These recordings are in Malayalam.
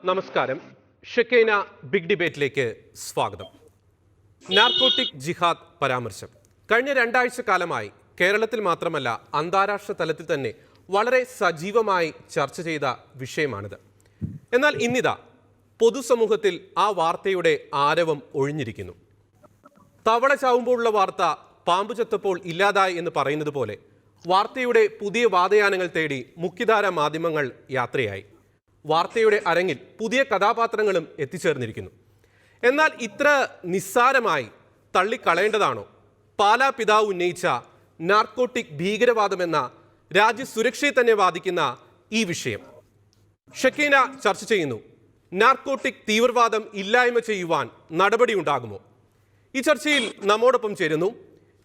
നമസ്കാരം. ഷെക്കൈന ബിഗ് ഡിബേറ്റിലേക്ക് സ്വാഗതം. നാർക്കോട്ടിക് ജിഹാദ് പരാമർശം കഴിഞ്ഞ രണ്ടാഴ്ച കാലമായി കേരളത്തിൽ മാത്രമല്ല അന്താരാഷ്ട്ര തലത്തിൽ തന്നെ വളരെ സജീവമായി ചർച്ച ചെയ്ത വിഷയമാണിത്. എന്നാൽ ഇന്നിതാ പൊതുസമൂഹത്തിൽ ആ വാർത്തയുടെ ആരവം ഒഴിഞ്ഞിരിക്കുന്നു. തവള ചാവുമ്പോഴുള്ള വാർത്ത പാമ്പ് ചത്തപ്പോൾ ഇല്ലാതായി എന്ന് പറയുന്നത് പോലെ വാർത്തയുടെ പുതിയ വാദയാനങ്ങൾ തേടി മുഖ്യധാര മാധ്യമങ്ങൾ യാത്രയായി. വാർത്തയുടെ അരങ്ങിൽ പുതിയ കഥാപാത്രങ്ങളും എത്തിച്ചേർന്നിരിക്കുന്നു. എന്നാൽ ഇത്ര നിസ്സാരമായി തള്ളിക്കളയേണ്ടതാണോ പാലാ പിതാവ് ഉന്നയിച്ച നാർക്കോട്ടിക് ഭീകരവാദമെന്ന രാജ്യസുരക്ഷയെ തന്നെ വാദിക്കുന്ന ഈ വിഷയം? ഷെക്കൈന ചർച്ച ചെയ്യുന്നു. നാർക്കോട്ടിക് തീവ്രവാദം ഇല്ലായ്മ ചെയ്യുവാൻ നടപടിയുണ്ടാകുമോ? ഈ ചർച്ചയിൽ നമ്മോടൊപ്പം ചേരുന്നു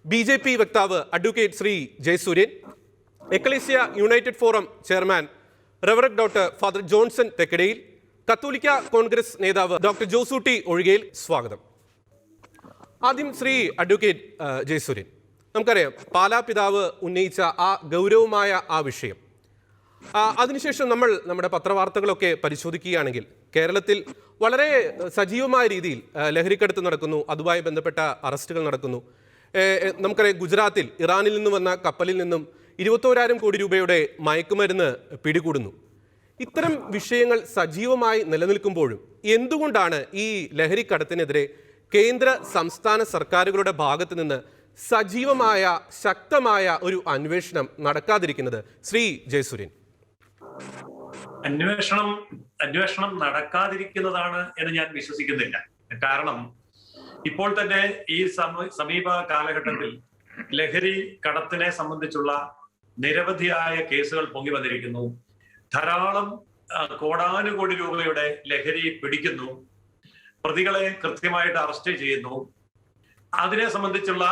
BJP വക്താവ് advocate Shri Jayasuryan, Ecclesia united forum chairman reverend doctor father Johnson Thekkadayil, കത്തോലിക്ക കോൺഗ്രസ് നേതാവ് ഡോക്ടർ ജോസൂട്ടി ഒഴികയിൽ. സ്വാഗതം. ആദ്യം ശ്രീ അഡ്വക്കേറ്റ് ജയസൂര്യൻ, നമുക്കറിയാം പാലാ പിതാവ് ഉന്നയിച്ച ആ ഗൗരവമായ ആ വിഷയം. അതിനുശേഷം നമ്മൾ നമ്മുടെ പത്രവാർത്തകളൊക്കെ പരിശോധിക്കുകയാണെങ്കിൽ കേരളത്തിൽ വളരെ സജീവമായ രീതിയിൽ ലഹരിക്കടത്ത് നടക്കുന്നു, അതുമായി ബന്ധപ്പെട്ട അറസ്റ്റുകൾ നടക്കുന്നു. നമുക്കറിയാം ഗുജറാത്തിൽ ഇറാനിൽ നിന്ന് വന്ന കപ്പലിൽ നിന്നും 21,000 കോടി രൂപയുടെ മയക്കുമരുന്ന് പിടികൂടുന്നു. ഇത്തരം വിഷയങ്ങൾ സജീവമായി നിലനിൽക്കുമ്പോഴും എന്തുകൊണ്ടാണ് ഈ ലഹരിക്കടത്തിനെതിരെ കേന്ദ്ര സംസ്ഥാന സർക്കാരുകളുടെ ഭാഗത്ത് നിന്ന് സജീവമായ ശക്തമായ ഒരു അന്വേഷണം നടക്കാതിരിക്കുന്നത്? ശ്രീ ജയസൂര്യൻ. അന്വേഷണം നടക്കാതിരിക്കുന്നതാണ് എന്ന് ഞാൻ വിശ്വസിക്കുന്നില്ല. കാരണം ഇപ്പോൾ തന്നെ ഈ സമീപ കാലഘട്ടത്തിൽ ലഹരി കടത്തിനെ സംബന്ധിച്ചുള്ള നിരവധിയായ കേസുകൾ പൊങ്ങി വന്നിരിക്കുന്നു. ധാരാളം കോടാനുകോടി രൂപയുടെ ലഹരി പിടിക്കുന്നു, പ്രതികളെ കൃത്യമായിട്ട് അറസ്റ്റ് ചെയ്യുന്നു. അതിനെ സംബന്ധിച്ചുള്ള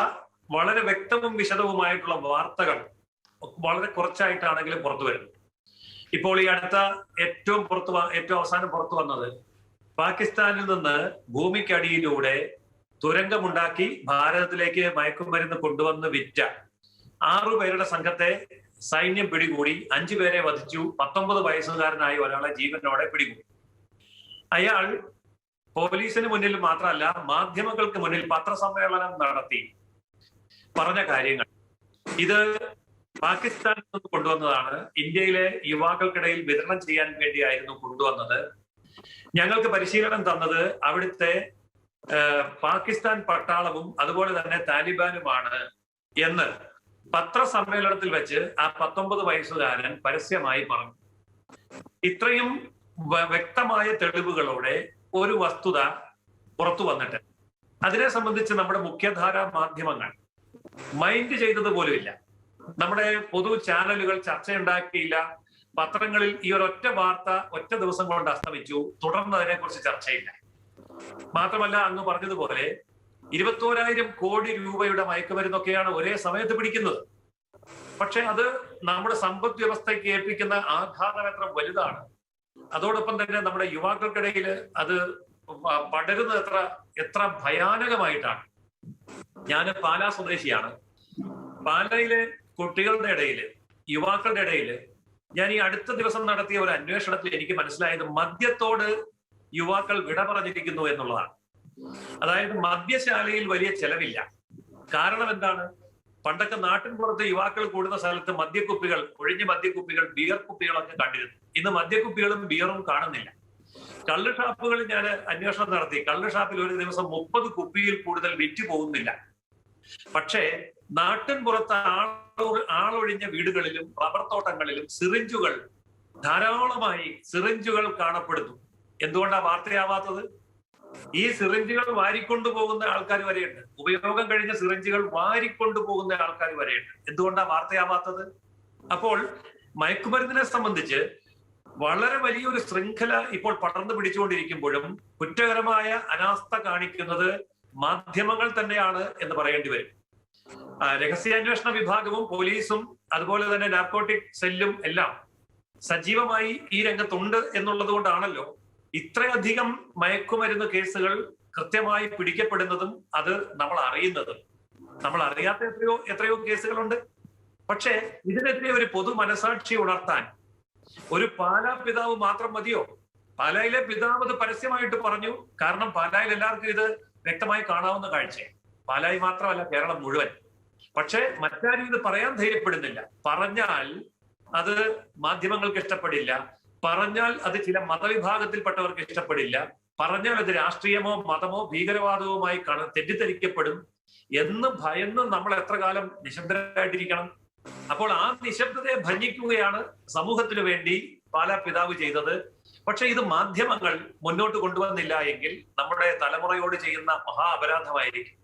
വളരെ വ്യക്തവും വിശദവുമായിട്ടുള്ള വാർത്തകൾ വളരെ കുറച്ചായിട്ടാണെങ്കിലും പുറത്തു വരുന്നു. ഇപ്പോൾ ഈ അടുത്ത ഏറ്റവും അവസാനം പുറത്തു വന്നത് പാകിസ്ഥാനിൽ നിന്ന് ഭൂമിക്കടിയിലൂടെ തുരങ്കമുണ്ടാക്കി ഭാരതത്തിലേക്ക് മയക്കുമരുന്ന് കൊണ്ടുവന്ന് വിറ്റ 6 പേരുടെ സംഘത്തെ സൈന്യം പിടികൂടി. 5 പേരെ വധിച്ചു. 19 വയസ്സുകാരനായ ഒരാളെ ജീവനോടെ പിടികൂടി. അയാൾ പോലീസിന് മുന്നിൽ മാത്രമല്ല മാധ്യമങ്ങൾക്ക് മുന്നിൽ പത്രസമ്മേളനം നടത്തി പറഞ്ഞ കാര്യങ്ങൾ ഇത് പാകിസ്ഥാനിൽ നിന്ന് കൊണ്ടുവന്നതാണ്, ഇന്ത്യയിലെ യുവാക്കൾക്കിടയിൽ വിതരണം ചെയ്യാൻ വേണ്ടിയായിരുന്നു കൊണ്ടുവന്നത്. ഞങ്ങൾക്ക് പരിശീലനം തന്നത് അവിടുത്തെ പാകിസ്ഥാൻ പട്ടാളവും അതുപോലെ തന്നെ താലിബാനുമാണ് എന്ന് പത്രസമ്മേളനത്തിൽ വെച്ച് ആ 19 വയസ്സുകാരൻ പരസ്യമായി പറഞ്ഞു. ഇത്രയും വ്യക്തമായ തെളിവുകളോടെ ഒരു വസ്തുത പുറത്തു വന്നിട്ട് അതിനെ സംബന്ധിച്ച് നമ്മുടെ മുഖ്യധാര മാധ്യമങ്ങൾ മൈൻഡ് ചെയ്തത് പോലുമില്ല. നമ്മുടെ പൊതു ചാനലുകൾ ചർച്ചയുണ്ടാക്കിയില്ല. പത്രങ്ങളിൽ ഈ ഒരൊറ്റ വാർത്ത ഒറ്റ ദിവസം കൊണ്ട് അസ്തമിച്ചു. തുടർന്ന് അതിനെക്കുറിച്ച് ചർച്ചയില്ല. മാത്രമല്ല, അങ്ങ് പറഞ്ഞതുപോലെ 21,000 കോടി രൂപയുടെ മയക്കുമരുന്നൊക്കെയാണ് ഒരേ സമയത്ത് പിടിക്കുന്നത്. പക്ഷെ അത് നമ്മുടെ സമ്പദ് വ്യവസ്ഥയ്ക്ക് ഏൽപ്പിക്കുന്ന ആഘാതം എത്ര വലുതാണ്. അതോടൊപ്പം തന്നെ നമ്മുടെ യുവാക്കൾക്കിടയിൽ അത് പടരുന്നത് എത്ര ഭയാനകമായിട്ടാണ്. ഞാൻ പാലാ സ്വദേശിയാണ്. പാലയിലെ കുട്ടികളുടെ ഇടയിൽ, യുവാക്കളുടെ ഇടയിൽ ഞാൻ ഈ അടുത്ത ദിവസം നടത്തിയ ഒരു അന്വേഷണത്തിൽ എനിക്ക് മനസ്സിലായത് മദ്യത്തോട് യുവാക്കൾ വിട പറഞ്ഞിരിക്കുന്നു എന്നുള്ളതാണ്. അതായത് മദ്യശാലയിൽ വലിയ ചെലവില്ല. കാരണം എന്താണ്? പണ്ടൊക്കെ നാട്ടിൻ പുറത്ത് യുവാക്കൾ കൂടുന്ന സ്ഥലത്ത് മദ്യക്കുപ്പികൾ, ഒഴിഞ്ഞ മദ്യക്കുപ്പികൾ, ബിയർ കുപ്പികളൊക്കെ കണ്ടിരുന്നു. ഇന്ന് മദ്യക്കുപ്പികളും ബിയറും കാണുന്നില്ല. കള്ള് ഷാപ്പുകളിൽ ഞാൻ അന്വേഷണം നടത്തി. കള്ള് ഷാപ്പിൽ ഒരു ദിവസം 30 കുപ്പിയിൽ കൂടുതൽ വിറ്റ് പോകുന്നില്ല. പക്ഷേ നാട്ടിൻ പുറത്ത് ആളൊഴിഞ്ഞ വീടുകളിലും റബ്ബർ തോട്ടങ്ങളിലും ധാരാളമായി സിറിഞ്ചുകൾ കാണപ്പെടുന്നു. എന്തുകൊണ്ടാ വാർത്തയാവാത്തത്? ഈ സിറിഞ്ചുകൾ വാരിക്കൊണ്ടു പോകുന്ന ആൾക്കാർ വരെയുണ്ട്. ഉപയോഗം കഴിഞ്ഞ സിറിഞ്ചുകൾ വാരിക്കൊണ്ടു പോകുന്ന ആൾക്കാർ വരെയുണ്ട്. എന്തുകൊണ്ടാ വാർത്തയാവാത്തത്? അപ്പോൾ മയക്കുമരുന്നിനെ സംബന്ധിച്ച് വളരെ വലിയൊരു ശൃംഖല ഇപ്പോൾ പടർന്നു പിടിച്ചുകൊണ്ടിരിക്കുമ്പോഴും കുറ്റകരമായ അനാസ്ഥ കാണിക്കുന്നത് മാധ്യമങ്ങൾ തന്നെയാണ് എന്ന് പറയേണ്ടി വരും. രഹസ്യാന്വേഷണ വിഭാഗവും പോലീസും അതുപോലെ തന്നെ നാർക്കോട്ടിക് സെല്ലും എല്ലാം സജീവമായി ഈ രംഗത്തുണ്ട് എന്നുള്ളത് കൊണ്ടാണല്ലോ ഇത്രയധികം മയക്കുമരുന്ന് കേസുകൾ കൃത്യമായി പിടിക്കപ്പെടുന്നതും അത് നമ്മൾ അറിയുന്നതും. നമ്മൾ അറിയാത്ത എത്രയോ കേസുകളുണ്ട്. പക്ഷേ ഇതിനെതിരെ ഒരു പൊതു മനസാക്ഷി ഉണർത്താൻ ഒരു പാലാ പിതാവ് മാത്രം മതിയോ? പാലായിലെ പിതാവ് ഇത് പരസ്യമായിട്ട് പറഞ്ഞു. കാരണം പാലായിൽ എല്ലാവർക്കും ഇത് വ്യക്തമായി കാണാവുന്ന കാഴ്ചയാണ്. പാലായി മാത്രമല്ല, കേരളം മുഴുവൻ. പക്ഷെ മറ്റാരും ഇത് പറയാൻ ധൈര്യപ്പെടുന്നില്ല. പറഞ്ഞാൽ അത് മാധ്യമങ്ങൾക്ക് ഇഷ്ടപ്പെടില്ല, പറഞ്ഞാൽ അത് ചില മതവിഭാഗത്തിൽപ്പെട്ടവർക്ക് ഇഷ്ടപ്പെടില്ല, പറഞ്ഞാൽ അത് രാഷ്ട്രീയമോ മതമോ ഭീകരവാദവുമായി തെറ്റിദ്ധരിക്കപ്പെടും എന്ന് ഭയന്ന് നമ്മൾ എത്ര കാലം നിശബ്ദരായിട്ടിരിക്കണം? അപ്പോൾ ആ നിശബ്ദതയെ ഭഞ്ജിക്കുകയാണ് സമൂഹത്തിനു വേണ്ടി പാലാ പിതാവ് ചെയ്തത്. പക്ഷെ ഇത് മാധ്യമങ്ങൾ മുന്നോട്ട് കൊണ്ടുവന്നില്ല എങ്കിൽ നമ്മുടെ തലമുറയോട് ചെയ്യുന്ന മഹാ അപരാധമായിരിക്കും.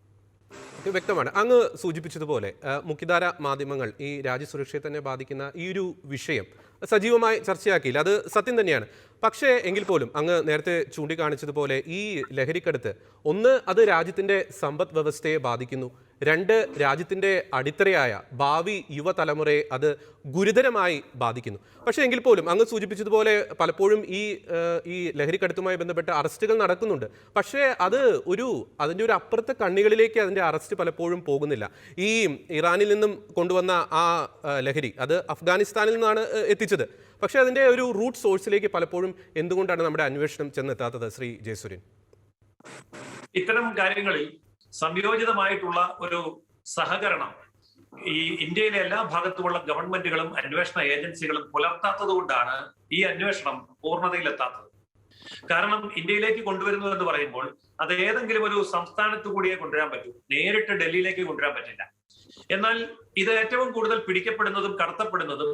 വ്യക്തമാണ്. അങ്ങ് സൂചിപ്പിച്ചതുപോലെ മുഖ്യധാര മാധ്യമങ്ങൾ ഈ രാജ്യസുരക്ഷയെ തന്നെ ബാധിക്കുന്ന ഈ ഒരു വിഷയം സജീവമായി ചർച്ചയാക്കിയില്ല. അത് സത്യം തന്നെയാണ്. പക്ഷേ എങ്കിൽ പോലും അങ്ങ് നേരത്തെ ചൂണ്ടിക്കാണിച്ചതുപോലെ ഈ ലഹരിക്കടത്ത്, ഒന്ന്, അത് രാജ്യത്തിൻ്റെ സമ്പദ് വ്യവസ്ഥയെ ബാധിക്കുന്നു. രണ്ട്, രാജ്യത്തിൻ്റെ അടിത്തറയായ ഭാവി യുവതലമുറയെ അത് ഗുരുതരമായി ബാധിക്കുന്നു. പക്ഷേ എങ്കിൽ പോലും അങ്ങ് സൂചിപ്പിച്ചതുപോലെ പലപ്പോഴും ഈ ലഹരിക്കടത്തുമായി ബന്ധപ്പെട്ട അറസ്റ്റുകൾ നടക്കുന്നുണ്ട്. പക്ഷേ അത് അതിൻ്റെ ഒരു അപ്പുറത്തെ കണ്ണികളിലേക്ക് അതിൻ്റെ അറസ്റ്റ് പലപ്പോഴും പോകുന്നില്ല. ഈ ഇറാനിൽ നിന്നും കൊണ്ടുവന്ന ആ ലഹരി അത് അഫ്ഗാനിസ്ഥാനിൽ നിന്നാണ് എത്തിച്ചത്. പക്ഷേ അതിൻ്റെ ഒരു റൂട്ട് സോഴ്സിലേക്ക് പലപ്പോഴും എന്തുകൊണ്ടാണ് നമ്മുടെ അന്വേഷണം ചെന്നെത്താത്തത്, ശ്രീ ജയസൂര്യൻ? ഇത്തരം കാര്യങ്ങളിൽ സംയോജിതമായിട്ടുള്ള ഒരു സഹകരണം ഈ ഇന്ത്യയിലെ എല്ലാ ഭാഗത്തുമുള്ള ഗവൺമെന്റുകളും അന്വേഷണ ഏജൻസികളും പുലർത്താത്തത് കൊണ്ടാണ് ഈ അന്വേഷണം പൂർണ്ണതയിലെത്താത്തത്. കാരണം ഇന്ത്യയിലേക്ക് കൊണ്ടുവരുന്നു എന്ന് പറയുമ്പോൾ അത് ഏതെങ്കിലും ഒരു സംസ്ഥാനത്ത് കൂടിയേ കൊണ്ടുവരാൻ പറ്റൂ, നേരിട്ട് ഡൽഹിയിലേക്ക് കൊണ്ടുവരാൻ പറ്റില്ല. എന്നാൽ ഇത് ഏറ്റവും കൂടുതൽ പിടിക്കപ്പെടുന്നതും കടത്തപ്പെടുന്നതും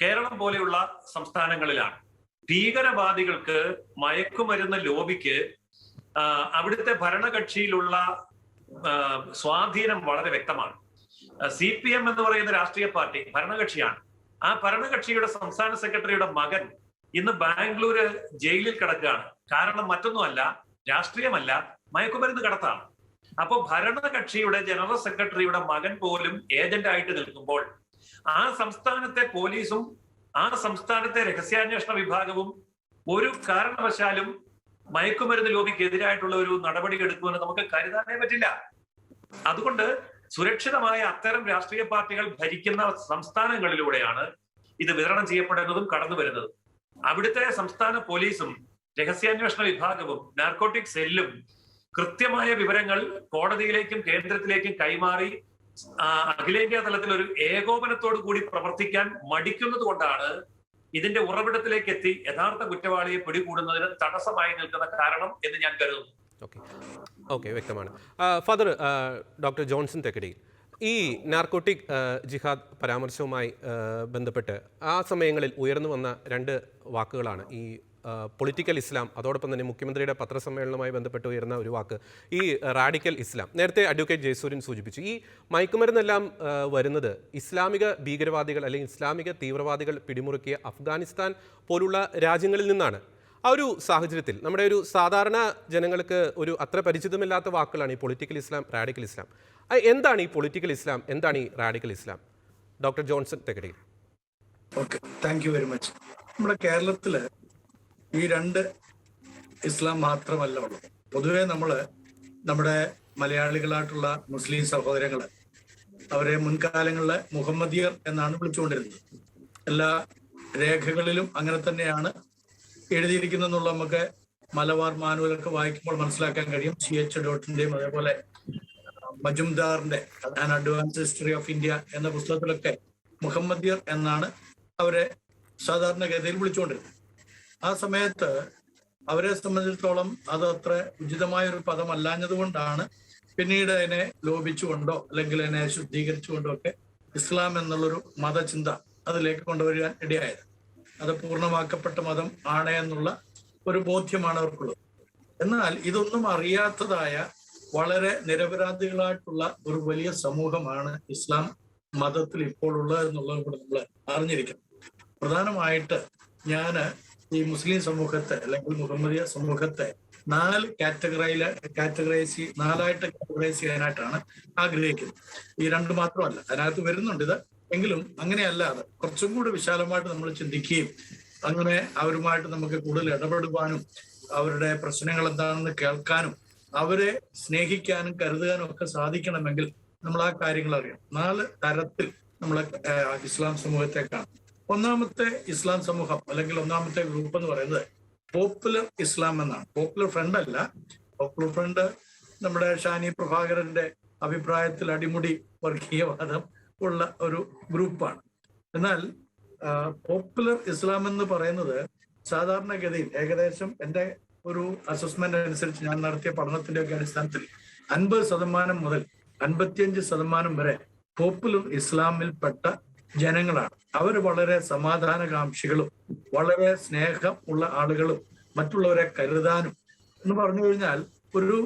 കേരളം പോലെയുള്ള സംസ്ഥാനങ്ങളിലാണ്. ഭീകരവാദികൾക്ക് മയക്കുമരുന്ന് ലോബിക്ക് അവിടുത്തെ ഭരണകക്ഷിയിലുള്ള സ്വാധീനം വളരെ വ്യക്തമാണ്. CPM എന്ന് പറയുന്ന രാഷ്ട്രീയ പാർട്ടി ഭരണകക്ഷിയാണ്. ആ ഭരണകക്ഷിയുടെ സംസ്ഥാന സെക്രട്ടറിയുടെ മകൻ ഇന്ന് ബാംഗ്ലൂര് ജയിലിൽ കിടക്കുകയാണ്. കാരണം മറ്റൊന്നുമല്ല, രാഷ്ട്രീയമല്ല, മയക്കുമരുന്ന് കടത്താണ്. അപ്പോൾ ഭരണകക്ഷിയുടെ ജനറൽ സെക്രട്ടറിയുടെ മകൻ പോലും ഏജന്റ് ആയിട്ട് നിൽക്കുമ്പോൾ ആ സംസ്ഥാനത്തെ പോലീസും ആ സംസ്ഥാനത്തെ രഹസ്യാന്വേഷണ വിഭാഗവും ഒരു കാരണവശാലും മയക്കുമരുന്ന് ലോബിക്കെതിരായിട്ടുള്ള ഒരു നടപടി എടുക്കുമെന്ന് നമുക്ക് കരുതാനേ പറ്റില്ല. അതുകൊണ്ട് സുരക്ഷിതമായ അത്തരം രാഷ്ട്രീയ പാർട്ടികൾ ഭരിക്കുന്ന സംസ്ഥാനങ്ങളിലൂടെയാണ് ഇത് വിതരണം ചെയ്യപ്പെടുന്നതും കടന്നു വരുന്നതും. അവിടുത്തെ സംസ്ഥാന പോലീസും രഹസ്യാന്വേഷണ വിഭാഗവും നാർക്കോട്ടിക് സെല്ലും കൃത്യമായ വിവരങ്ങൾ കോടതിയിലേക്കും കേന്ദ്രത്തിലേക്കും കൈമാറി അഖിലേന്ത്യാ തലത്തിൽ ഒരു ഏകോപനത്തോടു കൂടി പ്രവർത്തിക്കാൻ മടിക്കുന്നത് കൊണ്ടാണ് ഇതിന്റെ ഉറവിടത്തിലേക്ക് എത്തി യഥാർത്ഥ കുറ്റവാളിയെ പിടികൂടുന്നതിന് തടസ്സമായി നിൽക്കുന്ന കാരണം എന്ന് ഞാൻ കരുതുന്നു. ഓക്കെ, വ്യക്തമാണ്. ഫാദർ ഡോക്ടർ ജോൺസൺ തെക്കടിയിൽ, ഈ നാർക്കോട്ടിക് ജിഹാദ് പരാമർശവുമായി ബന്ധപ്പെട്ട് ആ സമയങ്ങളിൽ ഉയർന്നു വന്ന രണ്ട് വാക്കുകളാണ് ഈ പൊളിറ്റിക്കൽ ഇസ്ലാം, അതോടൊപ്പം തന്നെ മുഖ്യമന്ത്രിയുടെ പത്രസമ്മേളനവുമായി ബന്ധപ്പെട്ട് ഉയർന്ന ഒരു വാക്ക് ഈ റാഡിക്കൽ ഇസ്ലാം. നേരത്തെ അഡ്വക്കേറ്റ് ജയസൂര്യൻ സൂചിപ്പിച്ചു, ഈ മയക്കുമരുന്നെല്ലാം വരുന്നത് ഇസ്ലാമിക ഭീകരവാദികൾ അല്ലെങ്കിൽ ഇസ്ലാമിക തീവ്രവാദികൾ പിടിമുറുക്കിയ അഫ്ഗാനിസ്ഥാൻ പോലുള്ള രാജ്യങ്ങളിൽ നിന്നാണ്. ആ ഒരു സാഹചര്യത്തിൽ നമ്മുടെ ഒരു സാധാരണ ജനങ്ങൾക്ക് ഒരു അത്ര പരിചിതമില്ലാത്ത വാക്കുകളാണ് ഈ പൊളിറ്റിക്കൽ ഇസ്ലാം, റാഡിക്കൽ ഇസ്ലാം. എന്താണ് ഈ പൊളിറ്റിക്കൽ ഇസ്ലാം, എന്താണ് ഈ radical Islam? Doctor Johnson Thekkadiyil. Okay, thank you very much. നമ്മുടെ കേരളത്തില് ഈ രണ്ട് ഇസ്ലാം മാത്രമല്ല ഉള്ളൂ. പൊതുവെ നമ്മുടെ മലയാളികളായിട്ടുള്ള മുസ്ലിം സഹോദരങ്ങള് അവരെ മുൻകാലങ്ങളിലെ മുഹമ്മദിയർ എന്നാണ് വിളിച്ചുകൊണ്ടിരുന്നത്. എല്ലാ രേഖകളിലും അങ്ങനെ തന്നെയാണ് എഴുതിയിരിക്കുന്നതെന്നുള്ള നമുക്ക് മലബാർ മാനുവലൊക്കെ വായിക്കുമ്പോൾ മനസ്സിലാക്കാൻ കഴിയും. CH ഡോട്ടിന്റെയും അതേപോലെ മജുംദാറിന്റെ an advanced history of India എന്ന പുസ്തകത്തിലൊക്കെ മുഹമ്മദിയർ എന്നാണ് അവരെ സാധാരണഗതിയിൽ വിളിച്ചുകൊണ്ടിരുന്നത്. ആ സമയത്ത് അവരെ സംബന്ധിച്ചിടത്തോളം അത് അത്ര ഉചിതമായ ഒരു പദമല്ലാഞ്ഞതുകൊണ്ടാണ് പിന്നീട് അതിനെ ലോപിച്ചുകൊണ്ടോ അല്ലെങ്കിൽ അതിനെ ശുദ്ധീകരിച്ചുകൊണ്ടോ ഒക്കെ ഇസ്ലാം എന്നുള്ളൊരു മതചിന്ത അതിലേക്ക് കൊണ്ടുവരാൻ ഇടയായത്. അത് പൂർണ്ണമാക്കപ്പെട്ട മതം ആണ് എന്നുള്ള ഒരു ബോധ്യമാണ് അവർക്കുള്ളത്. എന്നാൽ ഇതൊന്നും അറിയാത്തതായ വളരെ നിരപരാധികളായിട്ടുള്ള ഒരു വലിയ സമൂഹമാണ് ഇസ്ലാം മതത്തിൽ ഇപ്പോൾ ഉള്ളത് എന്നുള്ളത് കൂടെ നമ്മൾ അറിഞ്ഞിരിക്കണം. പ്രധാനമായിട്ട് ഞാൻ ഈ മുസ്ലിം സമൂഹത്തെ അല്ലെങ്കിൽ മുഹമ്മദിയ സമൂഹത്തെ നാലായിട്ട് കാറ്റഗറൈസ് ചെയ്യാനായിട്ടാണ് ആഗ്രഹിക്കുന്നത്. ഈ രണ്ട് മാത്രമല്ല, അതിനകത്ത് വരുന്നുണ്ട് ഇത്, എങ്കിലും അങ്ങനെയല്ലാതെ കുറച്ചും കൂടി വിശാലമായിട്ട് നമ്മൾ ചിന്തിക്കുകയും അങ്ങനെ അവരുമായിട്ട് നമുക്ക് കൂടുതൽ ഇടപെടുവാനും അവരുടെ പ്രശ്നങ്ങൾ എന്താണെന്ന് കേൾക്കാനും അവരെ സ്നേഹിക്കാനും കരുതാനും ഒക്കെ സാധിക്കണമെങ്കിൽ നമ്മൾ ആ കാര്യങ്ങൾ അറിയണം. 4 തരത്തിൽ നമ്മളെ ഇസ്ലാം സമൂഹത്തെ കാണും. ഒന്നാമത്തെ ഇസ്ലാം സമൂഹം അല്ലെങ്കിൽ ഒന്നാമത്തെ ഗ്രൂപ്പ് എന്ന് പറയുന്നത് പോപ്പുലർ ഇസ്ലാം എന്നാണ്. പോപ്പുലർ ഫ്രണ്ട് അല്ല. പോപ്പുലർ ഫ്രണ്ട് നമ്മുടെ ഷാനി പ്രഭാകരന്റെ അഭിപ്രായത്തിൽ അടിമുടി വർഗീയവാദം ഉള്ള ഒരു ഗ്രൂപ്പാണ്. എന്നാൽ പോപ്പുലർ ഇസ്ലാം എന്ന് പറയുന്നത് സാധാരണഗതിയിൽ ഏകദേശം എൻ്റെ ഒരു അസസ്മെന്റ് അനുസരിച്ച് ഞാൻ നടത്തിയ പഠനത്തിന്റെ ഒക്കെ അടിസ്ഥാനത്തിൽ 50% മുതൽ 55% വരെ പോപ്പുലർ ഇസ്ലാമിൽപ്പെട്ട ജനങ്ങളാണ്. അവർ വളരെ സമാധാനകാംക്ഷികളും വളരെ സ്നേഹം ഉള്ള ആളുകളും മറ്റുള്ളവരെ കരുതാനും എന്ന് പറഞ്ഞു കഴിഞ്ഞാൽ ഒരു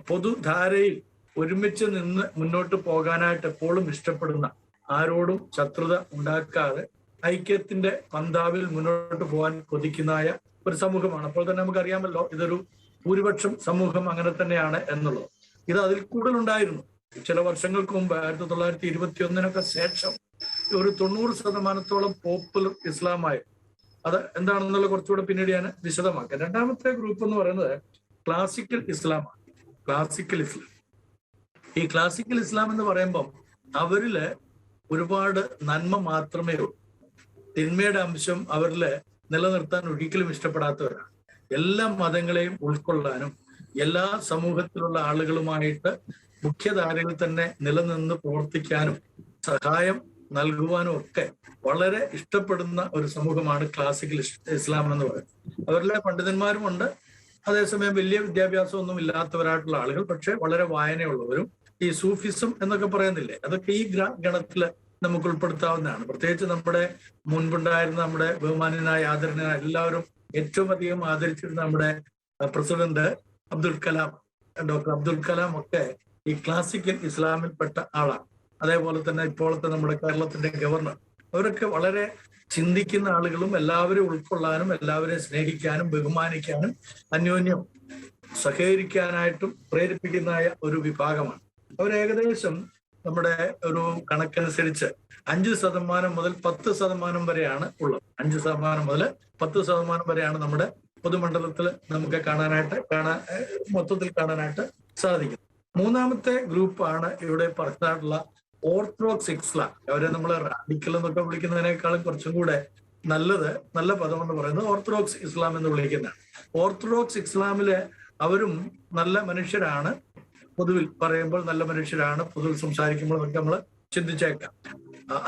പൊതുധാരയിൽ ഒരുമിച്ച് നിന്ന് മുന്നോട്ട് പോകാനായിട്ട് എപ്പോഴും ഇഷ്ടപ്പെടുന്ന, ആരോടും ശത്രുത ഉണ്ടാക്കാതെ ഐക്യത്തിന്റെ പന്താവിൽ മുന്നോട്ട് പോകാൻ കൊതിക്കുന്നതായ ഒരു സമൂഹമാണ്. അപ്പോൾ തന്നെ നമുക്കറിയാമല്ലോ ഇതൊരു ഭൂരിപക്ഷം സമൂഹം അങ്ങനെ തന്നെയാണ് എന്നുള്ളത്. ഇത് അതിൽ കൂടുതലുണ്ടായിരുന്നു. ചില വർഷങ്ങൾക്ക് മുമ്പ് 1921 ശേഷം ഒരു 90% പോപ്പുലർ ഇസ്ലാമായി. അത് എന്താണെന്നുള്ള കുറച്ചുകൂടെ പിന്നീട് ഞാൻ വിശദമാക്കാം. രണ്ടാമത്തെ ഗ്രൂപ്പ് എന്ന് പറയുന്നത് ക്ലാസിക്കൽ ഇസ്ലാമാണ്. ക്ലാസിക്കൽ ഇസ്ലാം. ഈ ക്ലാസിക്കൽ ഇസ്ലാം എന്ന് പറയുമ്പം അവരില് ഒരുപാട് നന്മ മാത്രമേ ഉള്ളൂ. തിന്മയുടെ അംശം അവരില് നിലനിർത്താൻ ഒരിക്കലും ഇഷ്ടപ്പെടാത്തവരാണ്. എല്ലാ മതങ്ങളെയും ഉൾക്കൊള്ളാനും എല്ലാ സമൂഹത്തിലുള്ള ആളുകളുമായിട്ട് മുഖ്യധാരയിൽ തന്നെ നിലനിന്ന് പ്രവർത്തിക്കാനും സഹായം നൽകുവാനും ഒക്കെ വളരെ ഇഷ്ടപ്പെടുന്ന ഒരു സമൂഹമാണ് ക്ലാസിക്കൽ ഇസ്ലാം എന്ന് പറയുന്നത്. അവരിലെ പണ്ഡിതന്മാരുമുണ്ട്, അതേസമയം വലിയ വിദ്യാഭ്യാസമൊന്നും ഇല്ലാത്തവരായിട്ടുള്ള ആളുകൾ, പക്ഷെ വളരെ വായനയുള്ളവരും. ഈ സൂഫിസം എന്നൊക്കെ പറയുന്നില്ലേ, അതൊക്കെ ഈ ഗണത്തില് നമുക്ക് ഉൾപ്പെടുത്താവുന്നതാണ്. പ്രത്യേകിച്ച് നമ്മുടെ മുൻപുണ്ടായിരുന്ന നമ്മുടെ ബഹുമാന്യനായ ആദരണീയനായ എല്ലാവരും ഏറ്റവും അധികം ആദരിച്ചിരുന്ന നമ്മുടെ പ്രസിഡന്റ് അബ്ദുൽ കലാം, ഡോക്ടർ അബ്ദുൽ കലാം ഒക്കെ ഈ ക്ലാസിക്കൽ ഇസ്ലാമിൽപ്പെട്ട ആളാണ്. അതേപോലെ തന്നെ ഇപ്പോഴത്തെ നമ്മുടെ കേരളത്തിന്റെ ഗവർണർ, അവരൊക്കെ വളരെ ചിന്തിക്കുന്ന ആളുകളും എല്ലാവരും ഉൾക്കൊള്ളാനും എല്ലാവരെയും സ്നേഹിക്കാനും ബഹുമാനിക്കാനും അന്യോന്യം സഹകരിക്കാനായിട്ടും പ്രേരിപ്പിക്കുന്നതായ ഒരു വിഭാഗമാണ്. അവർ ഏകദേശം നമ്മുടെ ഒരു കണക്കനുസരിച്ച് 5% മുതൽ 10% വരെയാണ് ഉള്ളത്. 5% മുതൽ 10% വരെയാണ് നമ്മുടെ പൊതുമണ്ഡലത്തിൽ നമുക്ക് മൊത്തത്തിൽ കാണാനായിട്ട് സാധിക്കും. മൂന്നാമത്തെ ഗ്രൂപ്പാണ് ഇവിടെ പറഞ്ഞിട്ടുള്ള ഓർത്തഡോക്സ് ഇസ്ലാം. അവരെ നമ്മൾ റാഡിക്കൽ എന്നൊക്കെ വിളിക്കുന്നതിനേക്കാളും കുറച്ചും കൂടെ നല്ല പദം എന്ന് പറയുന്നത് ഓർത്തഡോക്സ് ഇസ്ലാം എന്ന് വിളിക്കുന്നതാണ്. ഓർത്തഡോക്സ് ഇസ്ലാമില് അവരും നല്ല മനുഷ്യരാണ്. പൊതുവിൽ പറയുമ്പോൾ നല്ല മനുഷ്യരാണ്, പൊതുവിൽ സംസാരിക്കുമ്പോൾ ഒക്കെ നമ്മൾ ചിന്തിച്ചേക്കാം.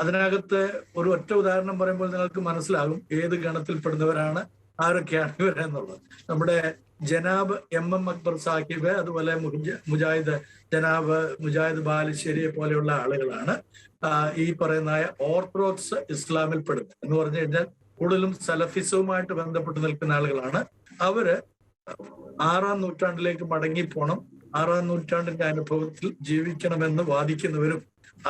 അതിനകത്ത് ഒരു ഒറ്റ ഉദാഹരണം പറയുമ്പോൾ നിങ്ങൾക്ക് മനസ്സിലാകും ഏത് ഗണത്തിൽപ്പെടുന്നവരാണ് ആരൊക്കെയാണ് ഇവരെന്നുള്ളത്. നമ്മുടെ ജനാബ് MM അക്ബർ സാഹിബ്, അതുപോലെ ജനാബ് മുജാഹിദ് ബാലുശ്ശേരിയെ പോലെയുള്ള ആളുകളാണ് ഈ പറയുന്ന ഓർത്തഡോക്സ് ഇസ്ലാമിൽപ്പെടുന്നത്. എന്ന് പറഞ്ഞു കഴിഞ്ഞാൽ കൂടുതലും സലഫിസവുമായിട്ട് ബന്ധപ്പെട്ട് നിൽക്കുന്ന ആളുകളാണ്. അവര് 6-ാം നൂറ്റാണ്ടിലേക്ക് മടങ്ങിപ്പോണം, 6-ാം നൂറ്റാണ്ടിന്റെ അനുഭവത്തിൽ ജീവിക്കണമെന്ന് വാദിക്കുന്നവരും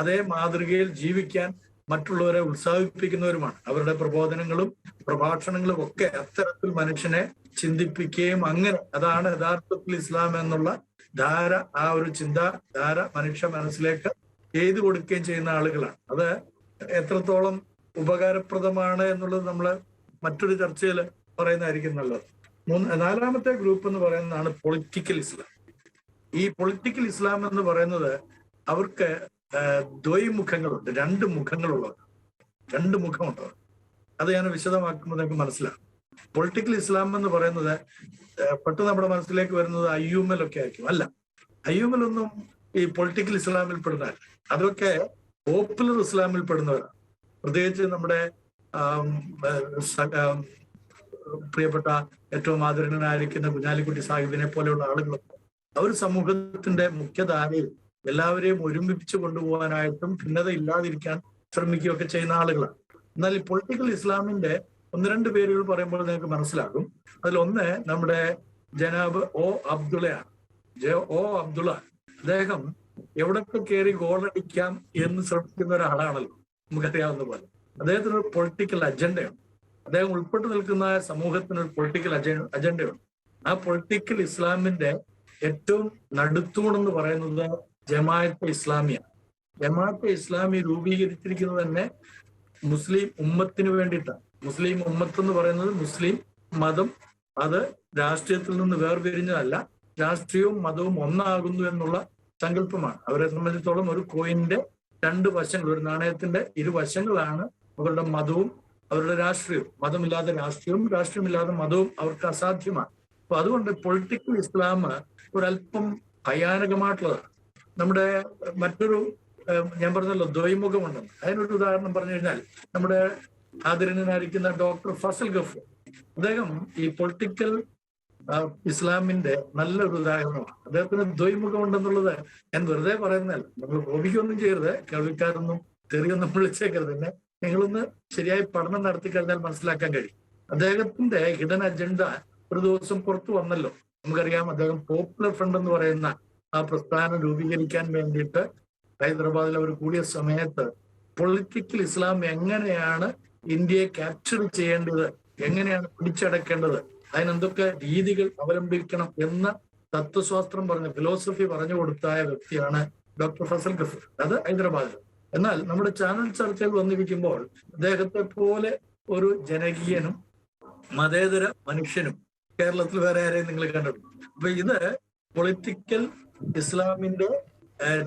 അതേ മാതൃകയിൽ ജീവിക്കാൻ മറ്റുള്ളവരെ ഉത്സാഹിപ്പിക്കുന്നവരുമാണ്. അവരുടെ പ്രബോധനങ്ങളും പ്രഭാഷണങ്ങളും ഒക്കെ അത്തരത്തിൽ മനുഷ്യനെ ചിന്തിപ്പിക്കുകയും അങ്ങനെ അതാണ് യഥാർത്ഥത്തിൽ ഇസ്ലാം എന്നുള്ള ധാര, ആ ഒരു ചിന്താധാര മനുഷ്യ മനസ്സിലേക്ക് എഴുതി കൊടുക്കുകയും ചെയ്യുന്ന ആളുകളാണ്. അത് എത്രത്തോളം ഉപകാരപ്രദമാണ് എന്നുള്ളത് നമ്മൾ മറ്റൊരു ചർച്ചയിൽ പറയുന്നതായിരിക്കും നല്ലത്. നാലാമത്തെ ഗ്രൂപ്പ് എന്ന് പറയുന്നതാണ് പൊളിറ്റിക്കൽ ഇസ്ലാം. ഈ പൊളിറ്റിക്കൽ ഇസ്ലാം എന്ന് പറയുന്നത് അവർക്ക് ദ്വൈമുഖങ്ങളുണ്ട്, 2 മുഖങ്ങളുള്ളത്, 2 മുഖമുണ്ട്. അത് ഞാൻ വിശദമാക്കുമ്പോൾ നിങ്ങൾക്ക് മനസ്സിലാകും. പൊളിറ്റിക്കൽ ഇസ്ലാം എന്ന് പറയുന്നത് പെട്ടെന്ന് നമ്മുടെ മനസ്സിലേക്ക് വരുന്നത് IUML ഒക്കെ ആയിരിക്കും. അല്ല, IUML ഒന്നും ഈ പൊളിറ്റിക്കൽ ഇസ്ലാമിൽ പെടുന്നതല്ല. അതൊക്കെ പോപ്പുലർ ഇസ്ലാമിൽ പെടുന്നവരാണ്. പ്രത്യേകിച്ച് നമ്മുടെ പ്രിയപ്പെട്ട ഏറ്റവും ആദരണീയനായിരിക്കുന്ന കുഞ്ഞാലിക്കുട്ടി സാഹിബിനെ പോലെയുള്ള ആളുകളൊക്കെ അവർ സമൂഹത്തിന്റെ മുഖ്യധാരയിൽ എല്ലാവരെയും ഒരുമിപ്പിച്ച് കൊണ്ടുപോകാനായിട്ടും ഭിന്നത ഇല്ലാതിരിക്കാൻ ശ്രമിക്കുകയൊക്കെ ചെയ്യുന്ന ആളുകളാണ്. എന്നാൽ ഈ പൊളിറ്റിക്കൽ ഇസ്ലാമിന്റെ 1-2 പേരുകൾ പറയുമ്പോൾ നിങ്ങൾക്ക് മനസ്സിലാകും. അതിലൊന്ന് നമ്മുടെ ജനാബ് അബ്ദുള്ളയാണ്. അബ്ദുള്ള അദ്ദേഹം എവിടൊക്കെ കയറി ഗോളടിക്കാം എന്ന് ശ്രമിക്കുന്ന ഒരാളാണല്ലോ, നമുക്കറിയാവുന്ന പോലെ. അദ്ദേഹത്തിന് ഒരു പൊളിറ്റിക്കൽ അജണ്ടയുണ്ട്. അദ്ദേഹം ഉൾപ്പെട്ടു നിൽക്കുന്ന സമൂഹത്തിന് ഒരു പൊളിറ്റിക്കൽ അജണ്ടയുണ്ട്. ആ പൊളിറ്റിക്കൽ ഇസ്ലാമിന്റെ ഏറ്റവും നടുത്തൂണെന്ന് പറയുന്നത് ജമാഅത്തെ ഇസ്ലാമിയാണ്. ജമാഅത്തെ ഇസ്ലാമി രൂപീകരിച്ചിരിക്കുന്നത് തന്നെ മുസ്ലിം ഉമ്മത്തിന് വേണ്ടിയിട്ടാണ്. മുസ്ലിം ഉമ്മത്ത് എന്ന് പറയുന്നത് മുസ്ലിം മതം അത് രാഷ്ട്രീയത്തിൽ നിന്ന് വേർപിരിഞ്ഞതല്ല, രാഷ്ട്രീയവും മതവും ഒന്നാകുന്നു എന്നുള്ള സങ്കല്പമാണ്. അവരെ സംബന്ധിച്ചിടത്തോളം ഒരു കോയിന്റെ 2 വശങ്ങൾ, ഒരു നാണയത്തിന്റെ 2 വശങ്ങളാണ് അവരുടെ മതവും അവരുടെ രാഷ്ട്രീയവും. മതമില്ലാതെ രാഷ്ട്രീയവും, രാഷ്ട്രീയമില്ലാതെ മതവും അവർക്ക് അസാധ്യമാണ്. അപ്പൊ അതുകൊണ്ട് പൊളിറ്റിക്കൽ ഇസ്ലാം ഒരല്പം ഭയാനകമായിട്ടുള്ളതാണ്. നമ്മുടെ മറ്റൊരു ഞാൻ പറഞ്ഞല്ലോ ദ്വൈമുഖമുണ്ടെന്ന്. അതിനൊരു ഉദാഹരണം പറഞ്ഞു കഴിഞ്ഞാൽ നമ്മുടെ ആദരണീയനായിരിക്കുന്ന ഡോക്ടർ ഫസൽ ഗഫൂർ, അദ്ദേഹം ഈ പൊളിറ്റിക്കൽ ഇസ്ലാമിന്റെ നല്ലൊരു ഉദാഹരണമാണ്. അദ്ദേഹത്തിന് ദ്വൈമുഖം ഉണ്ടെന്നുള്ളത് ഞാൻ വെറുതെ പറയുന്നതല്ല. നമ്മൾ കോപിക്കൊന്നും ചെയ്യരുത്, കേൾവിക്കാരൊന്നും തെറിയൊന്നും വിളിച്ചേക്കരുത്. തന്നെ നിങ്ങളൊന്ന് ശരിയായി പഠനം നടത്തി കഴിഞ്ഞാൽ മനസ്സിലാക്കാൻ കഴിയും. അദ്ദേഹത്തിന്റെ ഹിഡൻ അജണ്ട ഒരു ദിവസം പുറത്തു വന്നല്ലോ. നമുക്കറിയാം, അദ്ദേഹം പോപ്പുലർ ഫ്രണ്ട് എന്ന് പറയുന്ന ആ പ്രസ്ഥാനം രൂപീകരിക്കാൻ വേണ്ടിയിട്ട് ഹൈദരാബാദിൽ അവർ കൂടിയ സമയത്ത് പൊളിറ്റിക്കൽ ഇസ്ലാം എങ്ങനെയാണ് ഇന്ത്യയെ ക്യാപ്ചർ ചെയ്യേണ്ടത്, എങ്ങനെയാണ് പിടിച്ചടക്കേണ്ടത്, അതിനെന്തൊക്കെ രീതികൾ അവലംബിക്കണം എന്ന തത്വശാസ്ത്രം പറഞ്ഞ ഫിലോസഫി പറഞ്ഞു കൊടുത്തായ വ്യക്തിയാണ് ഡോക്ടർ ഫസൽ ഗഫൂർ. അത് ഹൈദരാബാദിൽ. എന്നാൽ നമ്മുടെ ചാനൽ ചർച്ചയിൽ വന്നിരിക്കുമ്പോൾ അദ്ദേഹത്തെ പോലെ ഒരു ജനകീയനും മതേതര മനുഷ്യനും കേരളത്തിൽ വേറെ ആരെയും നിങ്ങൾ കണ്ടിട്ടുണ്ട്. അപ്പൊ ഇത് പൊളിറ്റിക്കൽ ഇസ്ലാമിന്റെ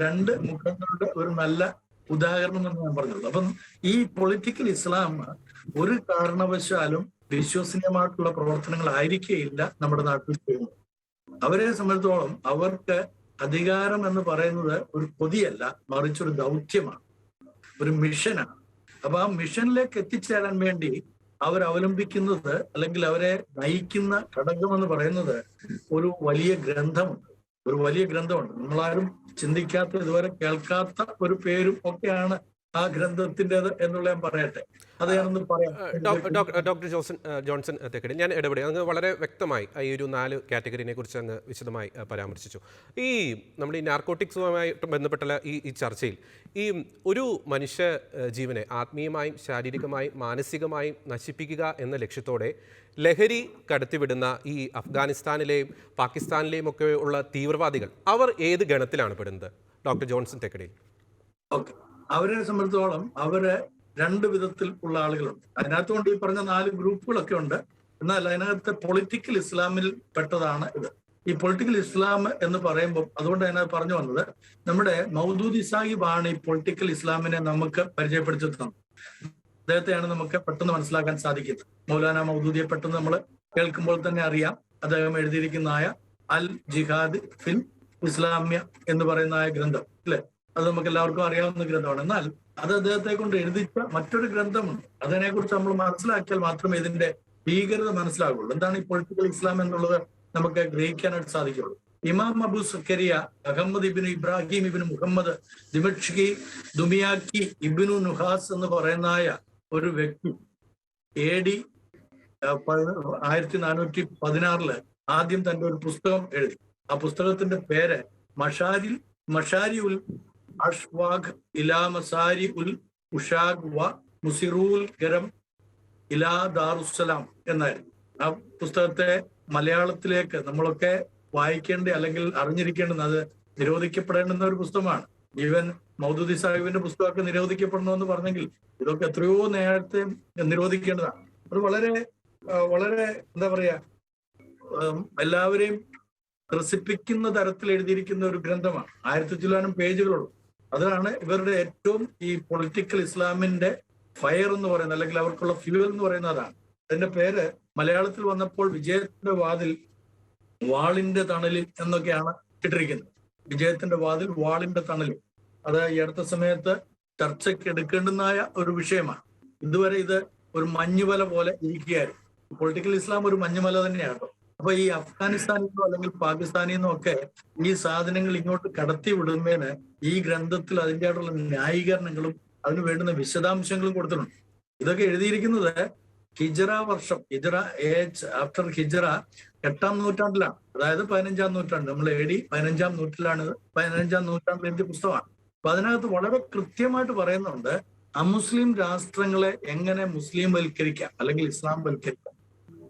രണ്ട് മുഖങ്ങളുടെ ഒരു നല്ല ഉദാഹരണം എന്ന് ഞാൻ പറഞ്ഞുള്ളൂ. അപ്പം ഈ പൊളിറ്റിക്കൽ ഇസ്ലാം ഒരു കാരണവശാലും വിശ്വസനീയമായിട്ടുള്ള പ്രവർത്തനങ്ങളായിരിക്കുകയില്ല നമ്മുടെ നാട്ടിൽ ചെയ്യുന്നത്. അവരെ സംബന്ധിച്ചോളം അവർക്ക് അധികാരം എന്ന് പറയുന്നത് ഒരു പൊതിയല്ല, മറിച്ചൊരു ദൗത്യമാണ്, ഒരു മിഷനാണ്. അപ്പൊ ആ മിഷനിലേക്ക് എത്തിച്ചേരാൻ വേണ്ടി അവർ അവലംബിക്കുന്നത് അല്ലെങ്കിൽ അവരെ നയിക്കുന്ന ഘടകം എന്ന് പറയുന്നത് ഒരു വലിയ ഗ്രന്ഥമുണ്ട്. നമ്മളാരും ചിന്തിക്കാത്ത, ഇതുവരെ കേൾക്കാത്ത ഒരു പേരും ഒക്കെയാണ് ആ ഗ്രന്ഥത്തിൻ്റെത് എന്നുള്ള ഞാൻ പറയട്ടെ. അത് ഞാനൊന്ന് പറയാം. ഡോക്ടർ ജോൺസൺ തേക്കടി, ഞാൻ ഇടപെടി. അങ്ങ് വളരെ വ്യക്തമായി ഈ ഒരു 4 കാറ്റഗറിനെ കുറിച്ച് അങ്ങ് വിശദമായി പരാമർശിച്ചു. ഈ നമ്മുടെ ഈ നാർക്കോട്ടിക്സുമായിട്ട് ബന്ധപ്പെട്ടുള്ള ഈ ചർച്ചയിൽ ഈ ഒരു മനുഷ്യ ജീവനെ ആത്മീയമായും ശാരീരികമായും മാനസികമായും നശിപ്പിക്കുക എന്ന ലക്ഷ്യത്തോടെ ലഹരി കടത്തിവിടുന്ന ഈ അഫ്ഗാനിസ്ഥാനിലെയും പാകിസ്ഥാനിലെയും ഒക്കെ ഉള്ള തീവ്രവാദികൾ, അവർ ഏത് ഗണത്തിലാണ് പെടുന്നത് ഡോക്ടർ ജോൺസൺ തേക്കടി? ഓക്കെ, അവരെ സംബന്ധിച്ചോളം അവര് 2 വിധത്തിൽ ഉള്ള ആളുകളുണ്ട്. അതിനകത്തുകൊണ്ട് ഈ പറഞ്ഞ 4 ഗ്രൂപ്പുകളൊക്കെ ഉണ്ട്. എന്നാൽ അതിനകത്ത് പൊളിറ്റിക്കൽ ഇസ്ലാമിൽ പെട്ടതാണ് ഇത്. ഈ പൊളിറ്റിക്കൽ ഇസ്ലാം എന്ന് പറയുമ്പോൾ അതുകൊണ്ട് അതിനകത്ത് പറഞ്ഞു വന്നത്, നമ്മുടെ മൗദൂദി സാഹിബാണ് ഈ പൊളിറ്റിക്കൽ ഇസ്ലാമിനെ നമുക്ക് പരിചയപ്പെടുത്തി തന്നത്. അദ്ദേഹത്തെയാണ് നമുക്ക് പെട്ടെന്ന് മനസ്സിലാക്കാൻ സാധിക്കുന്നത്. മൗലാന മൗദൂദിയെ പെട്ടെന്ന് നമ്മൾ കേൾക്കുമ്പോൾ തന്നെ അറിയാം. അദ്ദേഹം എഴുതിയിരിക്കുന്നതായ അൽ ജിഹാദ് ഫിൽ ഇസ്ലാമിയ എന്ന് പറയുന്ന ഗ്രന്ഥം, അല്ലെ? അത് നമുക്ക് എല്ലാവർക്കും അറിയാവുന്ന ഗ്രന്ഥമാണ്. എന്നാൽ അത് അദ്ദേഹത്തെ കൊണ്ട് എഴുതിച്ച മറ്റൊരു ഗ്രന്ഥമുണ്ട്. അതിനെക്കുറിച്ച് നമ്മൾ മനസ്സിലാക്കിയാൽ മാത്രമേ ഇതിന്റെ ഭീകരത മനസ്സിലാകുള്ളൂ. എന്താണ് ഈ പൊളിറ്റിക്കൽ ഇസ്ലാം എന്നുള്ളത് നമുക്ക് ഗ്രഹിക്കാനായിട്ട് സാധിക്കുള്ളൂ. ഇമാം അബു സക്കരിയ അഹമ്മദ് ഇബിന് ഇബ്രാഹിം ഇബിന് മുഹമ്മദ് ദിമഷ്കി ദുമിയാക്കി ഇബിനു നുഹാസ് എന്ന് പറയുന്നതായ ഒരു വ്യക്തി AD 1416 ആദ്യം തന്റെ ഒരു പുസ്തകം എഴുതി. ആ പുസ്തകത്തിന്റെ പേര് മഷാരി ഉൽ അഷ്വാഖ് ഇലാ മസാരി ഉൽ ഉഷാഖ് വ മുസിറൂൽ ഗരം ഇലാ ദാറുസലാം എന്നായിരുന്നു. ആ പുസ്തകത്തെ മലയാളത്തിലേക്ക് നമ്മളൊക്കെ വായിക്കേണ്ട അല്ലെങ്കിൽ അറിഞ്ഞിരിക്കേണ്ടുന്ന, അത് നിരോധിക്കപ്പെടേണ്ടുന്ന ഒരു പുസ്തകമാണ്. ഈവൻ മൗദൂദി സാഹിബിന്റെ പുസ്തകമൊക്കെ നിരോധിക്കപ്പെടണമെന്ന് പറഞ്ഞെങ്കിൽ ഇതൊക്കെ എത്രയോ നേരത്തെ നിരോധിക്കേണ്ടതാണ്. അത് വളരെ വളരെ എന്താ പറയാ, എല്ലാവരെയും ത്രസിപ്പിക്കുന്ന തരത്തിൽ എഴുതിയിരിക്കുന്ന ഒരു ഗ്രന്ഥമാണ്. 1000 പേജുകളുള്ളൂ. അതാണ് ഇവരുടെ ഏറ്റവും ഈ പൊളിറ്റിക്കൽ ഇസ്ലാമിന്റെ ഫയർ എന്ന് പറയുന്നത്, അല്ലെങ്കിൽ അവർക്കുള്ള ഫ്യൂവൽ എന്ന് പറയുന്നത് അതാണ്. അതിന്റെ പേര് മലയാളത്തിൽ വന്നപ്പോൾ വിജയത്തിന്റെ വാതിൽ വാളിന്റെ തണലിൽ എന്നൊക്കെയാണ് ഇട്ടിരിക്കുന്നത്. വിജയത്തിന്റെ വാതിൽ വാളിന്റെ തണലിൽ. അത് ഈ അടുത്ത സമയത്ത് ചർച്ചയ്ക്ക് എടുക്കേണ്ടുന്നതായ ഒരു വിഷയമാണ്. ഇതുവരെ ഇത് ഒരു മഞ്ഞുമല പോലെ ഇരിക്കുകയായിരുന്നു. പൊളിറ്റിക്കൽ ഇസ്ലാം ഒരു മഞ്ഞുമല തന്നെയാണ്. അപ്പൊ ഈ അഫ്ഗാനിസ്ഥാനിൽ നിന്നോ അല്ലെങ്കിൽ പാകിസ്ഥാനിൽ നിന്നോ ഒക്കെ ഈ സാധനങ്ങൾ ഇങ്ങോട്ട് കടത്തി വിടുന്നതിന് ഈ ഗ്രന്ഥത്തിൽ അതിൻ്റെതായിട്ടുള്ള ന്യായീകരണങ്ങളും അതിന് വേണ്ടുന്ന വിശദാംശങ്ങളും കൊടുത്തിട്ടുണ്ട്. ഇതൊക്കെ എഴുതിയിരിക്കുന്നത് ഹിജറ വർഷം, ആഫ്റ്റർ ഹിജറ 8ാം നൂറ്റാണ്ടിലാണ്. അതായത് 15ാം നൂറ്റാണ്ട്. നമ്മൾ AD 15ാം നൂറ്റാണ്ടിൽ എഴുതിയ പുസ്തകമാണ്. അപ്പൊ അതിനകത്ത് വളരെ കൃത്യമായിട്ട് പറയുന്നുണ്ട് അമുസ്ലിം രാഷ്ട്രങ്ങളെ എങ്ങനെ മുസ്ലിം വൽക്കരിക്കാം അല്ലെങ്കിൽ ഇസ്ലാം വൽക്കരിക്കാം,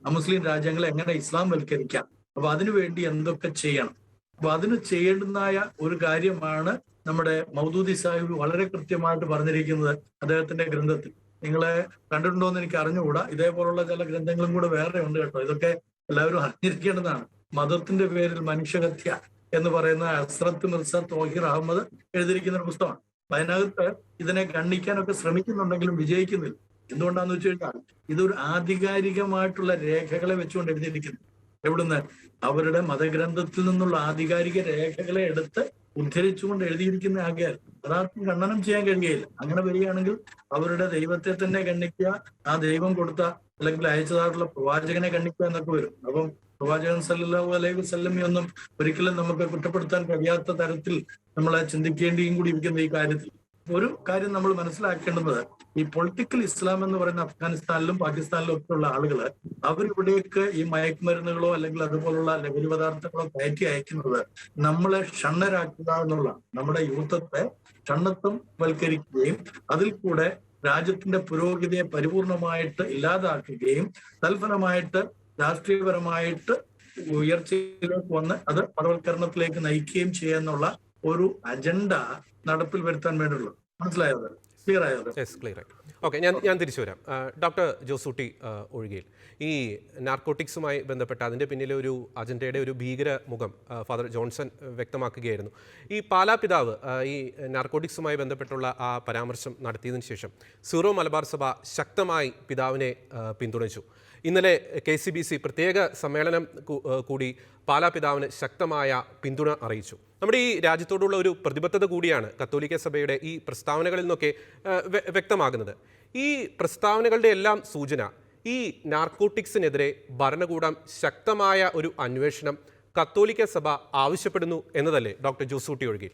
അമുസ്ലിം രാജ്യങ്ങളെ എങ്ങനെ ഇസ്ലാം വൽക്കരിക്കാം, അപ്പൊ അതിനുവേണ്ടി എന്തൊക്കെ ചെയ്യണം. അപ്പൊ അതിന് ചെയ്യേണ്ടുന്നതായ ഒരു കാര്യമാണ് നമ്മുടെ മൗദൂദി സാഹിബ് വളരെ കൃത്യമായിട്ട് പറഞ്ഞിരിക്കുന്നത് അദ്ദേഹത്തിന്റെ ഗ്രന്ഥത്തിൽ. നിങ്ങളെ കണ്ടിട്ടുണ്ടോ എന്ന് എനിക്ക് അറിഞ്ഞുകൂടാ. ഇതേപോലുള്ള ചില ഗ്രന്ഥങ്ങളും കൂടെ വേറെ ഉണ്ട് കേട്ടോ. ഇതൊക്കെ എല്ലാവരും അറിഞ്ഞിരിക്കേണ്ടതാണ്. മതത്തിന്റെ പേരിൽ മനുഷ്യഹത്യ എന്ന് പറയുന്ന അസ്രത്ത് മിർസ തോഹിർ അഹമ്മദ് എഴുതിയിരിക്കുന്ന ഒരു പുസ്തകമാണ്. അതിനകത്ത് ഇതിനെ ഖണ്ഡിക്കാനൊക്കെ ശ്രമിക്കുന്നുണ്ടെങ്കിലും വിജയിക്കുന്നില്ല. എന്തുകൊണ്ടാന്ന് വെച്ച് കഴിഞ്ഞാൽ ഇതൊരു ആധികാരികമായിട്ടുള്ള രേഖകളെ വെച്ചുകൊണ്ട് എഴുതിയിരിക്കുന്നു. എവിടുന്ന്? അവരുടെ മതഗ്രന്ഥത്തിൽ നിന്നുള്ള ആധികാരിക രേഖകളെ എടുത്ത് ഉദ്ധരിച്ചുകൊണ്ട് എഴുതിയിരിക്കുന്ന ആകയാൽ യഥാർത്ഥം ഖണ്ഡനം ചെയ്യാൻ കഴിയുകയില്ല. അങ്ങനെ വരികയാണെങ്കിൽ അവരുടെ ദൈവത്തെ തന്നെ ഖണ്ഡിക്കുക, ആ ദൈവം കൊടുത്ത അല്ലെങ്കിൽ അയച്ചതായിട്ടുള്ള പ്രവാചകനെ ഖണ്ഡിക്കുക എന്നൊക്കെ വരും. അപ്പം പ്രവാചകൻ സല്ലല്ലാഹു അലൈഹി വസല്ലമയൊന്നും ഒരിക്കലും നമുക്ക് കുറ്റപ്പെടുത്താൻ കഴിയാത്ത തരത്തിൽ നമ്മളെ ചിന്തിക്കേണ്ടിയും കൂടി ഇരിക്കുന്ന ഈ കാര്യത്തിൽ ഒരു കാര്യം നമ്മൾ മനസ്സിലാക്കേണ്ടത്, ഈ പൊളിറ്റിക്കൽ ഇസ്ലാം എന്ന് പറയുന്ന അഫ്ഗാനിസ്ഥാനിലും പാകിസ്ഥാനിലും ഒക്കെ ഉള്ള ആളുകള് അവരിവിടേക്ക് ഈ മയക്കുമരുന്നുകളോ അല്ലെങ്കിൽ അതുപോലുള്ള ലഹരി പദാർത്ഥങ്ങളോ കയറ്റി അയക്കുന്നത് നമ്മളെ ഷണ്ണരാക്കുക എന്നുള്ള, നമ്മുടെ യൂത്തത്തെ ഷണ്ണത്വം വൽക്കരിക്കുകയും അതിൽ കൂടെ രാജ്യത്തിന്റെ പുരോഗതിയെ പരിപൂർണമായിട്ട് ഇല്ലാതാക്കുകയും തൽഫലമായിട്ട് രാഷ്ട്രീയപരമായിട്ട് ഉയർച്ചയിലേക്ക് വന്ന് അത് മതവൽക്കരണത്തിലേക്ക് നയിക്കുകയും ചെയ്യാന്നുള്ള ഒരു അജണ്ട നടപ്പിൽ വരുത്താൻ വേണ്ടിയുള്ളൂ. മനസ്സിലായത്? ക്ലിയർ ആയത്? യെസ്, ക്ലിയർ ആയി. ഓക്കെ, ഞാൻ തിരിച്ചു വരാം. ഡോക്ടർ ജോസൂട്ടി ഒഴികയിൽ ഈ നാർക്കോട്ടിക്സുമായി ബന്ധപ്പെട്ട അതിൻ്റെ പിന്നിലെ ഒരു അജണ്ടയുടെ ഒരു ഭീകര മുഖം ഫാദർ ജോൺസൺ വ്യക്തമാക്കുകയായിരുന്നു. ഈ പാലാ പിതാവ് ഈ നാർക്കോട്ടിക്സുമായി ബന്ധപ്പെട്ടുള്ള ആ പരാമർശം നടത്തിയതിനു ശേഷം സീറോ മലബാർ സഭ ശക്തമായി പിതാവിനെ പിന്തുണച്ചു. ഇന്നലെ KCBC പ്രത്യേക സമ്മേളനം കൂടി പാലാ പിതാവിന് ശക്തമായ പിന്തുണ അറിയിച്ചു. നമ്മുടെ ഈ രാജ്യത്തോടുള്ള ഒരു പ്രതിബദ്ധത കൂടിയാണ് കത്തോലിക്ക സഭയുടെ ഈ പ്രസ്താവനകളിൽ നിന്നൊക്കെ വ്യക്തമാകുന്നത്. ഈ പ്രസ്താവനകളുടെ എല്ലാം സൂചന ഈ നാർക്കോട്ടിക്സിനെതിരെ ഭരണകൂടം ശക്തമായ ഒരു അന്വേഷണം കത്തോലിക്ക സഭ ആവശ്യപ്പെടുന്നു എന്നതല്ലേ ഡോക്ടർ ജോസൂട്ടി ഒഴികെ?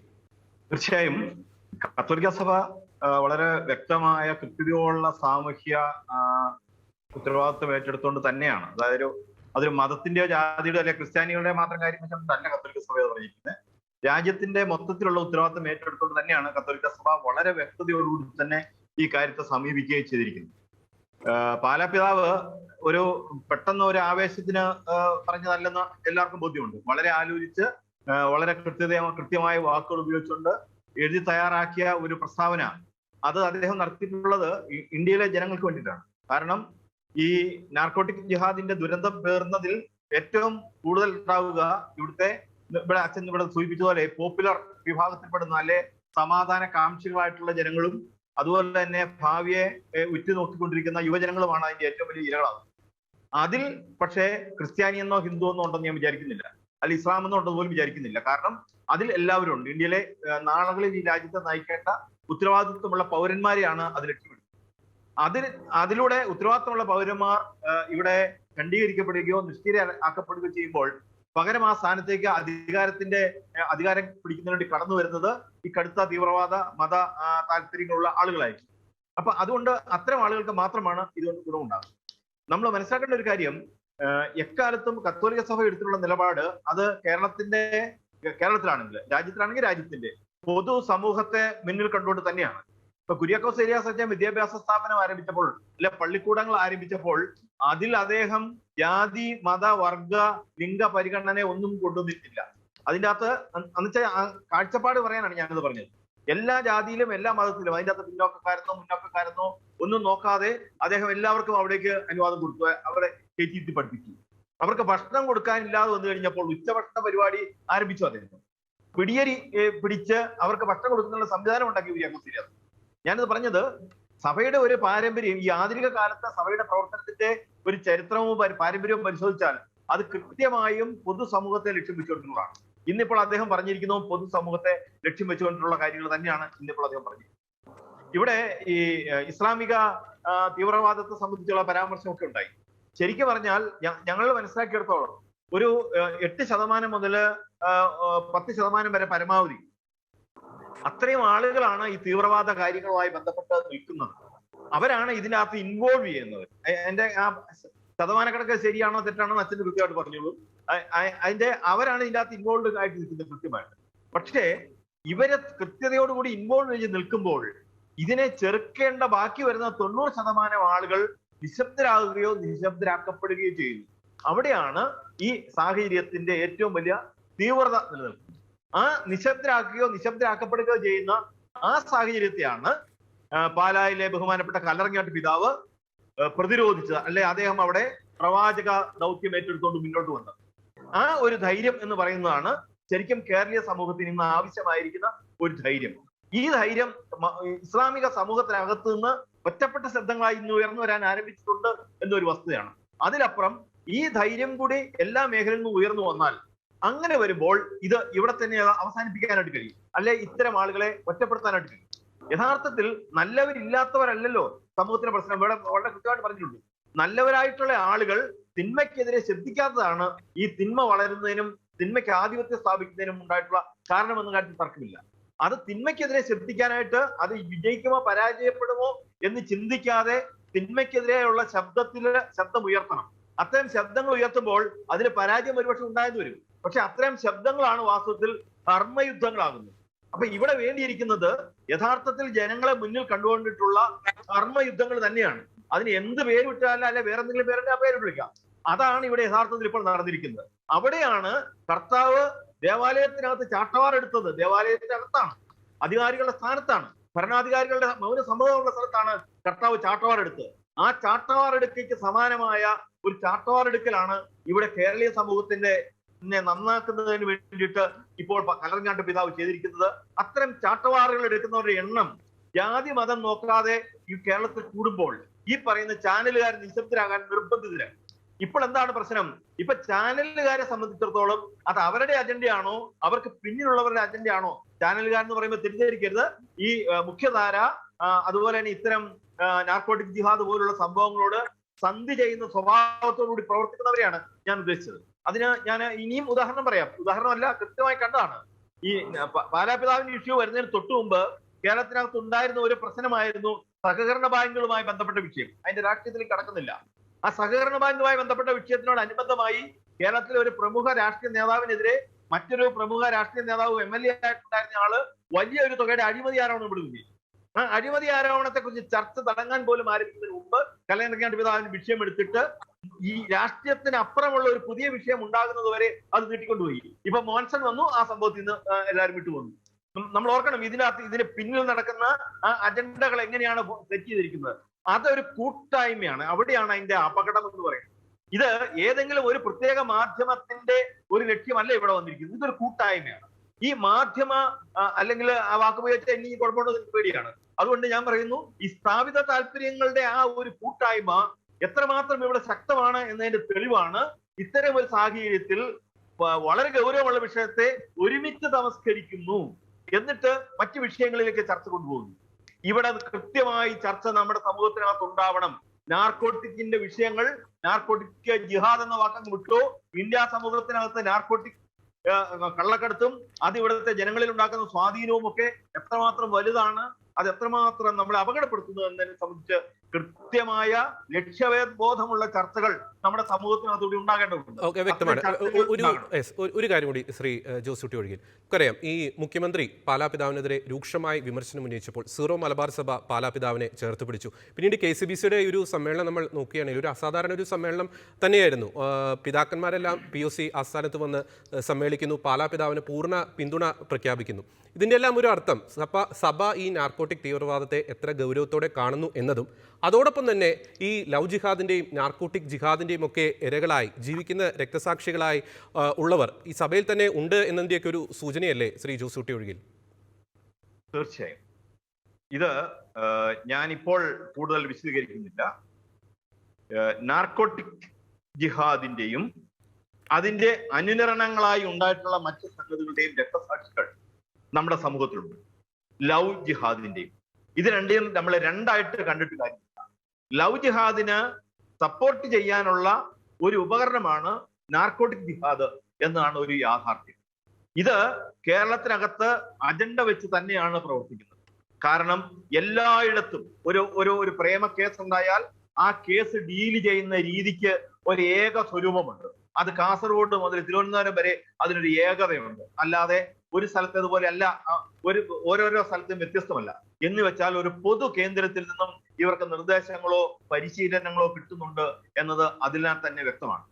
തീർച്ചയായും കത്തോലിക്ക സഭ വളരെ വ്യക്തമായ കൃത്യതയുള്ള സാമൂഹ്യ ഉത്തരവാദിത്വം ഏറ്റെടുത്തുകൊണ്ട് തന്നെയാണ്, അതായത് അതൊരു മതത്തിന്റെയോ ജാതിയുടെയോ അല്ലെങ്കിൽ ക്രിസ്ത്യാനികളുടെ മാത്രം കാര്യം വെച്ചാൽ കത്തോലിക്ക സഭ പറഞ്ഞിരിക്കുന്നത്. രാജ്യത്തിന്റെ മൊത്തത്തിലുള്ള ഉത്തരവാദിത്വം ഏറ്റെടുത്തുകൊണ്ട് തന്നെയാണ് കത്തോലിക്ക സഭ വളരെ വ്യക്തതയോടുകൂടി തന്നെ ഈ കാര്യത്തെ സമീപിക്കുകയും ചെയ്തിരിക്കുന്നത്. പാലാ പിതാവ് ഒരു പെട്ടെന്ന് ഒരു ആവേശത്തിന് പറഞ്ഞതല്ലെന്ന് എല്ലാവർക്കും ബോധ്യമുണ്ട്. വളരെ ആലോചിച്ച് വളരെ കൃത്യമായ വാക്കുകൾ ഉപയോഗിച്ചുകൊണ്ട് എഴുതി തയ്യാറാക്കിയ ഒരു പ്രസ്താവന അത് അദ്ദേഹം നടത്തിയിട്ടുള്ളത് ഇന്ത്യയിലെ ജനങ്ങൾക്ക് വേണ്ടിയിട്ടാണ്. കാരണം ഈ നാർക്കോട്ടിക് ജിഹാദിന്റെ ദുരന്തം പേർന്നതിൽ ഏറ്റവും കൂടുതൽ ഉണ്ടാവുക ഇവിടെ അച്ഛൻ ഇവിടെ സൂചിപ്പിച്ചതുപോലെ പോപ്പുലർ വിഭാഗത്തിൽപ്പെടുന്ന അല്ലെ സമാധാന കാംക്ഷികളായിട്ടുള്ള ജനങ്ങളും അതുപോലെ തന്നെ ഭാവിയെ ഉറ്റുനോക്കിക്കൊണ്ടിരിക്കുന്ന യുവജനങ്ങളുമാണ് അതിന്റെ ഏറ്റവും വലിയ ഇരകളാകുന്നത്. അതിൽ പക്ഷേ ക്രിസ്ത്യാനിയെന്നോ ഹിന്ദു എന്നോ ഉണ്ടെന്ന് ഞാൻ വിചാരിക്കുന്നില്ല, അല്ല ഇസ്ലാം എന്നോ ഉണ്ടെന്ന് പോലും വിചാരിക്കുന്നില്ല. കാരണം അതിൽ എല്ലാവരും ഉണ്ട്. ഇന്ത്യയിലെ നാളുകളിൽ ഈ രാജ്യത്തെ നയിക്കേണ്ട ഉത്തരവാദിത്വമുള്ള പൗരന്മാരെയാണ് അത് ലക്ഷ്യമിടുന്നത്. അതിലൂടെ ഉത്തരവാദിത്തമുള്ള പൗരന്മാർ ഇവിടെ ഖണ്ഡീകരിക്കപ്പെടുകയോ നിഷ്ക്രിയരാക്കപ്പെടുകയോ ചെയ്യുമ്പോൾ പകരം ആ സ്ഥാനത്തേക്ക് അധികാരം പിടിക്കുന്നതിന് വേണ്ടി കടന്നു വരുന്നത് ഈ കടുത്ത തീവ്രവാദ മത താല്പര്യങ്ങളുള്ള ആളുകളായിരിക്കും. അപ്പൊ അതുകൊണ്ട് അത്തരം ആളുകൾക്ക് മാത്രമാണ് ഇതുകൊണ്ട് ഗുണമുണ്ടാകുന്നത്. നമ്മൾ മനസ്സിലാക്കേണ്ട ഒരു കാര്യം, എക്കാലത്തും കത്തോലിക്ക സഭ എടുത്തിട്ടുള്ള നിലപാട് അത് കേരളത്തിലാണെങ്കിൽ രാജ്യത്തിന്റെ പൊതു സമൂഹത്തെ മുന്നിൽ കണ്ടുകൊണ്ട് തന്നെയാണ്. ഇപ്പൊ കുര്യാക്കോസ് ഏലിയാസ് അച്ഛൻ വിദ്യാഭ്യാസ സ്ഥാപനം ആരംഭിച്ചപ്പോൾ അല്ലെ പള്ളിക്കൂടങ്ങൾ ആരംഭിച്ചപ്പോൾ അതിൽ അദ്ദേഹം ജാതി മത വർഗ ലിംഗ പരിഗണന ഒന്നും കൊണ്ടുവന്നിട്ടില്ല. അതിൻ്റെ അകത്ത് എന്നുവെച്ചാൽ കാഴ്ചപ്പാട് പറയാനാണ് ഞാനത് പറഞ്ഞത്. എല്ലാ ജാതിയിലും എല്ലാ മതത്തിലും അതിൻ്റെ അകത്ത് മുന്നോക്കക്കാരെന്നോ ഒന്നും നോക്കാതെ അദ്ദേഹം എല്ലാവർക്കും അവിടേക്ക് അനുവാദം കൊടുത്തു, അവരെ കയറ്റി പഠിപ്പിച്ചു. അവർക്ക് ഭക്ഷണം കൊടുക്കാനില്ലാതെ വന്നു കഴിഞ്ഞപ്പോൾ ഉച്ചഭക്ഷണ പരിപാടി ആരംഭിച്ചു. അദ്ദേഹം പിടിയരി പിടിച്ച് അവർക്ക് ഭക്ഷണം കൊടുക്കുന്നതിനുള്ള സംവിധാനം ഉണ്ടാക്കി കുര്യാക്കോസ് ഏലിയാസ്. ഞാനിത് പറഞ്ഞത് സഭയുടെ ഒരു പാരമ്പര്യം, ഈ ആധുനിക കാലത്തെ സഭയുടെ പ്രവർത്തനത്തിന്റെ ഒരു ചരിത്രവും പാരമ്പര്യവും പരിശോധിച്ചാൽ അത് കൃത്യമായും പൊതുസമൂഹത്തെ ലക്ഷ്യം വെച്ചുകൊണ്ടുള്ളതാണ്. ഇന്നിപ്പോൾ അദ്ദേഹം പറഞ്ഞിരിക്കുന്നതും പൊതുസമൂഹത്തെ ലക്ഷ്യം വെച്ചുകൊണ്ടുള്ള കാര്യങ്ങൾ തന്നെയാണ് ഇന്നിപ്പോൾ അദ്ദേഹം പറഞ്ഞിരിക്കുന്നത്. ഇവിടെ ഈ ഇസ്ലാമിക തീവ്രവാദത്തെ സംബന്ധിച്ചുള്ള പരാമർശമൊക്കെ ഉണ്ടായി. ശരിക്കും പറഞ്ഞാൽ ഞങ്ങൾ മനസ്സിലാക്കിയെടുത്തോളം ഒരു 8% മുതൽ 10% വരെ പരമാവധി അത്രയും ആളുകളാണ് ഈ തീവ്രവാദ കാര്യങ്ങളുമായി ബന്ധപ്പെട്ട് നിൽക്കുന്നത്. അവരാണ് ഇതിനകത്ത് ഇൻവോൾവ് ചെയ്യുന്നത്. എന്റെ ആ ശതമാനക്കണക്ക് ശരിയാണോ തെറ്റാണോ അച്ഛന് കൃത്യമായിട്ട് പറഞ്ഞോളൂ. അവരാണ് ഇതിൻ്റെ അകത്ത് ഇൻവോൾവ് ആയിട്ട് നിൽക്കുന്നത് കൃത്യമായിട്ട്. പക്ഷേ ഇവരെ കൃത്യതയോടുകൂടി ഇൻവോൾവ് ചെയ്ത് നിൽക്കുമ്പോൾ ഇതിനെ ചെറുക്കേണ്ട ബാക്കി വരുന്ന 90% ആളുകൾ നിശബ്ദരാകുകയോ നിശബ്ദരാക്കപ്പെടുകയോ ചെയ്യുന്നു. അവിടെയാണ് ഈ സാഹചര്യത്തിന്റെ ഏറ്റവും വലിയ തീവ്രത നിലനിൽക്കുന്നത്. ആ നിശബ്ദരാക്കപ്പെടുകയോ ചെയ്യുന്ന ആ സാഹചര്യത്തെയാണ് പാലായിലെ ബഹുമാനപ്പെട്ട കല്ലറങ്ങാട്ട് പിതാവ് പ്രതിരോധിച്ചത്. അല്ലെ അദ്ദേഹം അവിടെ പ്രവാചക ദൗത്യം ഏറ്റെടുത്തുകൊണ്ട് മുന്നോട്ട് വന്നത്. ആ ഒരു ധൈര്യം എന്ന് പറയുന്നതാണ് ശരിക്കും കേരളീയ സമൂഹത്തിന് ഇന്ന് ആവശ്യമായിരിക്കുന്ന ഒരു ധൈര്യം. ഈ ധൈര്യം ഇസ്ലാമിക സമൂഹത്തിനകത്ത് നിന്ന് ഒറ്റപ്പെട്ട ശബ്ദങ്ങളായി ഇന്ന് ഉയർന്നു വരാൻ ആരംഭിച്ചിട്ടുണ്ട് എന്നൊരു വസ്തുതയാണ്. അതിലപ്പുറം ഈ ധൈര്യം കൂടി എല്ലാ മേഖലയിൽ നിന്നും ഉയർന്നു വന്നാൽ, അങ്ങനെ വരുമ്പോൾ ഇത് ഇവിടെ തന്നെ അവസാനിപ്പിക്കാനായിട്ട് കഴിയും, അല്ലെ ഇത്തരം ആളുകളെ ഒറ്റപ്പെടുത്താനായിട്ട് കഴിയും. യഥാർത്ഥത്തിൽ നല്ലവരില്ലാത്തവരല്ലല്ലോ സമൂഹത്തിന്റെ പ്രശ്നം. ഇവിടെ വളരെ കൃത്യമായിട്ട് പറഞ്ഞിട്ടുണ്ട്, നല്ലവരായിട്ടുള്ള ആളുകൾ തിന്മയ്ക്കെതിരെ ശ്രദ്ധിക്കാത്തതാണ് ഈ തിന്മ വളരുന്നതിനും തിന്മയ്ക്ക് ആധിപത്യം സ്ഥാപിക്കുന്നതിനും ഉണ്ടായിട്ടുള്ള കാരണമെന്ന കാര്യത്തിൽ തർക്കമില്ല. അത് തിന്മയ്ക്കെതിരെ ശ്രദ്ധിക്കാനായിട്ട് അത് വിജയിക്കുമോ പരാജയപ്പെടുമോ എന്ന് ചിന്തിക്കാതെ തിന്മയ്ക്കെതിരെയുള്ള ശബ്ദം ഉയർത്തണം. അത്തരം ശബ്ദങ്ങൾ ഉയർത്തുമ്പോൾ അതിന് പരാജയം ഒരുപക്ഷെ ഉണ്ടായെന്ന് വരും. പക്ഷെ അത്തരം ശബ്ദങ്ങളാണ് വാസ്തവത്തിൽ ധർമ്മയുദ്ധങ്ങളാകുന്നത്. അപ്പൊ ഇവിടെ വേണ്ടിയിരിക്കുന്നത് യഥാർത്ഥത്തിൽ ജനങ്ങളെ മുന്നിൽ കണ്ടുകൊണ്ടിട്ടുള്ള ധർമ്മയുദ്ധങ്ങൾ തന്നെയാണ്. അതിന് എന്ത് പേര് വിട്ടാലും അല്ലെ വേറെ എന്തെങ്കിലും പേരുടെ ആ പേര് വിളിക്കാം. അതാണ് ഇവിടെ യഥാർത്ഥത്തിൽ ഇപ്പോൾ നടന്നിരിക്കുന്നത്. അവിടെയാണ് കർത്താവ് ദേവാലയത്തിനകത്ത് ചാട്ടവാറെടുത്തത്. ദേവാലയത്തിനകത്താണ്, അധികാരികളുടെ സ്ഥാനത്താണ്, ഭരണാധികാരികളുടെ മൗന സമ്മതമുള്ള സ്ഥലത്താണ് കർത്താവ് ചാട്ടവാറെടുത്തത്. ആ ചാട്ടവാറെടുക്കയ്ക്ക് സമാനമായ ഒരു ചാട്ടവാറെടുക്കലാണ് ഇവിടെ കേരളീയ സമൂഹത്തിന്റെ നന്നാക്കുന്നതിന് വേണ്ടിയിട്ട് ഇപ്പോൾ കലർങ്ങാട്ട് പിതാവ് ചെയ്തിരിക്കുന്നത്. അത്തരം ചാട്ടവാറുകൾ എടുക്കുന്നവരുടെ എണ്ണം ജാതി മതം നോക്കാതെ ഈ കേരളത്തിൽ കൂടുമ്പോൾ ഈ പറയുന്ന ചാനലുകാർ നിശബ്ദരാകാൻ നിർബന്ധിതരാണ്. ഇപ്പോൾ എന്താണ് പ്രശ്നം? ഇപ്പൊ ചാനലുകാരെ സംബന്ധിച്ചിടത്തോളം അത് അവരുടെ അജണ്ടയാണോ അവർക്ക് പിന്നിലുള്ളവരുടെ അജണ്ടയാണോ? ചാനലുകാർ എന്ന് പറയുമ്പോൾ തിരിച്ചറിക്കരുത്, ഈ മുഖ്യധാര അതുപോലെ തന്നെ ഇത്തരം നാർക്കോട്ടിക് ജിഹാദ് പോലുള്ള സംഭവങ്ങളോട് സന്ധി ചെയ്യുന്ന സ്വഭാവത്തോടുകൂടി പ്രവർത്തിക്കുന്നവരെയാണ് ഞാൻ ഉദ്ദേശിച്ചത്. അതിന് ഞാൻ ഇനിയും ഉദാഹരണം പറയാം. ഉദാഹരണമല്ല, കൃത്യമായി കണ്ടതാണ്. ഈ പാലാപിതാവിന്റെ ഇഷ്യൂ വരുന്നതിന് തൊട്ടു മുമ്പ് കേരളത്തിനകത്ത് ഉണ്ടായിരുന്ന ഒരു പ്രശ്നമായിരുന്നു സഹകരണ ബാങ്കുകളുമായി ബന്ധപ്പെട്ട വിഷയം. അതിന്റെ രാഷ്ട്രീയത്തിലേക്ക് കടക്കുന്നില്ല. ആ സഹകരണ ബാങ്കുമായി ബന്ധപ്പെട്ട വിഷയത്തിനോട് അനുബന്ധമായി കേരളത്തിലെ ഒരു പ്രമുഖ രാഷ്ട്രീയ നേതാവിനെതിരെ മറ്റൊരു പ്രമുഖ രാഷ്ട്രീയ നേതാവ് MLA ആയിട്ടുണ്ടായിരുന്ന ആള് വലിയൊരു തുകയുടെ അഴിമതി ആരോപണം വിടുകയും. ആ അഴിമതി ആരോപണത്തെ കുറിച്ച് ചർച്ച തുടങ്ങാൻ പോലും ആരംഭിക്കുന്നതിന് മുമ്പ് കലയങ്കരങ്ങാട്ട് പിതാവിന്റെ വിഷയം എടുത്തിട്ട് ഈ രാഷ്ട്രീയത്തിന് അപ്പുറമുള്ള ഒരു പുതിയ വിഷയം ഉണ്ടാകുന്നത് വരെ അത് നീട്ടിക്കൊണ്ടുപോയി. ഇപ്പൊ മോൻസൺ വന്നു, ആ സംഭവത്തിൽ നിന്ന് എല്ലാവരും വിട്ടുപോന്നു. നമ്മൾ ഓർക്കണം, ഇതിന് പിന്നിൽ നടക്കുന്ന അജണ്ടകൾ എങ്ങനെയാണ് സെറ്റ് ചെയ്തിരിക്കുന്നത്. അതൊരു കൂട്ടായ്മയാണ്. അവിടെയാണ് അതിന്റെ അപകടം എന്ന് പറയുന്നത്. ഇത് ഏതെങ്കിലും ഒരു പ്രത്യേക മാധ്യമത്തിന്റെ ഒരു ലക്ഷ്യമല്ല ഇവിടെ വന്നിരിക്കുന്നത്. ഇതൊരു കൂട്ടായ്മയാണ്. ഈ മാധ്യമ അല്ലെങ്കിൽ ആ വാക്കുപയോഗിച്ച ഇനി കുഴപ്പമുണ്ടെന്ന് പേടിയാണ്. അതുകൊണ്ട് ഞാൻ പറയുന്നു, ഈ സ്ഥാപിത താല്പര്യങ്ങളുടെ ആ ഒരു കൂട്ടായ്മ എത്രമാത്രം ഇവിടെ ശക്തമാണ് എന്നതിന്റെ തെളിവാണ് ഇത്തരം ഒരു സാഹചര്യത്തിൽ വളരെ ഗൗരവമുള്ള വിഷയത്തെ ഒരുമിച്ച് തമസ്കരിക്കുന്നു, എന്നിട്ട് മറ്റു വിഷയങ്ങളിലേക്ക് ചർച്ച കൊണ്ടുപോകുന്നു. ഇവിടെ കൃത്യമായി ചർച്ച നമ്മുടെ സമൂഹത്തിനകത്ത് ഉണ്ടാവണം. നാർക്കോട്ടിക്കിന്റെ വിഷയങ്ങൾ, നാർക്കോട്ടിക് ജിഹാദ് എന്ന വാക്കങ്ങ് വിട്ടോ, ഇന്ത്യ സമൂഹത്തിനകത്ത് നാർക്കോട്ടിക് കള്ളക്കടത്തും അത് ഇവിടുത്തെ ജനങ്ങളിൽ ഉണ്ടാക്കുന്ന സ്വാധീനവും ഒക്കെ എത്രമാത്രം വലുതാണ്, അത് എത്രമാത്രം നമ്മളെ അപകടപ്പെടുത്തുന്നു എന്നതിനെ സംബന്ധിച്ച് കൃത്യമായ ലക്ഷ്യബോധമുള്ള ചർച്ചകൾ നമ്മുടെ സമൂഹത്തിനകത്തൂടെ ഉണ്ടാകേണ്ടതുണ്ട്. വ്യക്തമാണ്. ഒരു കാര്യം കൂടി ശ്രീ ജോസ് കുട്ടി ഒഴികെ, നമുക്കറിയാം ഈ മുഖ്യമന്ത്രി പാലാപിതാവിനെതിരെ രൂക്ഷമായി വിമർശനം ഉന്നയിച്ചപ്പോൾ സീറോ മലബാർ സഭ പാലാപിതാവിനെ ചേർത്ത് പിടിച്ചു. പിന്നീട് KCBCയുടെ ഒരു സമ്മേളനം നമ്മൾ നോക്കുകയാണെങ്കിൽ ഒരു അസാധാരണ ഒരു സമ്മേളനം തന്നെയായിരുന്നു. പിതാക്കന്മാരെല്ലാം POC ആസ്ഥാനത്ത് വന്ന് സമ്മേളിക്കുന്നു, പാലാപിതാവിന് പൂർണ്ണ പിന്തുണ പ്രഖ്യാപിക്കുന്നു. ഇതിൻ്റെ എല്ലാം ഒരു അർത്ഥം സഭ ഈ നാർക്കോട്ടിക് തീവ്രവാദത്തെ എത്ര ഗൗരവത്തോടെ കാണുന്നു എന്നതും അതോടൊപ്പം തന്നെ ഈ ലവ് ജിഹാദിൻ്റെയും നാർക്കോട്ടിക് ജിഹാദിൻ്റെയും ഒക്കെ ഇരകളായി ജീവിക്കുന്ന രക്തസാക്ഷികളായി ഉള്ളവർ ഈ സഭയിൽ തന്നെ ഉണ്ട് എന്നതിൻ്റെയൊക്കെ ഒരു സൂചനയല്ലേ ശ്രീ ജോസ് കുട്ടി ഒഴികെ? തീർച്ചയായും ഇത് ഞാനിപ്പോൾ കൂടുതൽ വിശദീകരിക്കുന്നില്ല. നാർക്കോട്ടിക് ജിഹാദിന്റെയും അതിന്റെ അനുരണനങ്ങളായി ഉണ്ടായിട്ടുള്ള മറ്റ് സംഗതികളുടെയും രക്തസാക്ഷികൾ നമ്മുടെ സമൂഹത്തിലുണ്ട്. ലവ് ജിഹാദിന്റെയും ഇത് രണ്ടിനും നമ്മൾ രണ്ടായിട്ട് കണ്ടിട്ട് കാര്യമില്ല. ലവ് ജിഹാദിന് സപ്പോർട്ട് ചെയ്യാനുള്ള ഒരു ഉപകരണമാണ് നാർക്കോട്ടിക് ജിഹാദ് എന്നാണ് ഒരു യാഥാർത്ഥ്യം. ഇത് കേരളത്തിനകത്ത് അജണ്ട വെച്ച് തന്നെയാണ് പ്രവർത്തിക്കുന്നത്. കാരണം എല്ലായിടത്തും ഒരു പ്രേമ കേസ് ഉണ്ടായാൽ ആ കേസ് ഡീല് ചെയ്യുന്ന രീതിക്ക് ഒരു ഏക സ്വരൂപമുണ്ട്. അത് കാസർഗോഡ് മുതൽ തിരുവനന്തപുരം വരെ അതിനൊരു ഏകതയുണ്ട്. അല്ലാതെ ഒരു സ്ഥലത്ത് അതുപോലെ അല്ല, ഓരോരോ സ്ഥലത്തും വ്യത്യസ്തമല്ല. എന്ന് വെച്ചാൽ ഒരു പൊതു കേന്ദ്രത്തിൽ നിന്നും ഇവർക്ക് നിർദ്ദേശങ്ങളോ പരിശീലനങ്ങളോ കിട്ടുന്നുണ്ട് എന്നത് അതിനാൽ തന്നെ വ്യക്തമാണ്.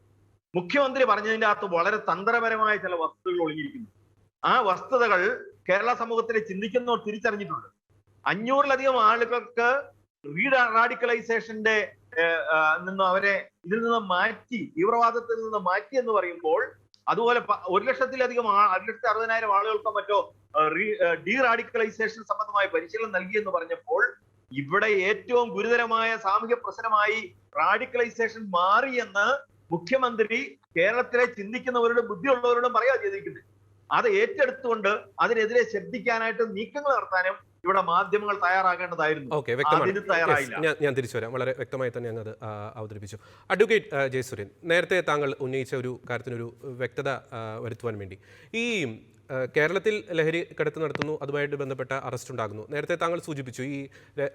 മുഖ്യമന്ത്രി പറഞ്ഞതിൻ്റെ അകത്ത് വളരെ തന്ത്രപരമായ ചില വസ്തുതകൾ ഒളിഞ്ഞിരിക്കുന്നു. ആ വസ്തുതകൾ കേരള സമൂഹത്തിലെ ചിന്തിക്കുന്നവർ തിരിച്ചറിഞ്ഞിട്ടുണ്ട്. 500-ലധികം ആളുകൾക്ക് റീറാഡിക്കലൈസേഷന്റെ നിന്ന് അവരെ ഇതിൽ നിന്ന് മാറ്റി, തീവ്രവാദത്തിൽ നിന്ന് മാറ്റി എന്ന് പറയുമ്പോൾ അതുപോലെ 1,60,000 ആളുകൾക്കോ മറ്റോ ഡീ റാഡിക്കലൈസേഷൻ സംബന്ധമായ പരിശീലനം നൽകിയെന്ന് പറഞ്ഞപ്പോൾ ഇവിടെ ഏറ്റവും ഗുരുതരമായ സാമൂഹ്യ പ്രശ്നമായി റാഡിക്കലൈസേഷൻ മാറിയെന്ന് മുഖ്യമന്ത്രി കേരളത്തിലെ ചിന്തിക്കുന്നവരോടും ബുദ്ധിയുള്ളവരോടും പറയാ ചെയ്തിരിക്കുന്നത്. അത് ഏറ്റെടുത്തുകൊണ്ട് അതിനെതിരെ ശബ്ദിക്കാനായിട്ട് നീക്കങ്ങൾ നടത്താനും ഇവിടെ മാധ്യമങ്ങൾ തയ്യാറാകേണ്ടതായിരുന്നു. അതിന് തയ്യാറായില്ല. ഞാൻ തിരിച്ചു വരാം. വളരെ വ്യക്തമായി തന്നെ അങ്ങ് അത് അവതരിപ്പിച്ചു. അഡ്വക്കേറ്റ് ജയസൂര്യൻ, നേരത്തെ താങ്കൾ ഉന്നയിച്ച ഒരു കാര്യത്തിനൊരു വ്യക്തത വരുത്തുവാൻ വേണ്ടി, ഈ കേരളത്തിൽ ലഹരി കടത്ത് നടത്തുന്നു, അതുമായിട്ട് ബന്ധപ്പെട്ട അറസ്റ്റ് ഉണ്ടാകുന്നു. നേരത്തെ താങ്കൾ സൂചിപ്പിച്ചു ഈ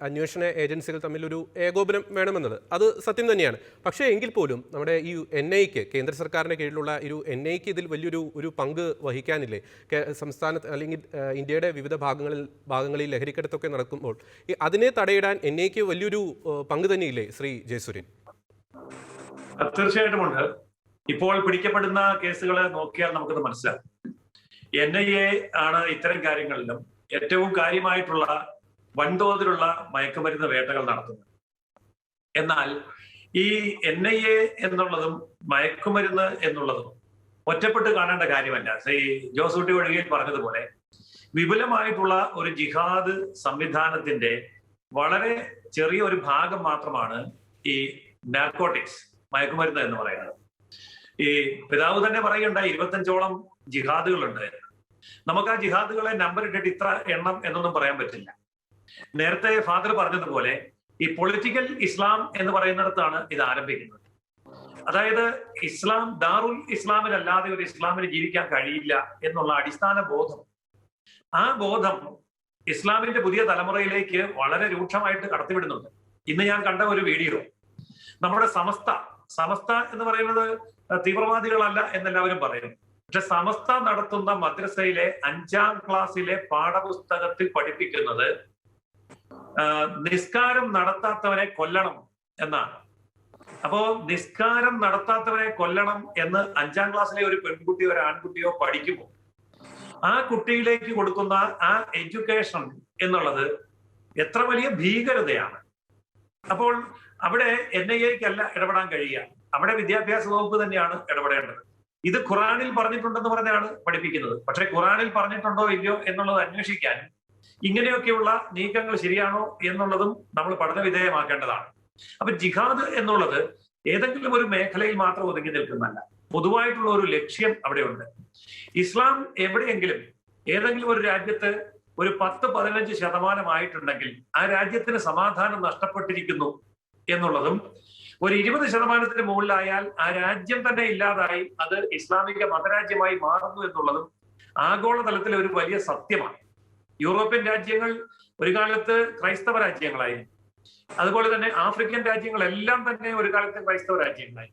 അന്വേഷണ ഏജൻസികൾ തമ്മിലൊരു ഏകോപനം വേണമെന്നത്. അത് സത്യം തന്നെയാണ്. പക്ഷേ എങ്കിൽ പോലും നമ്മുടെ ഈ NIA-ക്ക്, കേന്ദ്ര സർക്കാരിൻ്റെ കീഴിലുള്ള ഒരു NIA-ക്ക് ഇതിൽ വലിയൊരു പങ്ക് വഹിക്കാനില്ലേ? സംസ്ഥാനത്ത് അല്ലെങ്കിൽ ഇന്ത്യയുടെ വിവിധ ഭാഗങ്ങളിൽ ലഹരിക്കടത്തൊക്കെ നടക്കുമ്പോൾ അതിനെ തടയിടാൻ NIA-ക്ക് വലിയൊരു പങ്ക് തന്നെയില്ലേ ശ്രീ ജയസൂര്യൻ? തീർച്ചയായിട്ടും ഉണ്ട്. ഇപ്പോൾ പിടിക്കപ്പെടുന്ന കേസുകളെ നോക്കിയാൽ നമുക്കത് മനസ്സിലാവും. NIA ആണ് ഇത്തരം കാര്യങ്ങളിലും ഏറ്റവും കാര്യമായിട്ടുള്ള വൻതോതിലുള്ള മയക്കുമരുന്ന് വേട്ടകൾ നടത്തുന്നത്. എന്നാൽ ഈ NIA എന്നുള്ളതും മയക്കുമരുന്ന് എന്നുള്ളതും ഒറ്റപ്പെട്ട് കാണേണ്ട കാര്യമല്ല. ശ്രീ ജോസൂട്ടി ഒഴികയിൽ പറഞ്ഞതുപോലെ വിപുലമായിട്ടുള്ള ഒരു ജിഹാദ് സംവിധാനത്തിന്റെ വളരെ ചെറിയ ഒരു ഭാഗം മാത്രമാണ് ഈ നാർക്കോട്ടിക്സ്, മയക്കുമരുന്ന് എന്ന് പറയുന്നത്. ഈ പിതാവ് തന്നെ പറയുണ്ടായി 25ഓളം ജിഹാദുകളുണ്ട്. നമുക്ക് ആ ജിഹാദുകളെ നമ്പർ ഇട്ടിട്ട് ഇത്ര എണ്ണം എന്നൊന്നും പറയാൻ പറ്റില്ല. നേരത്തെ ഫാദർ പറഞ്ഞതുപോലെ ഈ പൊളിറ്റിക്കൽ ഇസ്ലാം എന്ന് പറയുന്നിടത്താണ് ഇത് ആരംഭിക്കുന്നത്. അതായത് ഇസ്ലാം ദാറുൽ ഇസ്ലാമിലല്ലാതെ ഒരു ഇസ്ലാമിന് ജീവിക്കാൻ കഴിയില്ല എന്നുള്ള അടിസ്ഥാന ബോധം, ആ ബോധം ഇസ്ലാമിന്റെ പുതിയ തലമുറയിലേക്ക് വളരെ രൂക്ഷമായിട്ട് കടത്തിവിടുന്നുണ്ട്. ഇന്ന് ഞാൻ കണ്ട ഒരു വീഡിയോ, നമ്മുടെ സമസ്ത എന്ന് പറയുന്നത് തീവ്രവാദികളല്ല എന്നെല്ലാവരും പറയുന്നു. പക്ഷെ സമസ്ത നടത്തുന്ന മദ്രസയിലെ 5ാം ക്ലാസ്സിലെ പാഠപുസ്തകത്തിൽ പഠിപ്പിക്കുന്നത് നിസ്കാരം നടത്താത്തവനെ കൊല്ലണം എന്നാണ്. അപ്പോ നിസ്കാരം നടത്താത്തവനെ കൊല്ലണം എന്ന് 5ാം ക്ലാസ്സിലെ ഒരു പെൺകുട്ടിയോ ഒരു ആൺകുട്ടിയോ പഠിക്കുമ്പോൾ ആ കുട്ടിയിലേക്ക് കൊടുക്കുന്ന ആ എഡ്യൂക്കേഷൻ എന്നുള്ളത് എത്ര വലിയ ഭീകരതയാണ്. അപ്പോൾ അവിടെ NIA-ക്കല്ല ഇടപെടാൻ കഴിയുക, അവിടെ വിദ്യാഭ്യാസ വകുപ്പ് തന്നെയാണ് ഇടപെടേണ്ടത്. ഇത് ഖുറാനിൽ പറഞ്ഞിട്ടുണ്ടെന്ന് പറഞ്ഞാണ് പഠിപ്പിക്കുന്നത്. പക്ഷെ ഖുറാനിൽ പറഞ്ഞിട്ടുണ്ടോ ഇല്ലയോ എന്നുള്ളത് അന്വേഷിക്കാൻ ഇങ്ങനെയൊക്കെയുള്ള നീക്കങ്ങൾ ശരിയാണോ എന്നുള്ളതും നമ്മൾ പഠന വിധേയമാക്കേണ്ടതാണ്. അപ്പൊ ജിഹാദ് എന്നുള്ളത് ഏതെങ്കിലും ഒരു മേഖലയിൽ മാത്രം ഒതുങ്ങി നിൽക്കുന്നതല്ല, പൊതുവായിട്ടുള്ള ഒരു ലക്ഷ്യം അവിടെയുണ്ട്. ഇസ്ലാം എവിടെയെങ്കിലും ഏതെങ്കിലും ഒരു രാജ്യത്ത് ഒരു 10-15% ആ രാജ്യത്തിന് സമാധാനം നഷ്ടപ്പെട്ടിരിക്കുന്നു എന്നുള്ളതും, ഒരു 20% മുകളിലായാൽ ആ രാജ്യം തന്നെ ഇല്ലാതായി അത് ഇസ്ലാമിക മതരാജ്യമായി മാറുന്നു എന്നുള്ളതും ആഗോളതലത്തിലെ ഒരു വലിയ സത്യമാണ്. യൂറോപ്യൻ രാജ്യങ്ങൾ ഒരു കാലത്ത് ക്രൈസ്തവ രാജ്യങ്ങളായിരുന്നു. അതുപോലെ തന്നെ ആഫ്രിക്കൻ രാജ്യങ്ങളെല്ലാം തന്നെ ഒരു കാലത്ത് ക്രൈസ്തവ രാജ്യങ്ങളായി.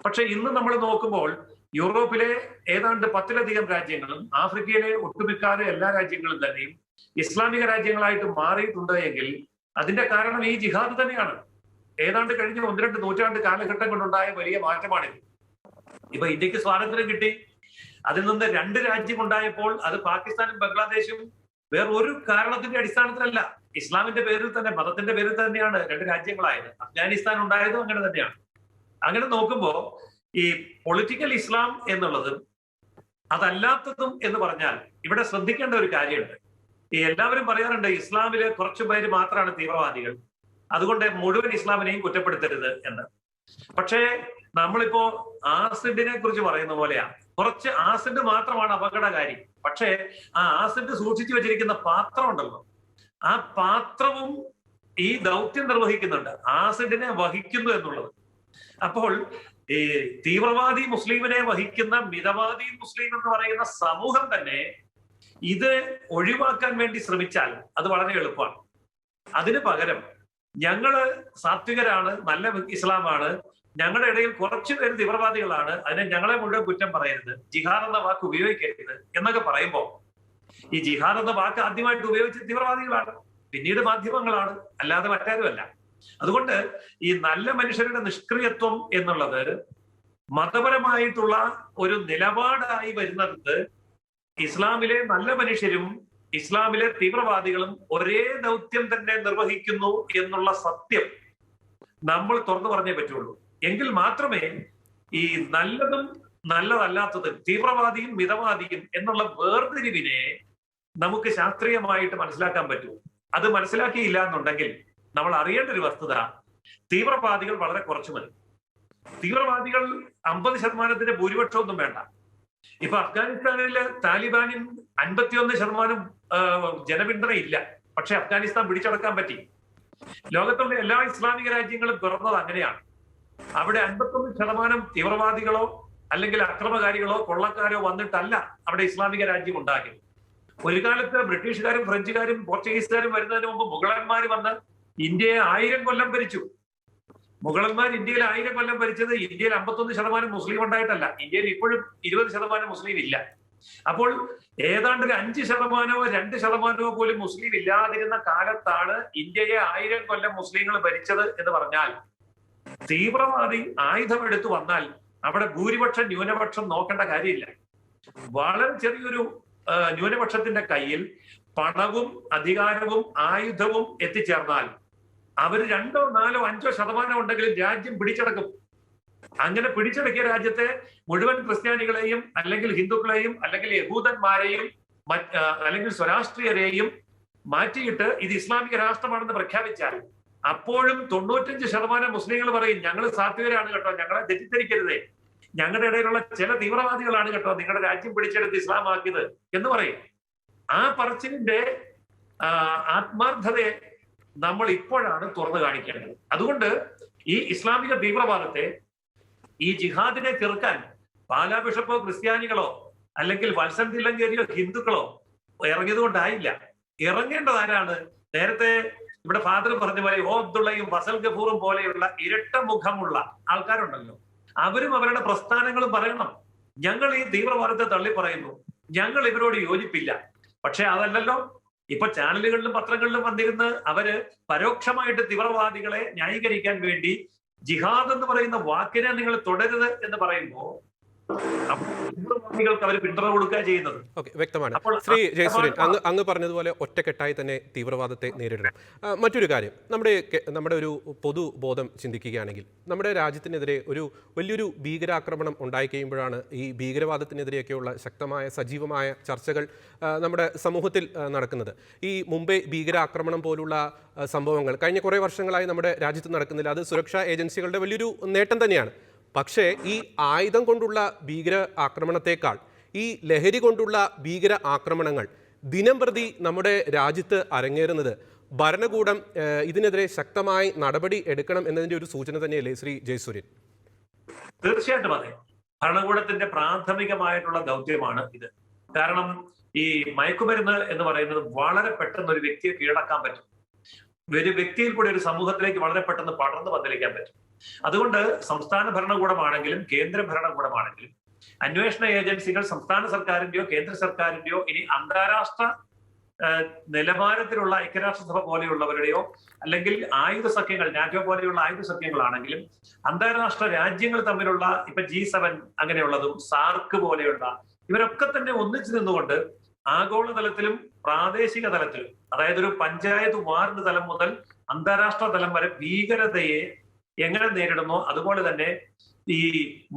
പക്ഷെ ഇന്ന് നമ്മൾ നോക്കുമ്പോൾ യൂറോപ്പിലെ ഏതാണ്ട് 10-ലധികം രാജ്യങ്ങളും ആഫ്രിക്കയിലെ ഒട്ടുമിക്കാതെ എല്ലാ രാജ്യങ്ങളും തന്നെയും ഇസ്ലാമിക രാജ്യങ്ങളായിട്ട് മാറിയിട്ടുണ്ട് എങ്കിൽ അതിന്റെ കാരണം ഈ ജിഹാദ് തന്നെയാണ്. ഏതാണ്ട് കഴിഞ്ഞ 1-2 നൂറ്റാണ്ട് കാലഘട്ടം കൊണ്ടുണ്ടായ വലിയ മാറ്റമാണിത്. ഇപ്പൊ ഇന്ത്യക്ക് സ്വാതന്ത്ര്യം കിട്ടി, അതിൽ നിന്ന് 2 രാജ്യം ഉണ്ടായപ്പോൾ അത് പാകിസ്ഥാനും ബംഗ്ലാദേശും വേറൊരു കാരണത്തിന്റെ അടിസ്ഥാനത്തിലല്ല, ഇസ്ലാമിന്റെ പേരിൽ തന്നെ, മതത്തിന്റെ പേരിൽ തന്നെയാണ് 2 രാജ്യങ്ങളായത്. അഫ്ഗാനിസ്ഥാൻ ഉണ്ടായതും അങ്ങനെ തന്നെയാണ്. അങ്ങനെ നോക്കുമ്പോ ഈ പൊളിറ്റിക്കൽ ഇസ്ലാം എന്നുള്ളതും അതല്ലാത്തതും എന്ന് പറഞ്ഞാൽ ഇവിടെ ശ്രദ്ധിക്കേണ്ട ഒരു കാര്യമുണ്ട്. ഈ എല്ലാവരും പറയാറുണ്ട് ഇസ്ലാമിലെ കുറച്ചു പേര് മാത്രമാണ് തീവ്രവാദികൾ, അതുകൊണ്ട് മുഴുവൻ ഇസ്ലാമിനെയും കുറ്റപ്പെടുത്തരുത് എന്ന്. പക്ഷേ നമ്മളിപ്പോ ആസിഡിനെ കുറിച്ച് പറയുന്ന പോലെയാ, കുറച്ച് ആസിഡ് മാത്രമാണ് അപകടകാരി. പക്ഷേ ആ ആസിഡ് സൂക്ഷിച്ചു വെച്ചിരിക്കുന്ന പാത്രം ഉണ്ടല്ലോ, ആ പാത്രവും ഈ ദൗത്യം നിർവഹിക്കുന്നുണ്ട്, ആസിഡിനെ വഹിക്കുന്നു എന്നുള്ളത്. അപ്പോൾ ഈ തീവ്രവാദി മുസ്ലിമിനെ വഹിക്കുന്ന മിതവാദി മുസ്ലിം എന്ന് പറയുന്ന സമൂഹം തന്നെ ഇത് ഒഴിവാക്കാൻ വേണ്ടി ശ്രമിച്ചാൽ അത് വളരെ എളുപ്പമാണ്. അതിന് പകരം ഞങ്ങള് സാത്വികരാണ്, നല്ല ഇസ്ലാമാണ്, ഞങ്ങളുടെ ഇടയിൽ കുറച്ചു പേര് തീവ്രവാദികളാണ്, അതിനെ ഞങ്ങളെ മുഴുവൻ കുറ്റം പറയരുത്, ജിഹാദ് എന്ന വാക്ക് ഉപയോഗിക്കരുത് എന്നൊക്കെ പറയുമ്പോൾ ഈ ജിഹാദ് എന്ന വാക്ക് ആദ്യമായിട്ട് ഉപയോഗിച്ച തീവ്രവാദികളാണ്, പിന്നീട് മാധ്യമങ്ങളാണ്, അല്ലാതെ മറ്റാരുമല്ല. അതുകൊണ്ട് ഈ നല്ല മനുഷ്യരുടെ നിഷ്ക്രിയത്വം എന്നുള്ളത് മതപരമായിട്ടുള്ള ഒരു നിലപാടായി വരുന്നത് ഇസ്ലാമിലെ നല്ല മനുഷ്യരും ഇസ്ലാമിലെ തീവ്രവാദികളും ഒരേ ദൗത്യം തന്നെ നിർവഹിക്കുന്നു എന്നുള്ള സത്യം നമ്മൾ തുറന്നു പറഞ്ഞേ പറ്റുള്ളൂ. എങ്കിൽ മാത്രമേ ഈ നല്ലതും നല്ലതല്ലാത്തത്, തീവ്രവാദിയും മിതവാദിയും എന്നുള്ള വേർതിരിവിനെ നമുക്ക് ശാസ്ത്രീയമായിട്ട് മനസ്സിലാക്കാൻ പറ്റൂ. അത് മനസ്സിലാക്കിയില്ല എന്നുണ്ടെങ്കിൽ നമ്മൾ അറിയേണ്ട ഒരു വസ്തുത, തീവ്രവാദികൾ വളരെ കുറച്ചു മതി. തീവ്രവാദികൾ 50% ഭൂരിപക്ഷമൊന്നും വേണ്ട. ഇപ്പൊ അഫ്ഗാനിസ്ഥാനില് താലിബാനിൽ 51% ജനപിന്തുണ ഇല്ല. പക്ഷെ അഫ്ഗാനിസ്ഥാൻ പിടിച്ചടക്കാൻ പറ്റി. ലോകത്തുള്ള എല്ലാ ഇസ്ലാമിക രാജ്യങ്ങളും പിറന്നത് അങ്ങനെയാണ്. അവിടെ 51% തീവ്രവാദികളോ അല്ലെങ്കിൽ അക്രമകാരികളോ കൊള്ളക്കാരോ വന്നിട്ടല്ല അവിടെ ഇസ്ലാമിക രാജ്യം ഉണ്ടാക്കിയത്. ഒരു കാലത്ത് ബ്രിട്ടീഷുകാരും ഫ്രഞ്ചുകാരും പോർച്ചുഗീസുകാരും വരുന്നതിന് മുമ്പ് മുഗളന്മാർ വന്ന് ഇന്ത്യയെ 1000 കൊല്ലം ഭരിച്ചു. മുഗളന്മാർ ഇന്ത്യയിൽ 1000 കൊല്ലം ഭരിച്ചത് ഇന്ത്യയിൽ 51% മുസ്ലിം ഉണ്ടായിട്ടല്ല. ഇന്ത്യയിൽ ഇപ്പോഴും 20% മുസ്ലിം ഇല്ല. അപ്പോൾ ഏതാണ്ട് ഒരു 5%, 2% പോലും മുസ്ലിം ഇല്ലാതിരുന്ന കാലത്താണ് ഇന്ത്യയെ 1000 കൊല്ലം മുസ്ലിങ്ങൾ ഭരിച്ചത് എന്ന് പറഞ്ഞാൽ, തീവ്രവാദി ആയുധമെടുത്തു വന്നാൽ അവിടെ ഭൂരിപക്ഷം ന്യൂനപക്ഷം നോക്കേണ്ട കാര്യമില്ല. വളരെ ചെറിയൊരു ന്യൂനപക്ഷത്തിന്റെ കയ്യിൽ പണവും അധികാരവും ആയുധവും എത്തിച്ചേർന്നാൽ അവർ 2, 4, 5% ഉണ്ടെങ്കിലും രാജ്യം പിടിച്ചടക്കും. അങ്ങനെ പിടിച്ചടക്കിയ രാജ്യത്തെ മുഴുവൻ ക്രിസ്ത്യാനികളെയും അല്ലെങ്കിൽ ഹിന്ദുക്കളെയും അല്ലെങ്കിൽ യഹൂദന്മാരെയും അല്ലെങ്കിൽ സ്വരാഷ്ട്രീയരെയും മാറ്റിയിട്ട് ഇത് ഇസ്ലാമിക രാഷ്ട്രമാണെന്ന് പ്രഖ്യാപിച്ചാൽ അപ്പോഴും 95% മുസ്ലിങ്ങൾ പറയും, ഞങ്ങൾ സാത്വികരാണ് കേട്ടോ, ഞങ്ങളെ തെറ്റിദ്ധരിക്കരുതേ, ഞങ്ങളുടെ ഇടയിലുള്ള ചില തീവ്രവാദികളാണ് കേട്ടോ നിങ്ങളുടെ രാജ്യം പിടിച്ചെടുത്ത് ഇസ്ലാമാക്കിയത് എന്ന് പറയും. ആ പറച്ചിലിന്റെ ആത്മാർത്ഥതയെ നമ്മൾ ഇപ്പോഴാണ് തുറന്നു കാണിക്കേണ്ടത്. അതുകൊണ്ട് ഈ ഇസ്ലാമിക തീവ്രവാദത്തെ, ഈ ജിഹാദിനെ ചെറുക്കാൻ പാലാ ബിഷപ്പോ ക്രിസ്ത്യാനികളോ അല്ലെങ്കിൽ വത്സൻ തില്ലങ്കേരിയോ ഹിന്ദുക്കളോ ഇറങ്ങിയത് കൊണ്ടായില്ല. ഇറങ്ങേണ്ടത് ആരാണ്? നേരത്തെ ഇവിടെ ഫാദർ പറഞ്ഞ പോലെ ഓബ്ദുള്ളയും ഫസൽ ഗഫൂറും പോലെയുള്ള ഇരട്ട മുഖമുള്ള ആൾക്കാരുണ്ടല്ലോ, അവരും അവരുടെ പ്രസ്ഥാനങ്ങളും പറയണം, ഞങ്ങൾ ഈ തീവ്രവാദത്തെ തള്ളി പറയുന്നു, ഞങ്ങൾ ഇവരോട് യോജിപ്പില്ല. പക്ഷെ അതല്ലല്ലോ, ഇപ്പൊ ചാനലുകളിലും പത്രങ്ങളിലും വന്നിരുന്ന് അവര് പരോക്ഷമായിട്ട് തീവ്രവാദികളെ ന്യായീകരിക്കാൻ വേണ്ടി ജിഹാദ് എന്ന് പറയുന്ന വാക്കിനെ നിങ്ങൾ തുടരുത് എന്ന് പറയുമ്പോ തീവ്രവാദികൾക്ക് അവർ പിന്തുണ കൊടുക്കുക ചെയ്യുന്നത്. ഓക്കെ, വ്യക്തമാണ്. ശ്രീ ജയസൂര്യൻ, അങ്ങ് പറഞ്ഞതുപോലെ ഒറ്റക്കെട്ടായി തന്നെ തീവ്രവാദത്തെ നേരിടണം. മറ്റൊരു കാര്യം, നമ്മുടെ ഒരു പൊതുബോധം ചിന്തിക്കുകയാണെങ്കിൽ നമ്മുടെ രാജ്യത്തിനെതിരെ ഒരു വലിയൊരു ഭീകരാക്രമണം ഉണ്ടായി കഴിയുമ്പോഴാണ് ഈ ഭീകരവാദത്തിനെതിരെയൊക്കെയുള്ള ശക്തമായ സജീവമായ ചർച്ചകൾ നമ്മുടെ സമൂഹത്തിൽ നടക്കുന്നത്. ഈ മുംബൈ ഭീകരാക്രമണം പോലുള്ള സംഭവങ്ങൾ കഴിഞ്ഞ കുറേ വർഷങ്ങളായി നമ്മുടെ രാജ്യത്ത് നടക്കുന്നില്ല. അത് സുരക്ഷാ ഏജൻസികളുടെ വലിയൊരു നേട്ടം തന്നെയാണ്. പക്ഷേ ഈ ആയുധം കൊണ്ടുള്ള ഭീകര ആക്രമണത്തെക്കാൾ ഈ ലഹരി കൊണ്ടുള്ള ഭീകര ആക്രമണങ്ങൾ ദിനം പ്രതി നമ്മുടെ രാജ്യത്ത് അരങ്ങേറുന്നത് ഭരണകൂടം ഇതിനെതിരെ ശക്തമായി നടപടി എടുക്കണം എന്നതിൻ്റെ ഒരു സൂചന തന്നെയല്ലേ ശ്രീ ജയസൂര്യൻ? തീർച്ചയായിട്ടും അതെ. ഭരണകൂടത്തിന്റെ പ്രാഥമികമായിട്ടുള്ള ദൗത്യമാണ് ഇത്. കാരണം ഈ മയക്കുമരുന്ന് എന്ന് പറയുന്നത് വളരെ പെട്ടെന്ന് ഒരു വ്യക്തിയെ കീഴടക്കാൻ പറ്റും. ഒരു വ്യക്തിയിൽ കൂടി ഒരു സമൂഹത്തിലേക്ക് വളരെ പെട്ടെന്ന് പടർന്നു പന്തലിക്കാൻ പറ്റും. അതുകൊണ്ട് സംസ്ഥാന ഭരണകൂടമാണെങ്കിലും കേന്ദ്ര ഭരണകൂടമാണെങ്കിലും അന്വേഷണ ഏജൻസികൾ സംസ്ഥാന സർക്കാരിന്റെയോ കേന്ദ്ര സർക്കാരിന്റെയോ ഇനി അന്താരാഷ്ട്ര നിലവാരത്തിലുള്ള ഐക്യരാഷ്ട്രസഭ പോലെയുള്ളവരുടെയോ അല്ലെങ്കിൽ ആയുധ സഖ്യങ്ങൾ, നാറ്റോ പോലെയുള്ള ആയുധ സഖ്യങ്ങളാണെങ്കിലും അന്താരാഷ്ട്ര രാജ്യങ്ങൾ തമ്മിലുള്ള ഇപ്പൊ G7 അങ്ങനെയുള്ളതും സാർക്ക് പോലെയുള്ള ഇവരൊക്കെ തന്നെ ഒന്നിച്ചു നിന്നുകൊണ്ട് ആഗോളതലത്തിലും പ്രാദേശിക തലത്തിലും, അതായത് ഒരു പഞ്ചായത്ത് വാർഡ് തലം മുതൽ അന്താരാഷ്ട്ര തലം വരെ ഭീകരതയെ എങ്ങനെ നേരിടുന്നോ അതുപോലെ തന്നെ ഈ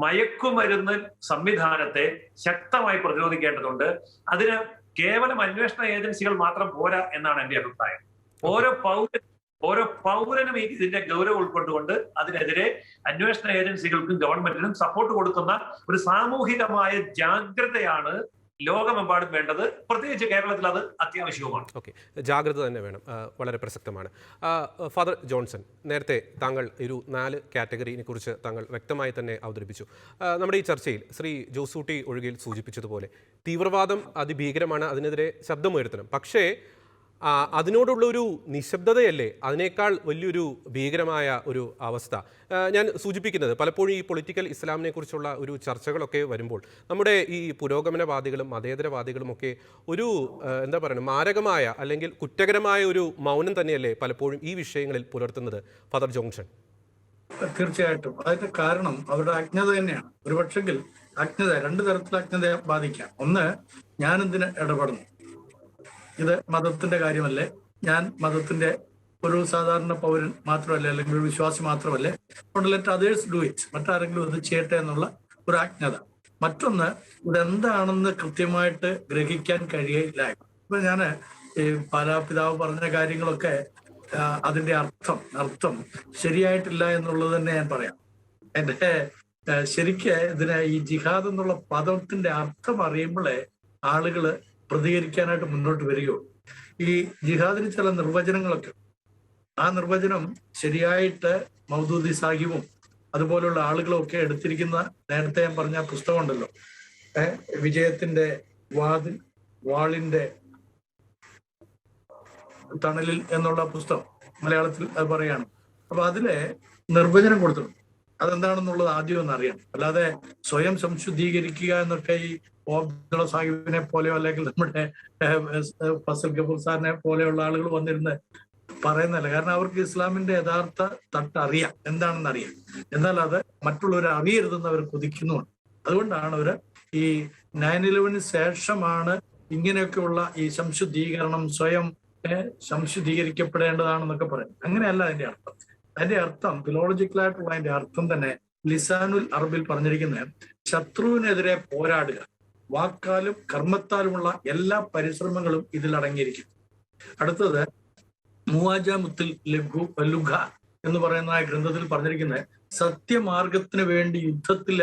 മയക്കുമരുന്ന് സംവിധാനത്തെ ശക്തമായി പ്രതിരോധിക്കേണ്ടതുണ്ട്. അതിന് കേവലം അന്വേഷണ ഏജൻസികൾ മാത്രം പോരാ എന്നാണ് എന്റെ അഭിപ്രായം. ഓരോ പൗരനും ഇതിന്റെ ഗൗരവം ഉൾക്കൊണ്ടുകൊണ്ട് അതിനെതിരെ അന്വേഷണ ഏജൻസികൾക്കും ഗവൺമെന്റിനും സപ്പോർട്ട് കൊടുക്കുന്ന ഒരു സാമൂഹികമായ ജാഗ്രതയാണ് ലോകമെമ്പാടും വേണ്ടത്. പ്രത്യേകിച്ച് കേരളത്തിൽ അത് അത്യാവശ്യവുമാണ്. ഓക്കെ, ജാഗ്രത തന്നെ വേണം, വളരെ പ്രസക്തമാണ്. ഫാദർ ജോൺസൺ, നേരത്തെ താങ്കൾ ഒരു 4 കാറ്റഗറിയെ കുറിച്ച് താങ്കൾ വ്യക്തമായി തന്നെ അവതരിപ്പിച്ചു. നമ്മുടെ ഈ ചർച്ചയിൽ ശ്രീ ജോസൂട്ടി ഒഴികയിൽ സൂചിപ്പിച്ചതുപോലെ തീവ്രവാദം അതിഭീകരമാണ്, അതിനെതിരെ ശബ്ദമുയർത്തണം. പക്ഷേ അതിനോടുള്ളൊരു നിശബ്ദതയല്ലേ അതിനേക്കാൾ വലിയൊരു ഭീകരമായ ഒരു അവസ്ഥ. ഞാൻ സൂചിപ്പിക്കുന്നത് പലപ്പോഴും ഈ പൊളിറ്റിക്കൽ ഇസ്ലാമിനെ കുറിച്ചുള്ള ഒരു ചർച്ചകളൊക്കെ വരുമ്പോൾ നമ്മുടെ ഈ പുരോഗമനവാദികളും മതേതരവാദികളും ഒക്കെ ഒരു എന്താ പറയുക മാരകമായ അല്ലെങ്കിൽ കുറ്റകരമായ ഒരു മൗനം തന്നെയല്ലേ പലപ്പോഴും ഈ വിഷയങ്ങളിൽ പുലർത്തുന്നത് ഫാദർ ജോൺസൺ? തീർച്ചയായിട്ടും അതിന്റെ കാരണം അവരുടെ അജ്ഞത തന്നെയാണ്. ഒരുപക്ഷെങ്കിൽ അജ്ഞത 2 തരത്തിൽ അജ്ഞതയെ ബാധിക്കാം. ഒന്ന്, ഞാനെന്തിന് ഇടപെടുന്നു, ഇത് മതത്തിന്റെ കാര്യമല്ലേ, ഞാൻ മതത്തിന്റെ ഒരു സാധാരണ പൗരൻ മാത്രമല്ല അല്ലെങ്കിൽ ഒരു വിശ്വാസി മാത്രമല്ലേ, ലെറ്റ് അതേഴ്സ് ഡു ഇറ്റ്, മറ്റാരെങ്കിലും ഇത് ചെയ്യട്ടെ എന്നുള്ള ഒരു അജ്ഞത. മറ്റൊന്ന് ഇതെന്താണെന്ന് കൃത്യമായിട്ട് ഗ്രഹിക്കാൻ കഴിയില്ല. ഇപ്പൊ ഞാന് ഈ പാലാപിതാവ് പറഞ്ഞ കാര്യങ്ങളൊക്കെ അതിന്റെ അർത്ഥം ശരിയായിട്ടില്ല എന്നുള്ളത് തന്നെ ഞാൻ പറയാം. എന്റെ ശരിക്ക് ഇതിന് ഈ ജിഹാദ് എന്നുള്ള പദത്തിന്റെ അർത്ഥം അറിയുമ്പോഴേ ആളുകള് പ്രതികരിക്കാനായിട്ട് മുന്നോട്ട് വരികയുള്ളൂ. ഈ ജിഹാദിന് ചില നിർവചനങ്ങളൊക്കെ, ആ നിർവചനം ശരിയായിട്ട് മൗദൂദി സാഹിബും അതുപോലുള്ള ആളുകളും ഒക്കെ എടുത്തിരിക്കുന്ന നേരത്തെ ഞാൻ പറഞ്ഞ പുസ്തകമുണ്ടല്ലോ, വിജയത്തിന്റെ വാളിന്റെ തണലിൽ എന്നുള്ള പുസ്തകം, മലയാളത്തിൽ അത് പറയാണ്. അപ്പൊ അതിലെ നിർവചനം കൊടുത്തിട്ടുണ്ട്. അതെന്താണെന്നുള്ളത് ആദ്യം ഒന്ന് അറിയണം. അല്ലാതെ സ്വയം സംശുദ്ധീകരിക്കുക എന്നൊക്കെ ഈ ഓബ്ദുള്ള സാഹിബിനെ പോലെയോ അല്ലെങ്കിൽ നമ്മുടെ ഫസൽ ഗഫൂർ സാറിനെ പോലെയുള്ള ആളുകൾ വന്നിരുന്ന് പറയുന്നതല്ല. കാരണം അവർക്ക് ഇസ്ലാമിന്റെ യഥാർത്ഥ തട്ട് അറിയാം, എന്താണെന്ന് അറിയാം. എന്നാൽ അത് മറ്റുള്ളവരെ അറിയരുതെന്ന് അവർ കൊതിക്കുന്നുണ്ട്. അതുകൊണ്ടാണ് അവര് ഈ 9/11 ശേഷമാണ് ഇങ്ങനെയൊക്കെയുള്ള ഈ സംശുദ്ധീകരണം, സ്വയം സംശുദ്ധീകരിക്കപ്പെടേണ്ടതാണെന്നൊക്കെ പറയും. അങ്ങനെയല്ല അതിന്റെ അർത്ഥം. അതിന്റെ അർത്ഥം ഫിലോളജിക്കലായിട്ടുള്ള അതിന്റെ അർത്ഥം തന്നെ ലിസാനുൽ അറബിൽ പറഞ്ഞിരിക്കുന്നത് ശത്രുവിനെതിരെ പോരാടുക, വാക്കാലും കർമ്മത്താലുമുള്ള എല്ലാ പരിശ്രമങ്ങളും ഇതിൽ അടങ്ങിയിരിക്കും. അടുത്തത് മുവാജമുത്തുൽ ലുഘ എന്ന് പറയുന്ന ഗ്രന്ഥത്തിൽ പറഞ്ഞിരിക്കുന്നത് സത്യമാർഗത്തിന് വേണ്ടി യുദ്ധത്തിൽ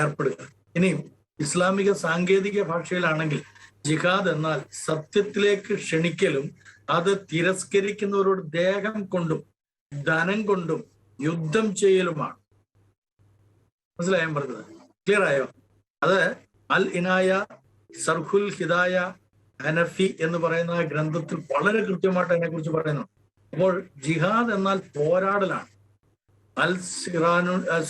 ഏർപ്പെടുക. ഇനിയും ഇസ്ലാമിക സാങ്കേതിക ഭാഷയിലാണെങ്കിൽ ജിഹാദ് എന്നാൽ സത്യത്തിലേക്ക് ക്ഷണിക്കലും അത് തിരസ്കരിക്കുന്നവരോട് ദേഹം കൊണ്ടും ധനം കൊണ്ടും യുദ്ധം ചെയ്യലുമാണ്. മനസ്സിലായോ ഞാൻ പറഞ്ഞത്? ക്ലിയർ ആയോ? അത് അൽ ഇനായ സർഹുൽ ഹിദായ ഹനഫി എന്ന് പറയുന്ന ഗ്രന്ഥത്തിൽ വളരെ കൃത്യമായിട്ട് അതിനെക്കുറിച്ച് പറയുന്നു. അപ്പോൾ ജിഹാദ് എന്നാൽ പോരാടലാണ്. അൽ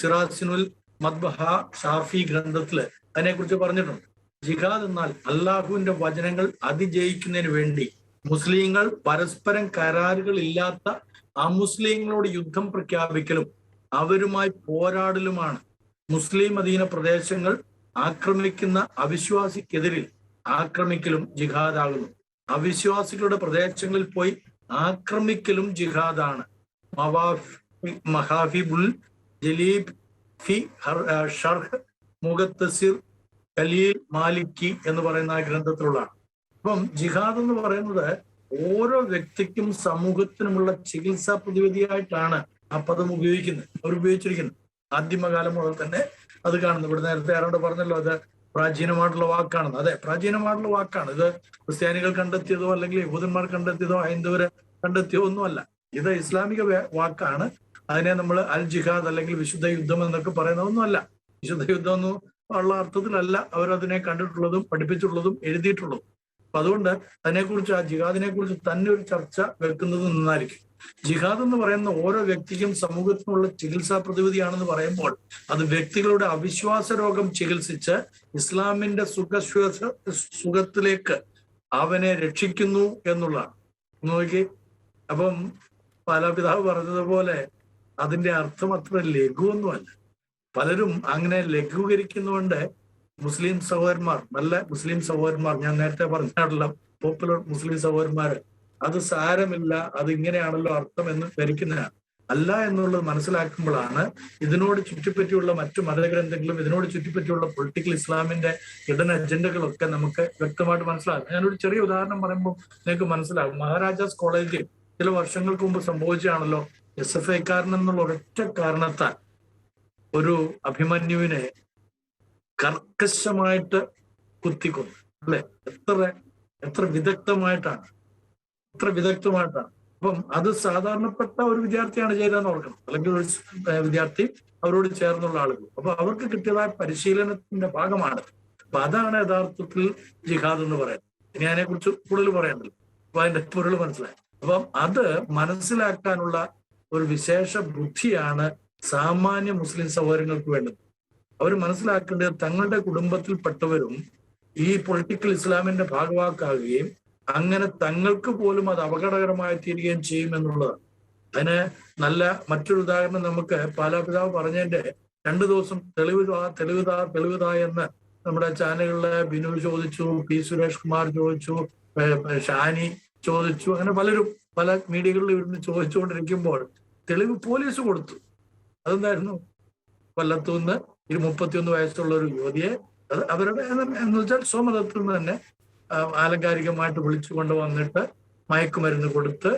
സിറാസിനുൽ മദ്ബഹ ഷാഫി ഗ്രന്ഥത്തില് അതിനെക്കുറിച്ച് പറഞ്ഞിട്ടുണ്ട്. ജിഹാദ് എന്നാൽ അള്ളാഹുവിന്റെ വചനങ്ങൾ അതിജയിക്കുന്നതിന് വേണ്ടി മുസ്ലിങ്ങൾ പരസ്പരം കരാറുകൾ ഇല്ലാത്ത അമുസ്ലിങ്ങളോട് യുദ്ധം പ്രഖ്യാപിക്കലും അവരുമായി പോരാടലുമാണ്. മുസ്ലിം അധീന പ്രദേശങ്ങൾ ആക്രമിക്കുന്ന അവിശ്വാസിക്കെതിരിൽ ആക്രമിക്കലും ജിഹാദാകുന്നു. അവിശ്വാസികളുടെ പ്രദേശങ്ങളിൽ പോയി ആക്രമിക്കലും ജിഹാദാണ്. മഹാഫിബുൽ ജലീബ് ഫി ഷർഹ് മുഖത്തസിർ ഖലീൽ മാലിക്കി എന്ന് പറയുന്ന ആ ഗ്രന്ഥത്തിലുള്ളതാണ്. അപ്പം ജിഹാദ് എന്ന് പറയുന്നത് ഓരോ വ്യക്തിക്കും സമൂഹത്തിനുമുള്ള ചികിത്സാ പ്രതിവിധിയായിട്ടാണ് ആ പദം അവർ ഉപയോഗിച്ചിരിക്കുന്നത്. ആദ്യമകാലം മുതൽ തന്നെ അത് കാണുന്നു. ഇവിടെ നേരത്തെ ആരോട് പറഞ്ഞല്ലോ, അത് പ്രാചീനമായിട്ടുള്ള വാക്കാണെന്ന്. അതെ, പ്രാചീനമായിട്ടുള്ള വാക്കാണ്. ഇത് ക്രിസ്ത്യാനികൾ കണ്ടെത്തിയതോ അല്ലെങ്കിൽ യഹൂദന്മാർ കണ്ടെത്തിയതോ ഹൈന്ദവര് കണ്ടെത്തിയോ ഒന്നുമല്ല. ഇത് ഇസ്ലാമിക വാക്കാണ്. അതിനെ നമ്മൾ അൽ ജിഹാദ് അല്ലെങ്കിൽ വിശുദ്ധ യുദ്ധം എന്നൊക്കെ പറയുന്നതൊന്നുമല്ല. വിശുദ്ധ യുദ്ധം ഒന്നും ഉള്ള അർത്ഥത്തിലല്ല അവരതിനെ കണ്ടിട്ടുള്ളതും പഠിപ്പിച്ചിട്ടുള്ളതും എഴുതിയിട്ടുള്ളതും. അപ്പൊ അതുകൊണ്ട് അതിനെക്കുറിച്ച്, ആ ജിഹാദിനെ കുറിച്ച് തന്നെ ഒരു ചർച്ച വെക്കുന്നത് നന്നായിരിക്കും. ജിഹാദ് എന്ന് പറയുന്ന ഓരോ വ്യക്തിക്കും സമൂഹത്തിനുള്ള ചികിത്സാ പ്രതിവിധിയാണെന്ന് പറയുമ്പോൾ അത് വ്യക്തികളുടെ അവിശ്വാസ രോഗം ചികിത്സിച്ച് ഇസ്ലാമിന്റെ സുഖത്തിലേക്ക് അവനെ രക്ഷിക്കുന്നു എന്നുള്ളതാണ്. നോക്കി, അപ്പം പാലാപിതാവ് പറഞ്ഞതുപോലെ അതിന്റെ അർത്ഥം അത്ര ലഘുവൊന്നുമല്ല. പലരും അങ്ങനെ ലഘൂകരിക്കുന്നതുകൊണ്ട് മുസ്ലിം സഹോദരന്മാർ, നല്ല മുസ്ലിം സഹോദരന്മാർ, ഞാൻ നേരത്തെ പറഞ്ഞിട്ടുള്ള പോപ്പുലർ മുസ്ലിം സഹോദരന്മാര് അത് സാരമില്ല, അത് ഇങ്ങനെയാണല്ലോ അർത്ഥം എന്ന് ധരിക്കുന്നതാണ്. അല്ല എന്നുള്ളത് മനസ്സിലാക്കുമ്പോഴാണ് ഇതിനോട് ചുറ്റിപ്പറ്റിയുള്ള മറ്റു മതഗ്രന്ഥങ്ങളും ഇതിനോട് ചുറ്റിപ്പറ്റിയുള്ള പൊളിറ്റിക്കൽ ഇസ്ലാമിന്റെ ഹിഡൻ അജണ്ടകളൊക്കെ നമുക്ക് വ്യക്തമായിട്ട് മനസ്സിലാകും. ഞാനൊരു ചെറിയ ഉദാഹരണം പറയുമ്പോൾ നിങ്ങൾക്ക് മനസ്സിലാകും. മഹാരാജാസ് കോളേജിൽ ചില വർഷങ്ങൾക്ക് മുമ്പ് സംഭവിച്ചാണല്ലോ SFI-കാരൻ എന്നുള്ള ഒരൊറ്റ കാരണത്താൽ ഒരു അഭിമന്യുവിനെ കർക്കശമായിട്ട് കുത്തിക്കൊന്നു. അല്ലെ? എത്ര വിദഗ്ധമായിട്ടാണ്. അപ്പം അത് സാധാരണപ്പെട്ട ഒരു വിദ്യാർത്ഥിയാണ് ചെയ്തതെന്ന് ഓർക്കണം, അല്ലെങ്കിൽ ഒരു വിദ്യാർത്ഥി അവരോട് ചേർന്നുള്ള ആളുകൾ. അപ്പൊ അവർക്ക് കിട്ടിയതായ പരിശീലനത്തിന്റെ ഭാഗമാണ്. അപ്പൊ അതാണ് യഥാർത്ഥത്തിൽ ജിഹാദ് എന്ന് പറയുന്നത്. ഇനി അതിനെക്കുറിച്ച് കൂടുതൽ പറയണ്ടല്ലോ. അപ്പൊ അതിന്റെ പൊരുൾ മനസ്സിലായി. അപ്പം അത് മനസ്സിലാക്കാനുള്ള ഒരു വിശേഷ ബുദ്ധിയാണ് സാമാന്യ മുസ്ലിം സഹോദരങ്ങൾക്ക് വേണ്ടത്. അവർ മനസ്സിലാക്കേണ്ടത് തങ്ങളുടെ കുടുംബത്തിൽപ്പെട്ടവരും ഈ പൊളിറ്റിക്കൽ ഇസ്ലാമിന്റെ ഭാഗവാക്കാകുകയും അങ്ങനെ തങ്ങൾക്ക് പോലും അത് അപകടകരമായി തീരുകയും ചെയ്യും എന്നുള്ളതാണ്. അതിന് നല്ല മറ്റൊരു ഉദാഹരണം നമുക്ക് പാലാപിതാവ് പറഞ്ഞതിന്റെ 2 ദിവസം തെളിവുതാ എന്ന് നമ്മുടെ ചാനലുകളിലെ ബിനു ചോദിച്ചു, പി സുരേഷ് കുമാർ ചോദിച്ചു, ഷാനി ചോദിച്ചു, അങ്ങനെ പലരും പല മീഡിയകളിൽ ഇരുന്ന് ചോദിച്ചുകൊണ്ടിരിക്കുമ്പോൾ തെളിവ് പോലീസ് കൊടുത്തു. അതെന്തായിരുന്നു? കൊല്ലത്തുനിന്ന് 31 വയസ്സുള്ള ഒരു യുവതിയെ അത് അവരുടെ എന്ന് വെച്ചാൽ സ്വമതത്തിൽ നിന്ന് തന്നെ ആലങ്കാരികമായിട്ട് വിളിച്ചു കൊണ്ടുവന്നിട്ട് മയക്കുമരുന്ന് കൊടുത്ത്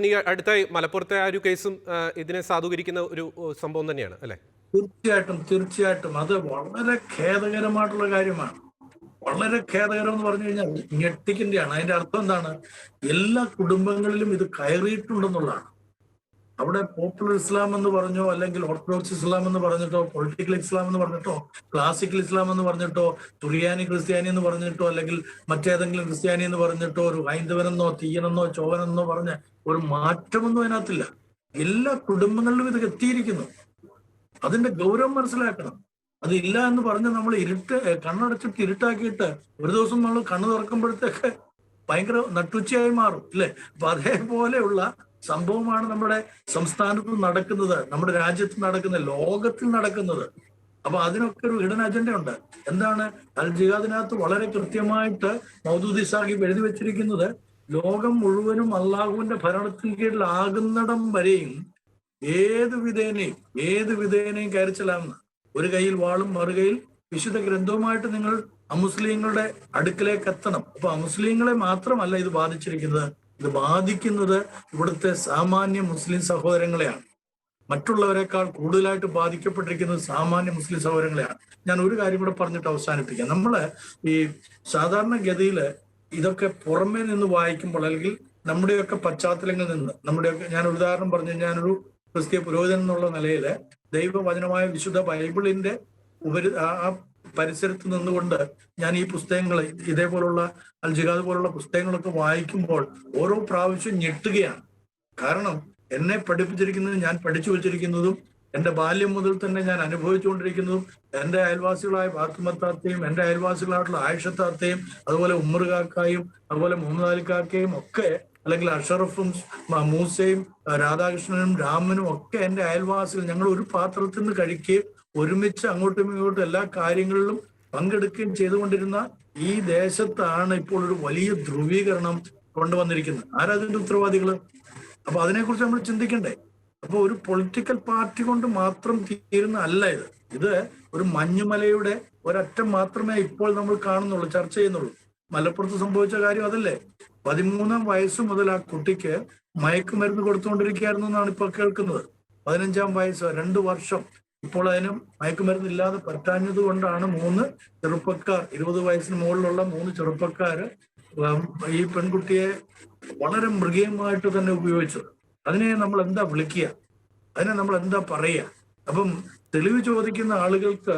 ഈ അടുത്തായി മലപ്പുറത്തെ ആ ഒരു കേസും ഇതിനെ സാധൂകരിക്കുന്ന ഒരു സംഭവം തന്നെയാണ് അല്ലെ? തീർച്ചയായിട്ടും അത് വളരെ ഖേദകരമായിട്ടുള്ള കാര്യമാണ്. വളരെ ഖേദകരം എന്ന് പറഞ്ഞു കഴിഞ്ഞാൽ ഞെട്ടിക്കേണ്ടതാണ്. അതിന്റെ അർത്ഥം എന്താണ്? എല്ലാ കുടുംബങ്ങളിലും ഇത് കയറിയിട്ടുണ്ടെന്നുള്ളതാണ്. അവിടെ പോപ്പുലർ ഇസ്ലാം എന്ന് പറഞ്ഞോ, അല്ലെങ്കിൽ ഓർത്തഡോക്സ് ഇസ്ലാം എന്ന് പറഞ്ഞിട്ടോ, പൊളിറ്റിക്കൽ ഇസ്ലാം എന്ന് പറഞ്ഞിട്ടോ, ക്ലാസിക്കൽ ഇസ്ലാം എന്ന് പറഞ്ഞിട്ടോ, തുറിയാനി ക്രിസ്ത്യാനി എന്ന് പറഞ്ഞിട്ടോ, അല്ലെങ്കിൽ മറ്റേതെങ്കിലും ക്രിസ്ത്യാനി എന്ന് പറഞ്ഞിട്ടോ, ഒരു ഹൈന്ദവനെന്നോ തീയനെന്നോ ചോവനെന്നോ പറഞ്ഞ ഒരു മാറ്റമൊന്നും അതിനകത്തില്ല. എല്ലാ കുടുംബങ്ങളിലും ഇത് എത്തിയിരിക്കുന്നു. അതിന്റെ ഗൗരവം മനസ്സിലാക്കണം. അതില്ല എന്ന് പറഞ്ഞ് നമ്മൾ കണ്ണടച്ചിട്ട് ഇരുട്ടാക്കിയിട്ട് ഒരു ദിവസം നമ്മൾ കണ്ണു തുറക്കുമ്പോഴത്തേക്ക് ഭയങ്കര നട്ടുച്ചയായി മാറും അല്ലെ? അപ്പൊ അതേപോലെയുള്ള സംഭവമാണ് നമ്മുടെ സംസ്ഥാനത്ത് നടക്കുന്നത്, നമ്മുടെ രാജ്യത്ത് നടക്കുന്നത്, ലോകത്തിൽ നടക്കുന്നത്. അപ്പൊ അതിനൊക്കെ ഒരു ഹിഡൻ അജണ്ട ഉണ്ട്. എന്താണ്? അൽ ജിഹാദിനകത്ത് വളരെ കൃത്യമായിട്ട് മൗദൂദി സാഹിബ് എഴുതി വെച്ചിരിക്കുന്നത്, ലോകം മുഴുവനും അള്ളാഹുവിന്റെ ഭരണത്തിന് കീഴിലാകുന്നിടം വരെയും ഏത് വിധേനയും കയറിച്ചെല്ലാമെന്ന്. ഒരു കയ്യിൽ വാളും മറുകയിൽ വിശുദ്ധ ഗ്രന്ഥവുമായിട്ട് നിങ്ങൾ അമുസ്ലിങ്ങളുടെ അടുക്കലേക്ക് എത്തണം. അപ്പൊ അമുസ്ലിങ്ങളെ മാത്രമല്ല ഇത് ബാധിച്ചിരിക്കുന്നത്, ഇത് ബാധിക്കുന്നത് ഇവിടുത്തെ സാമാന്യ മുസ്ലിം സഹോദരങ്ങളെയാണ്. മറ്റുള്ളവരെക്കാൾ കൂടുതലായിട്ട് ബാധിക്കപ്പെട്ടിരിക്കുന്നത് സാമാന്യ മുസ്ലിം സഹോദരങ്ങളെയാണ്. ഞാൻ ഒരു കാര്യം കൂടെ പറഞ്ഞിട്ട് അവസാനിപ്പിക്കാം. നമ്മള് ഈ സാധാരണഗതിയില് ഇതൊക്കെ പുറമേ നിന്ന് വായിക്കുമ്പോൾ, അല്ലെങ്കിൽ നമ്മുടെയൊക്കെ പശ്ചാത്തലങ്ങളിൽ നിന്ന്, നമ്മുടെയൊക്കെ ഞാൻ ഒരു ഉദാഹരണം പറഞ്ഞു, ഞാനൊരു ക്രിസ്തീയ പുരോഹിതൻ എന്നുള്ള നിലയില് ദൈവവചനമായ വിശുദ്ധ ബൈബിളിന്റെ ആ പരിസരത്ത് നിന്നുകൊണ്ട് ഞാൻ ഈ പുസ്തകങ്ങൾ, ഇതേപോലുള്ള അൽ ജിഹാദ് പോലുള്ള പുസ്തകങ്ങളൊക്കെ വായിക്കുമ്പോൾ ഓരോ പ്രാവശ്യം ഞെട്ടുകയാണ്. കാരണം എന്നെ പഠിപ്പിച്ചിരിക്കുന്നതും ഞാൻ പഠിച്ചു വെച്ചിരിക്കുന്നതും എന്റെ ബാല്യം മുതൽ തന്നെ ഞാൻ അനുഭവിച്ചുകൊണ്ടിരിക്കുന്നതും എന്റെ അയൽവാസികളായ ഫാത്തിമത്താത്തെയും എന്റെ അയൽവാസികളായിട്ടുള്ള ആയിഷത്താത്തെയും അതുപോലെ ഉമ്മർ കാക്കായും അതുപോലെ മുഹമ്മദ് അലി കാക്കയും ഒക്കെ, അല്ലെങ്കിൽ അഷറഫും മൂസയും രാധാകൃഷ്ണനും രാമനും ഒക്കെ എന്റെ അയൽവാസികൾ, ഞങ്ങൾ ഒരു പാത്രത്തിൽ നിന്ന് കഴിക്കുകയും ഒരുമിച്ച് അങ്ങോട്ടും ഇങ്ങോട്ടും എല്ലാ കാര്യങ്ങളിലും പങ്കെടുക്കുകയും ചെയ്തുകൊണ്ടിരുന്ന ഈ ദേശത്താണ് ഇപ്പോൾ ഒരു വലിയ ധ്രുവീകരണം കൊണ്ടുവന്നിരിക്കുന്നത്. ആരാ അതിന്റെ ഉത്തരവാദികള്? അപ്പൊ അതിനെക്കുറിച്ച് നമ്മൾ ചിന്തിക്കണ്ടേ? അപ്പൊ ഒരു പൊളിറ്റിക്കൽ പാർട്ടി കൊണ്ട് മാത്രം തീരുന്ന അല്ല ഇത് ഒരു മഞ്ഞുമലയുടെ ഒരറ്റം മാത്രമേ ഇപ്പോൾ നമ്മൾ കാണുന്നുള്ളൂ, ചർച്ച ചെയ്യുന്നുള്ളൂ. മലപ്പുറത്ത് സംഭവിച്ച കാര്യം അതല്ലേ? 13 വയസ്സ് മുതൽ ആ കുട്ടിക്ക് മയക്കുമരുന്ന് കൊടുത്തുകൊണ്ടിരിക്കുകയായിരുന്നു എന്നാണ് ഇപ്പോൾ കേൾക്കുന്നത്. 15 വയസ്സ്, 2 വർഷം. ഇപ്പോൾ അതിന് മയക്കുമരുന്ന് ഇല്ലാതെ പറ്റാഞ്ഞത് കൊണ്ടാണ് 3 ചെറുപ്പക്കാർ, 20 വയസ്സിന് മുകളിലുള്ള 3 ചെറുപ്പക്കാര് ഈ പെൺകുട്ടിയെ വളരെ മൃഗീയമായിട്ട് തന്നെ ഉപയോഗിച്ചത്. അതിനെ നമ്മൾ എന്താ വിളിക്കുക? അതിനെ നമ്മൾ എന്താ പറയുക? അപ്പം തെളിവ് ചോദിക്കുന്ന ആളുകൾക്ക്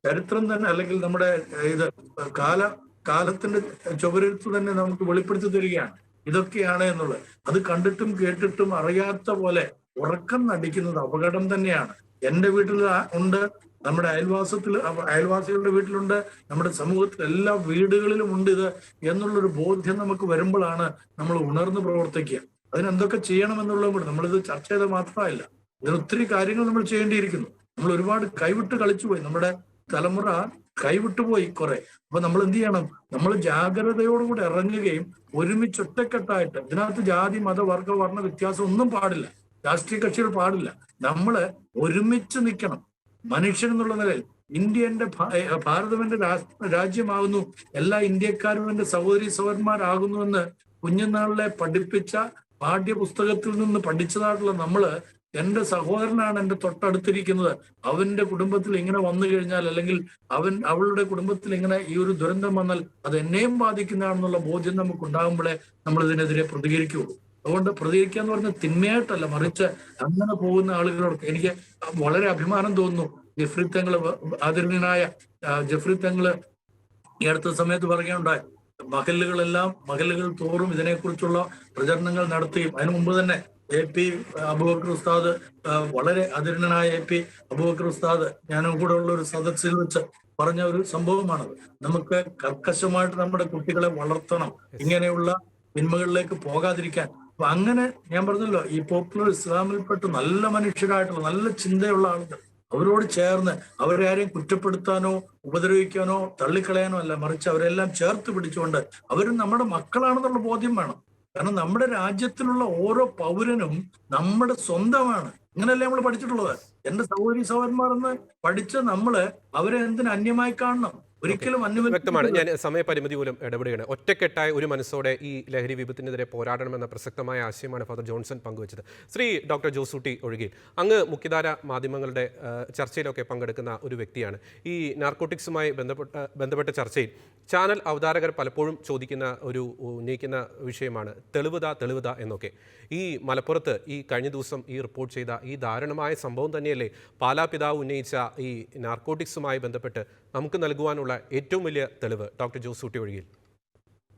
ചരിത്രം തന്നെ, അല്ലെങ്കിൽ നമ്മുടെ ഇത് കാലത്തിന്റെ ചുവരെഴുത്ത് തന്നെ നമുക്ക് വെളിപ്പെടുത്തി തരികയാണ് ഇതൊക്കെയാണ് എന്നുള്ളത്. അത് കണ്ടിട്ടും കേട്ടിട്ടും അറിയാത്ത പോലെ ഉറക്കം നടിക്കുന്നത് അപകടം തന്നെയാണ്. എന്റെ വീട്ടിൽ ഉണ്ട്, നമ്മുടെ അയൽവാസികളുടെ വീട്ടിലുണ്ട്, നമ്മുടെ സമൂഹത്തിൽ എല്ലാ വീടുകളിലും ഉണ്ട് ഇത് എന്നുള്ളൊരു ബോധ്യം നമുക്ക് വരുമ്പോഴാണ് നമ്മൾ ഉണർന്ന് പ്രവർത്തിക്കുക. അതിനെന്തൊക്കെ ചെയ്യണമെന്നുള്ളതും കൂടെ നമ്മളിത് ചർച്ച ചെയ്താൽ മാത്രമല്ല, ഇതിന് ഒത്തിരി കാര്യങ്ങൾ നമ്മൾ ചെയ്യേണ്ടിയിരിക്കുന്നു. നമ്മൾ ഒരുപാട് കൈവിട്ട് കളിച്ചുപോയി, നമ്മുടെ തലമുറ കൈവിട്ടുപോയി കുറെ. അപ്പൊ നമ്മൾ എന്ത് ചെയ്യണം? നമ്മൾ ജാഗ്രതയോടുകൂടി ഇറങ്ങുകയും ഒരുമിച്ച് ഒറ്റക്കെട്ടായിട്ട്, ഇതിനകത്ത് ജാതി മത വർഗ വർണ്ണ വ്യത്യാസം ഒന്നും പാടില്ല, രാഷ്ട്രീയ കക്ഷികൾ പാടില്ല, നമ്മള് ഒരുമിച്ച് നിൽക്കണം. മനുഷ്യൻ എന്നുള്ള നിലയിൽ ഇന്ത്യ എന്റെ ഭാരതം എന്റെ രാജ്യമാകുന്നു, എല്ലാ ഇന്ത്യക്കാരും എന്റെ സഹോദരി സഹോദരന്മാരാകുന്നുവെന്ന് കുഞ്ഞുനാളിലെ പഠിപ്പിച്ച പാഠ്യപുസ്തകത്തിൽ നിന്ന് പഠിച്ചതായിട്ടുള്ള നമ്മള്, എന്റെ സഹോദരനാണ് എന്റെ തൊട്ടടുത്തിരിക്കുന്നത്, അവന്റെ കുടുംബത്തിൽ ഇങ്ങനെ വന്നു കഴിഞ്ഞാൽ, അല്ലെങ്കിൽ അവളുടെ കുടുംബത്തിൽ ഇങ്ങനെ ഈ ഒരു ദുരന്തം വന്നാൽ അത് എന്നെയും ബാധിക്കുന്നതാണെന്നുള്ള ബോധ്യം നമുക്ക് ഉണ്ടാകുമ്പോഴേ നമ്മൾ ഇതിനെതിരെ പ്രതികരിക്കുകയുള്ളൂ. അതുകൊണ്ട് പ്രതികരിക്കുക എന്ന് പറഞ്ഞാൽ തിന്മയായിട്ടല്ല, മറിച്ച് അങ്ങനെ പോകുന്ന ആളുകളോട് എനിക്ക് വളരെ അഭിമാനം തോന്നുന്നു. ജഫ്രി തങ്ങള്, ആദരണീയനായ ജഫ്രി തങ്ങള് ഈ അടുത്ത സമയത്ത് പറയുകയുണ്ടായി, മഹല്ലുകൾ തോറും ഇതിനെക്കുറിച്ചുള്ള പ്രചരണങ്ങൾ നടത്തുകയും അതിനു മുമ്പ് തന്നെ AP അബൂബക്കർ ഉസ്താദ്, വളരെ ആദരണീയനായ AP അബൂബക്കർ ഉസ്താദ് ഞാനും കൂടെ ഉള്ള ഒരു സദസ്സിൽ വെച്ച് പറഞ്ഞ ഒരു സംഭവമാണത്. നമുക്ക് കർക്കശമായിട്ട് നമ്മുടെ കുട്ടികളെ വളർത്തണം, ഇങ്ങനെയുള്ള തിന്മകളിലേക്ക് പോകാതിരിക്കാൻ. അപ്പൊ അങ്ങനെ ഞാൻ പറഞ്ഞല്ലോ, ഈ പോപ്പുലർ ഇസ്ലാമിൽപ്പെട്ട് നല്ല മനുഷ്യരായിട്ടുള്ള നല്ല ചിന്തയുള്ള ആളുകൾ, അവരോട് ചേർന്ന് അവരെ ആരെയും കുറ്റപ്പെടുത്താനോ ഉപദ്രവിക്കാനോ തള്ളിക്കളയാനോ അല്ല, മറിച്ച് അവരെല്ലാം ചേർത്ത് പിടിച്ചുകൊണ്ട് അവരും നമ്മുടെ മക്കളാണെന്നുള്ള ബോധ്യം വേണം. കാരണം നമ്മുടെ രാജ്യത്തിലുള്ള ഓരോ പൗരനും നമ്മുടെ സ്വന്തമാണ്. ഇങ്ങനെയല്ലേ നമ്മൾ പഠിച്ചിട്ടുള്ളത്? എന്റെ സഹോദരി സഹോദരന്മാർ എന്ന് പഠിച്ച നമ്മള് അവരെ എന്തിനു അന്യമായി കാണണം? ഒരിക്കലും വ്യക്തമാണ്. ഞാൻ സമയപരിമിതി മൂലം ഇടപെടുകയാണ്. ഒറ്റക്കെട്ടായ ഒരു മനസ്സോടെ ഈ ലഹരി വിപത്തിനെതിരെ പോരാടണമെന്ന പ്രസക്തമായ ആശയമാണ് ഫാദർ ജോൺസൺ പങ്കുവച്ചത്. ശ്രീ ഡോക്ടർ ജോസൂട്ടി ഒഴികെ അങ്ങ് മുഖ്യധാര മാധ്യമങ്ങളുടെ ചർച്ചയിലൊക്കെ പങ്കെടുക്കുന്ന ഒരു വ്യക്തിയാണ്. ഈ നാർക്കോട്ടിക്സുമായി ബന്ധപ്പെട്ട ചർച്ചയിൽ ചാനൽ അവതാരകർ പലപ്പോഴും ഉന്നയിക്കുന്ന വിഷയമാണ് തെളിവുത എന്നൊക്കെ. ഈ മലപ്പുറത്ത് ഈ കഴിഞ്ഞ ദിവസം ഈ റിപ്പോർട്ട് ചെയ്ത ഈ ദാരുണമായ സംഭവം തന്നെയല്ലേ പാലാ പിതാവ് ഉന്നയിച്ച ഈ നാർക്കോട്ടിക്സുമായി ബന്ധപ്പെട്ട് നമുക്ക് നൽകുവാനുള്ള ഏറ്റവും വലിയ തെളിവ്? ഡോക്ടർ ജോസൂട്ടി ഒഴികെ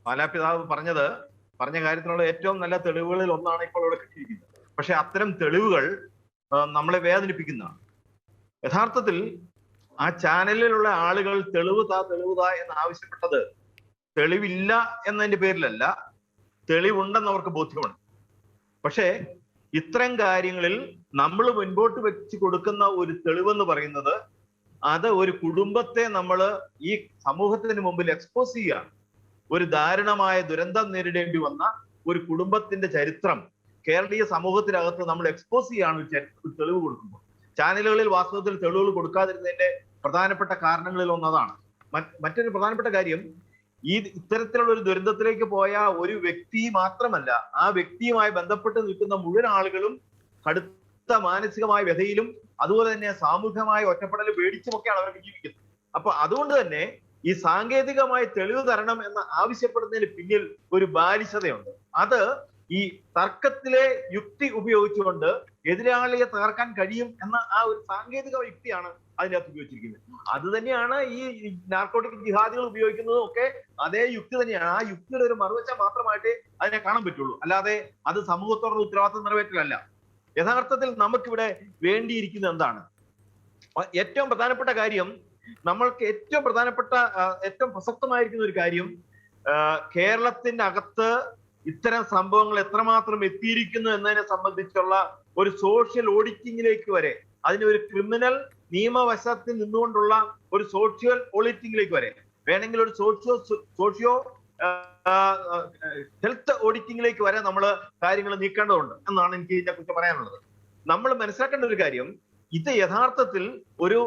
പാലാ പിതാവ് പറഞ്ഞ കാര്യത്തിനുള്ള ഏറ്റവും നല്ല തെളിവുകളിൽ ഒന്നാണ് ഇപ്പോൾ ഇവിടെ കിട്ടിയിരിക്കുന്നത്. പക്ഷെ അത്തരം തെളിവുകൾ നമ്മളെ വേദനിപ്പിക്കുന്നതാണ്. യഥാർത്ഥത്തിൽ ആ ചാനലിലുള്ള ആളുകൾ തെളിവ് താ എന്ന് ആവശ്യപ്പെട്ടത് തെളിവില്ല എന്നതിന്റെ പേരിലല്ല, തെളിവുണ്ടെന്ന് അവർക്ക് ബോധ്യമുണ്ട്. പക്ഷേ ഇത്തരം കാര്യങ്ങളിൽ നമ്മൾ മുൻപോട്ട് വെച്ച് കൊടുക്കുന്ന ഒരു തെളിവെന്ന് പറയുന്നത് അത് ഒരു കുടുംബത്തെ നമ്മൾ ഈ സമൂഹത്തിന് മുമ്പിൽ എക്സ്പോസ് ചെയ്യുകയാണ്. ഒരു ദാരുണമായ ദുരന്തം നേരിടേണ്ടി വന്ന ഒരു കുടുംബത്തിന്റെ ചരിത്രം കേരളീയ സമൂഹത്തിനകത്ത് നമ്മൾ എക്സ്പോസ് ചെയ്യാണ് ഒരു തെളിവ് കൊടുക്കുമ്പോൾ. ചാനലുകളിൽ വാസ്തവത്തിൽ തെളിവുകൾ കൊടുക്കാതിരുന്നതിന്റെ പ്രധാനപ്പെട്ട കാരണങ്ങളിൽ ഒന്നതാണ്. മറ്റൊരു പ്രധാനപ്പെട്ട കാര്യം, ഇത്തരത്തിലുള്ള ഒരു ദുരന്തത്തിലേക്ക് പോയ ഒരു വ്യക്തി മാത്രമല്ല, ആ വ്യക്തിയുമായി ബന്ധപ്പെട്ട് നിൽക്കുന്ന മുഴുവൻ ആളുകളും കടുത്ത മാനസികമായ വ്യഥയിലും അതുപോലെ തന്നെ സാമൂഹികമായ ഒറ്റപ്പെടലും പേടിച്ചുമൊക്കെയാണ് അവർക്ക് ജീവിക്കുന്നത്. അപ്പൊ അതുകൊണ്ട് തന്നെ ഈ സാങ്കേതികമായ തെളിവ് തരണം എന്ന് ആവശ്യപ്പെടുന്നതിന് പിന്നിൽ ഒരു ബാലിശതയുണ്ട്. അത് ഈ തർക്കത്തിലെ യുക്തി ഉപയോഗിച്ചുകൊണ്ട് എതിരാളിയെ തകർക്കാൻ കഴിയും എന്ന ആ ഒരു സാങ്കേതിക യുക്തിയാണ് അതിനകത്ത് ഉപയോഗിച്ചിരിക്കുന്നത്. അത് തന്നെയാണ് ഈ നാർക്കോട്ടിക് ജിഹാദികൾ ഉപയോഗിക്കുന്നതും ഒക്കെ അതേ യുക്തി തന്നെയാണ്. ആ യുക്തിയുടെ ഒരു മറുവശം മാത്രമായിട്ട് അതിനെ കാണാൻ പറ്റുള്ളൂ, അല്ലാതെ അത് സമൂഹത്തോടുള്ള ഉത്തരവാദിത്വം നിറവേറ്റലല്ല. യഥാർത്ഥത്തിൽ നമുക്കിവിടെ വേണ്ടിയിരിക്കുന്നത് എന്താണ്? ഏറ്റവും പ്രധാനപ്പെട്ട കാര്യം, നമ്മൾക്ക് ഏറ്റവും പ്രസക്തമായിരിക്കുന്ന ഒരു കാര്യം, കേരളത്തിന്റെ അകത്ത് ഇത്തരം സംഭവങ്ങൾ എത്രമാത്രം എത്തിയിരിക്കുന്നു എന്നതിനെ സംബന്ധിച്ചുള്ള ഒരു സോഷ്യൽ ഓഡിറ്റിംഗിലേക്ക് വരെ, അതിന് ഒരു ക്രിമിനൽ നിയമവശത്തിൽ നിന്നുകൊണ്ടുള്ള ഒരു സോഷ്യൽ ഓഡിറ്റിംഗിലേക്ക് വരെ, വേണമെങ്കിൽ ഒരു സോഷ്യോ ഹെൽത്ത് ഓഡിറ്റിംഗിലേക്ക് വരെ നമ്മൾ കാര്യങ്ങൾ നീക്കേണ്ടതുണ്ട് എന്നാണ് എനിക്ക് ഇതിനെക്കുറിച്ച് പറയാനുള്ളത്. നമ്മൾ മനസ്സിലാക്കേണ്ട ഒരു കാര്യം, ഇത് യഥാർത്ഥത്തിൽ ഒരു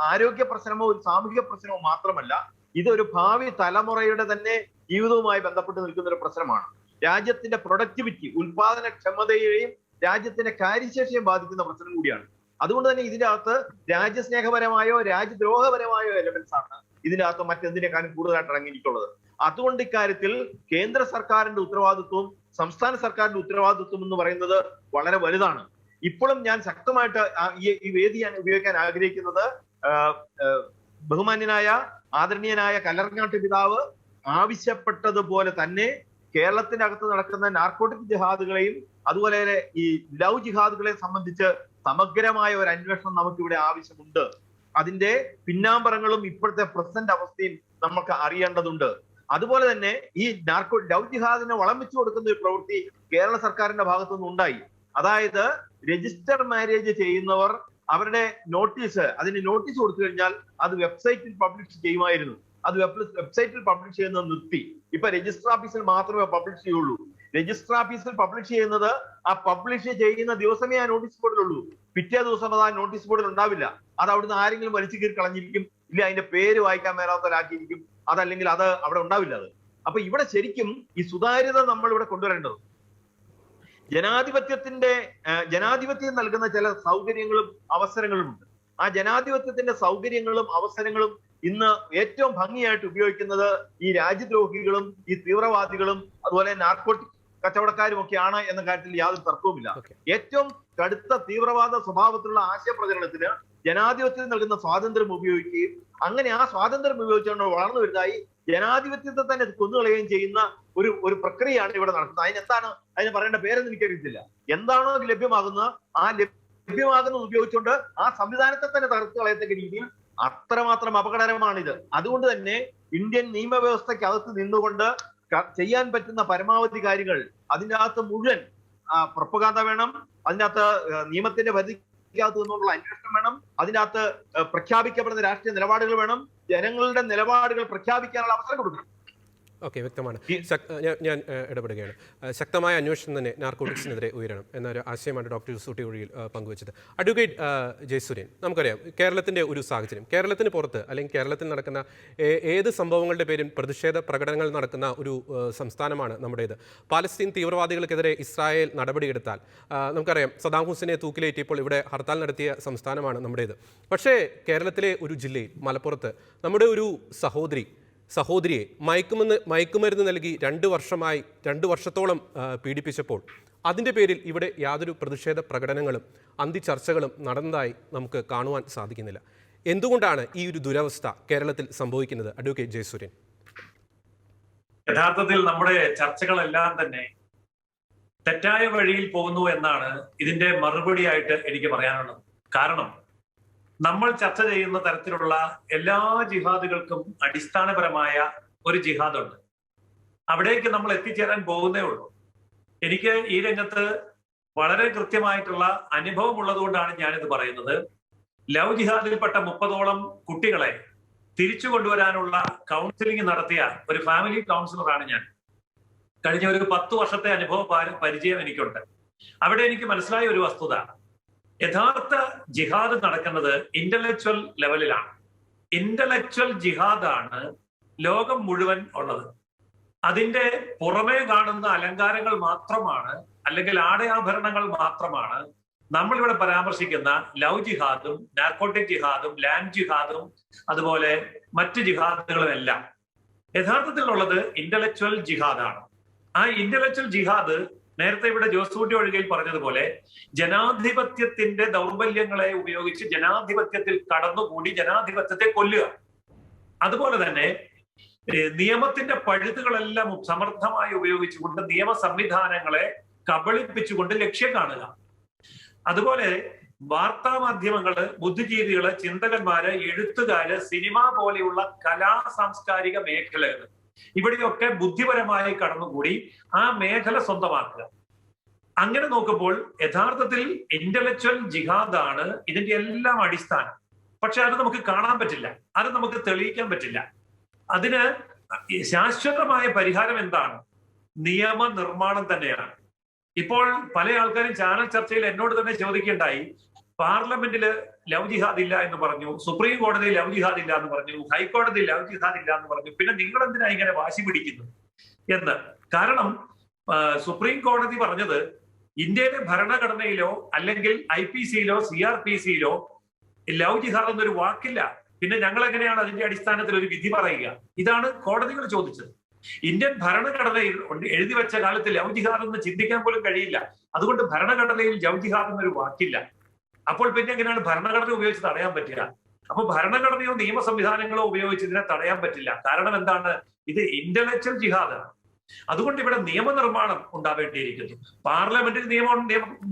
ആരോഗ്യ പ്രശ്നമോ ഒരു സാമൂഹിക പ്രശ്നമോ മാത്രമല്ല, ഇതൊരു ഭാവി തലമുറയുടെ തന്നെ ജീവിതവുമായി ബന്ധപ്പെട്ട് നിൽക്കുന്ന ഒരു പ്രശ്നമാണ്. രാജ്യത്തിന്റെ പ്രൊഡക്ടിവിറ്റി, ഉൽപാദനക്ഷമതയെയും രാജ്യത്തിന്റെ കാര്യശേഷിയെയും ബാധിക്കുന്ന പ്രശ്നം കൂടിയാണ്. അതുകൊണ്ട് തന്നെ ഇതിന്റെ അകത്ത് രാജ്യസ്നേഹപരമായോ രാജ്യദ്രോഹപരമായോ എലമെന്റ്സ് ആണ് ഇതിന്റെ അകത്ത് മറ്റെന്തിനേക്കാളും കൂടുതലായിട്ട് ഇറങ്ങിയിട്ടുള്ളത്. അതുകൊണ്ട് ഇക്കാര്യത്തിൽ കേന്ദ്ര സർക്കാരിന്റെ ഉത്തരവാദിത്വവും സംസ്ഥാന സർക്കാരിന്റെ ഉത്തരവാദിത്വം എന്ന് പറയുന്നത് വളരെ വലുതാണ്. ഇപ്പോഴും ഞാൻ ശക്തമായിട്ട് ഈ വേദി ഞാൻ ഉപയോഗിക്കാൻ ആഗ്രഹിക്കുന്നത്, ബഹുമാന്യനായ ആദരണീയനായ കല്ലറങ്ങാട്ട് പിതാവ് ആവശ്യപ്പെട്ടതുപോലെ തന്നെ കേരളത്തിന്റെ അകത്ത് നടക്കുന്ന നാർക്കോട്ടിക് ജിഹാദുകളെയും അതുപോലെ തന്നെ ഈ ലവ് ജിഹാദുകളെ സംബന്ധിച്ച് സമഗ്രമായ ഒരു അന്വേഷണം നമുക്കിവിടെ ആവശ്യമുണ്ട്. അതിന്റെ പിന്നാമ്പറങ്ങളും ഇപ്പോഴത്തെ പ്രസന്റ് അവസ്ഥയും നമുക്ക് അറിയേണ്ടതുണ്ട്. അതുപോലെ തന്നെ ഈ ലവ് ജിഹാദിനെ വളം വെച്ചു കൊടുക്കുന്ന ഒരു പ്രവൃത്തി കേരള സർക്കാരിന്റെ ഭാഗത്തുനിന്ന് ഉണ്ടായി. അതായത് രജിസ്റ്റർ മാരേജ് ചെയ്യുന്നവർ അവരുടെ അതിന് നോട്ടീസ് കൊടുത്തു കഴിഞ്ഞാൽ അത് വെബ്സൈറ്റിൽ പബ്ലിഷ് ചെയ്യുമായിരുന്നു. അത് വെബ്സൈറ്റിൽ പബ്ലിഷ് ചെയ്യുന്നത് നിർത്തി. ഇപ്പൊ രജിസ്റ്റർ ഓഫീസിൽ മാത്രമേ പബ്ലിഷ് ചെയ്യുള്ളൂ. രജിസ്റ്റർ ഓഫീസിൽ പബ്ലിഷ് ചെയ്യുന്നത് ആ പബ്ലിഷ് ചെയ്യുന്ന ദിവസമേ ആ നോട്ടീസ് ബോർഡിലുള്ളൂ. പിറ്റേ ദിവസം അത് ആ നോട്ടീസ് ബോർഡിൽ ഉണ്ടാവില്ല. അത് അവിടുന്ന് ആരെങ്കിലും വലിച്ചു കീറി കളഞ്ഞിരിക്കും, ഇല്ല അതിന്റെ പേര് വായിക്കാൻ മേലാത്തവരാക്കിയിരിക്കും, അതല്ലെങ്കിൽ അത് അവിടെ ഉണ്ടാവില്ല. അത് അപ്പൊ ഇവിടെ ശരിക്കും ഈ സുതാര്യത നമ്മൾ ഇവിടെ കൊണ്ടുവരേണ്ടത്. ജനാധിപത്യം നൽകുന്ന ചില സൗകര്യങ്ങളും അവസരങ്ങളും ഉണ്ട്. ആ ജനാധിപത്യത്തിന്റെ സൗകര്യങ്ങളും അവസരങ്ങളും ഇന്ന് ഏറ്റവും ഭംഗിയായിട്ട് ഉപയോഗിക്കുന്നത് ഈ രാജ്യദ്രോഹികളും ഈ തീവ്രവാദികളും അതുപോലെ നാർക്കോട്ടിക് കച്ചവടക്കാരും ഒക്കെയാണ് എന്ന കാര്യത്തിൽ യാതൊരു തർക്കവുമില്ല. ഏറ്റവും കടുത്ത തീവ്രവാദ സ്വഭാവത്തിലുള്ള ആശയപ്രചരണത്തിന് ജനാധിപത്യത്തിൽ നൽകുന്ന സ്വാതന്ത്ര്യം ഉപയോഗിക്കുകയും അങ്ങനെ ആ സ്വാതന്ത്ര്യം ഉപയോഗിച്ചുകൊണ്ട് വളർന്നു വരുന്നതായി ജനാധിപത്യത്തെ തന്നെ കൊന്നുകളയുകയും ചെയ്യുന്ന ഒരു പ്രക്രിയയാണ് ഇവിടെ നടക്കുന്നത്. അതിന് പറയേണ്ട പേരെന്ന് എനിക്കറിയത്തില്ല. എന്താണോ ലഭ്യമാകുന്നത് ആ ലഭ്യമാകുന്നത് ഉപയോഗിച്ചുകൊണ്ട് ആ സംവിധാനത്തെ തന്നെ തകർത്ത് കളയത്തക്ക രീതിയിൽ അത്രമാത്രം അപകടകരമാണിത്. അതുകൊണ്ട് തന്നെ ഇന്ത്യൻ നിയമവ്യവസ്ഥയ്ക്ക് അകത്ത് നിന്നുകൊണ്ട് ചെയ്യാൻ പറ്റുന്ന പരമാവധി കാര്യങ്ങൾ, അതിൻ്റെ അകത്ത് മുഴുവൻ പ്രൊപ്പഗാൻഡ വേണം, അതിനകത്ത് നിയമത്തിന്റെ പരിധിക്കകത്ത് നിന്നുള്ള അന്വേഷണം വേണം, അതിനകത്ത് പ്രഖ്യാപിക്കപ്പെടുന്ന രാഷ്ട്രീയ നിലപാടുകൾ വേണം, ജനങ്ങളുടെ നിലപാടുകൾ പ്രഖ്യാപിക്കാനുള്ള അവസരം കൊടുക്കണം. ഓക്കെ, വ്യക്തമാണ്. ഞാൻ ഇടപെടുകയാണ്. ശക്തമായ അന്വേഷണം തന്നെ നാർക്കോട്ടിക്സിനെതിരെ ഉയരണം എന്നൊരു ആശയമാണ് ഡോക്ടർ ജോസൂട്ടി ഒഴിയിൽ പങ്കുവച്ചത്. അഡ്വക്കേറ്റ് ജയസൂര്യൻ, നമുക്കറിയാം കേരളത്തിൻ്റെ ഒരു സാഹചര്യം, കേരളത്തിന് പുറത്ത് അല്ലെങ്കിൽ കേരളത്തിൽ നടക്കുന്ന ഏത് സംഭവങ്ങളുടെ പേരിൽ പ്രതിഷേധ പ്രകടനങ്ങൾ നടക്കുന്ന ഒരു സംസ്ഥാനമാണ് നമ്മുടേത്. പാലസ്തീൻ തീവ്രവാദികൾക്കെതിരെ ഇസ്രായേൽ നടപടിയെടുത്താൽ നമുക്കറിയാം സദാം ഹുസൈനെ തൂക്കിലേറ്റിയപ്പോൾ ഇവിടെ ഹർത്താൽ നടത്തിയ സംസ്ഥാനമാണ് നമ്മുടേത്. പക്ഷേ കേരളത്തിലെ ഒരു ജില്ലയിൽ മലപ്പുറത്ത് നമ്മുടെ ഒരു സഹോദരിയെ മയക്കുമരുന്ന് നൽകി 2 വർഷത്തോളം പീഡിപ്പിച്ചപ്പോൾ അതിൻ്റെ പേരിൽ ഇവിടെ യാതൊരു പ്രതിഷേധ പ്രകടനങ്ങളും ചർച്ചകളും നടന്നതായി നമുക്ക് കാണുവാൻ സാധിക്കുന്നില്ല. എന്തുകൊണ്ടാണ് ഈ ഒരു ദുരവസ്ഥ കേരളത്തിൽ സംഭവിക്കുന്നത്? അഡ്വക്കേറ്റ് ജയസൂര്യൻ. യഥാർത്ഥത്തിൽ നമ്മുടെ ചർച്ചകളെല്ലാം തന്നെ തെറ്റായ വഴിയിൽ പോകുന്നു എന്നാണ് ഇതിന്റെ മറുപടിയായിട്ട് എനിക്ക് പറയാനുള്ളത്. കാരണം നമ്മൾ ചർച്ച ചെയ്യുന്ന തരത്തിലുള്ള എല്ലാ ജിഹാദുകൾക്കും അടിസ്ഥാനപരമായ ഒരു ജിഹാദുണ്ട്. അവിടേക്ക് നമ്മൾ എത്തിച്ചേരാൻ പോകുന്നേ ഉള്ളൂ. എനിക്ക് ഈ രംഗത്ത് വളരെ കൃത്യമായിട്ടുള്ള അനുഭവം ഉള്ളതുകൊണ്ടാണ് ഞാനിത് പറയുന്നത്. ലവ് ജിഹാദിൽപ്പെട്ട 30ഓളം കുട്ടികളെ തിരിച്ചു കൊണ്ടുവരാനുള്ള കൗൺസിലിംഗ് നടത്തിയ ഒരു ഫാമിലി കൗൺസിലറാണ് ഞാൻ. കഴിഞ്ഞ ഒരു 10 വർഷത്തെ അനുഭവ പരിചയം എനിക്കുണ്ട്. അവിടെ എനിക്ക് മനസ്സിലായ ഒരു വസ്തുത, യഥാർത്ഥ ജിഹാദ് നടക്കുന്നത് ഇന്റലക്ച്വൽ ലെവലിലാണ്. ഇന്റലക്ച്വൽ ജിഹാദാണ് ലോകം മുഴുവൻ ഉള്ളത്. അതിന്റെ പുറമേ കാണുന്ന അലങ്കാരങ്ങൾ മാത്രമാണ്, അല്ലെങ്കിൽ ആടയാഭരണങ്ങൾ മാത്രമാണ് നമ്മളിവിടെ പരാമർശിക്കുന്ന ലവ് ജിഹാദും നാർക്കോട്ടിക് ജിഹാദും ലാൻഡ് ജിഹാദും അതുപോലെ മറ്റ് ജിഹാദുകളും എല്ലാം. യഥാർത്ഥത്തിലുള്ളത് ഇന്റലക്ച്വൽ ജിഹാദാണ്. ആ ഇന്റലക്ച്വൽ ജിഹാദ് നേരത്തെ ഇവിടെ ജോസൂട്ടി ഒഴികയിൽ പറഞ്ഞതുപോലെ ജനാധിപത്യത്തിന്റെ ദൗർബല്യങ്ങളെ ഉപയോഗിച്ച് ജനാധിപത്യത്തിൽ കടന്നുകൂടി ജനാധിപത്യത്തെ കൊല്ലുക. അതുപോലെ തന്നെ നിയമത്തിന്റെ പഴുതുകളെല്ലാം സമർത്ഥമായി ഉപയോഗിച്ചുകൊണ്ട് നിയമ സംവിധാനങ്ങളെ കബളിപ്പിച്ചുകൊണ്ട് ലക്ഷ്യം കാണുക. അതുപോലെ വാർത്താ മാധ്യമങ്ങള്, ബുദ്ധിജീവികള്, ചിന്തകന്മാര്, എഴുത്തുകാര്, സിനിമ പോലെയുള്ള കലാ സാംസ്കാരിക മേഖലകൾ, ഇവിടെയൊക്കെ ബുദ്ധിപരമായി കടന്നുകൂടി ആ മേഖല സ്വന്തമാക്കുക. അങ്ങനെ നോക്കുമ്പോൾ യഥാർത്ഥത്തിൽ ഇന്റലക്ച്വൽ ജിഹാദാണ് ഇതിന്റെ എല്ലാം അടിസ്ഥാനം. പക്ഷെ അത് നമുക്ക് കാണാൻ പറ്റില്ല, അത് നമുക്ക് തെളിയിക്കാൻ പറ്റില്ല. അതിന് ശാശ്വതമായ പരിഹാരം എന്താണ്? നിയമനിർമ്മാണം തന്നെയാണ്. ഇപ്പോൾ പല ആൾക്കാരും ചാനൽ ചർച്ചയിൽ എന്നോട് തന്നെ ചോദിക്കേണ്ടായി, പാർലമെന്റില് ലവ് ജിഹാദ് ഇല്ല എന്ന് പറഞ്ഞു, സുപ്രീം കോടതിയിൽ ലവ് ജിഹാദ് ഇല്ല എന്ന് പറഞ്ഞു, ഹൈക്കോടതിയിൽ ലവ് ജിഹാദ് ഇല്ല എന്ന് പറഞ്ഞു, പിന്നെ നിങ്ങൾ എന്തിനാ ഇങ്ങനെ വാശി പിടിക്കുന്നു എന്ന്. കാരണം സുപ്രീം കോടതി പറഞ്ഞത് ഇന്ത്യയുടെ ഭരണഘടനയിലോ അല്ലെങ്കിൽ IPC-യിലോ CRPC-യിലോ ലവ് ജിഹാദ് എന്നൊരു വാക്കില്ല. പിന്നെ ഞങ്ങൾ എങ്ങനെയാണ് അതിന്റെ അടിസ്ഥാനത്തിൽ ഒരു വിധി പറയുക? ഇതാണ് കോടതികൾ ചോദിച്ചത്. ഇന്ത്യൻ ഭരണഘടനയിൽ എഴുതി വെച്ച കാലത്ത് ലവ് ജിഹാദ് എന്ന് ചിന്തിക്കാൻ പോലും കഴിയില്ല. അതുകൊണ്ട് ഭരണഘടനയിൽ ലവ് ജിഹാദ് എന്നൊരു വാക്കില്ല. അപ്പോൾ പിന്നെ എങ്ങനെയാണ് ഭരണഘടന ഉപയോഗിച്ച് തടയാൻ പറ്റുക? അപ്പൊ ഭരണഘടനയോ നിയമ സംവിധാനങ്ങളോ ഉപയോഗിച്ച് ഇതിനെ തടയാൻ പറ്റില്ല. കാരണം എന്താണ്? ഇത് ഇന്റലക്ച്വൽ ജിഹാദാണ്. അതുകൊണ്ട് ഇവിടെ നിയമനിർമ്മാണം ഉണ്ടാവേണ്ടിയിരിക്കുന്നു. പാർലമെന്റിൽ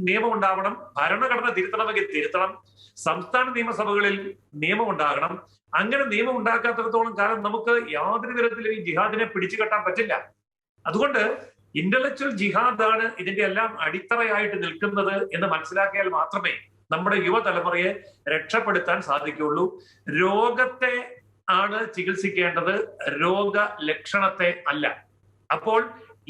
നിയമം ഉണ്ടാവണം. ഭരണഘടന തിരുത്തണമെങ്കിൽ തിരുത്തണം. സംസ്ഥാന നിയമസഭകളിൽ നിയമം ഉണ്ടാകണം. അങ്ങനെ നിയമം ഉണ്ടാക്കാത്തിടത്തോളം കാലം നമുക്ക് യാതൊരു തരത്തിലും ഈ ജിഹാദിനെ പിടിച്ചു കെട്ടാൻ പറ്റില്ല. അതുകൊണ്ട് ഇന്റലക്ച്വൽ ജിഹാദാണ് ഇതിന്റെ എല്ലാം അടിത്തറയായിട്ട് നിൽക്കുന്നത് എന്ന് മനസ്സിലാക്കിയാൽ മാത്രമേ നമ്മുടെ യുവതലമുറയെ രക്ഷപ്പെടുത്താൻ സാധിക്കുകയുള്ളൂ. രോഗത്തെ ആണ് ചികിത്സിക്കേണ്ടത്, രോഗലക്ഷണത്തെ അല്ല. അപ്പോൾ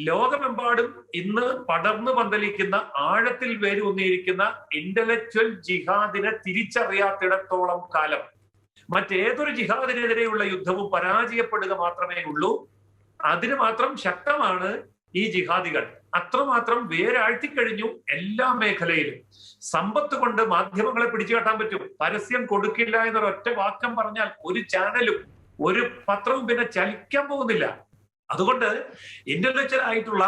ലോകമെമ്പാടും ഇന്ന് പടർന്നു പന്തലിക്കുന്ന, ആഴത്തിൽ വേരൂന്നിയിരിക്കുന്ന ഇന്റലക്ച്വൽ ജിഹാദിനെ തിരിച്ചറിയാത്തിടത്തോളം കാലം മറ്റേതൊരു ജിഹാദിനെതിരെയുള്ള യുദ്ധവും പരാജയപ്പെടുക മാത്രമേ ഉള്ളൂ. അതിന് മാത്രം ശക്തമാണ് ഈ ജിഹാദികൾ. അത്രമാത്രം വേരാഴ്ത്തിക്കഴിഞ്ഞു എല്ലാ മേഖലയിലും. സമ്പത്ത് കൊണ്ട് മാധ്യമങ്ങളെ പിടിച്ചു കെട്ടാൻ പറ്റും. പരസ്യം കൊടുക്കില്ല എന്നൊരൊറ്റ വാക്യം പറഞ്ഞാൽ ഒരു ചാനലും ഒരു പത്രവും പിന്നെ ചലിക്കാൻ പോകുന്നില്ല. അതുകൊണ്ട് ഇന്റലക്ച്വൽ ആയിട്ടുള്ള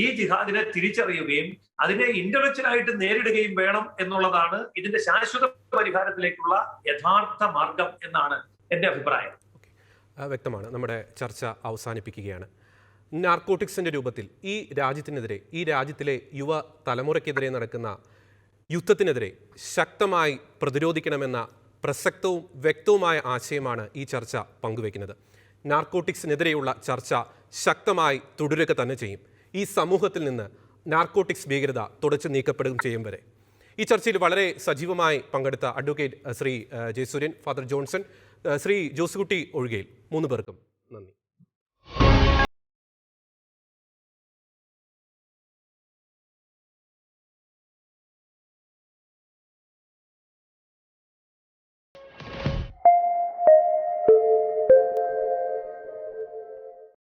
ഈ ജിഹാദിനെ തിരിച്ചറിയുകയും അതിനെ ഇന്റലക്ച്വൽ ആയിട്ട് നേരിടുകയും വേണം എന്നുള്ളതാണ് ഇതിന്റെ ശാശ്വത പരിഹാരത്തിലേക്കുള്ള യഥാർത്ഥ മാർഗം എന്നാണ് എൻ്റെ അഭിപ്രായം. വ്യക്തമാണ്. നമ്മുടെ ചർച്ച അവസാനിപ്പിക്കുകയാണ്. നാർക്കോട്ടിക്സിൻ്റെ രൂപത്തിൽ ഈ രാജ്യത്തിനെതിരെ, ഈ രാജ്യത്തിലെ യുവ തലമുറയ്ക്കെതിരെ നടക്കുന്ന യുദ്ധത്തിനെതിരെ ശക്തമായി പ്രതിരോധിക്കണമെന്ന പ്രസക്തവും വ്യക്തവുമായ ആശയമാണ് ഈ ചർച്ച പങ്കുവയ്ക്കുന്നത്. നാർക്കോട്ടിക്സിനെതിരെയുള്ള ചർച്ച ശക്തമായി തുടരുക തന്നെ ചെയ്യും. ഈ സമൂഹത്തിൽ നിന്ന് നാർക്കോട്ടിക്സ് ഭീകരത തുടച്ചു നീക്കപ്പെടുകയും ചെയ്യും വരെ. ഈ ചർച്ചയിൽ വളരെ സജീവമായി പങ്കെടുത്ത advocate Shri Jayasuryan, father Johnson, Shri Josekutty Ozhikayil 3 പേർക്കും നന്ദി.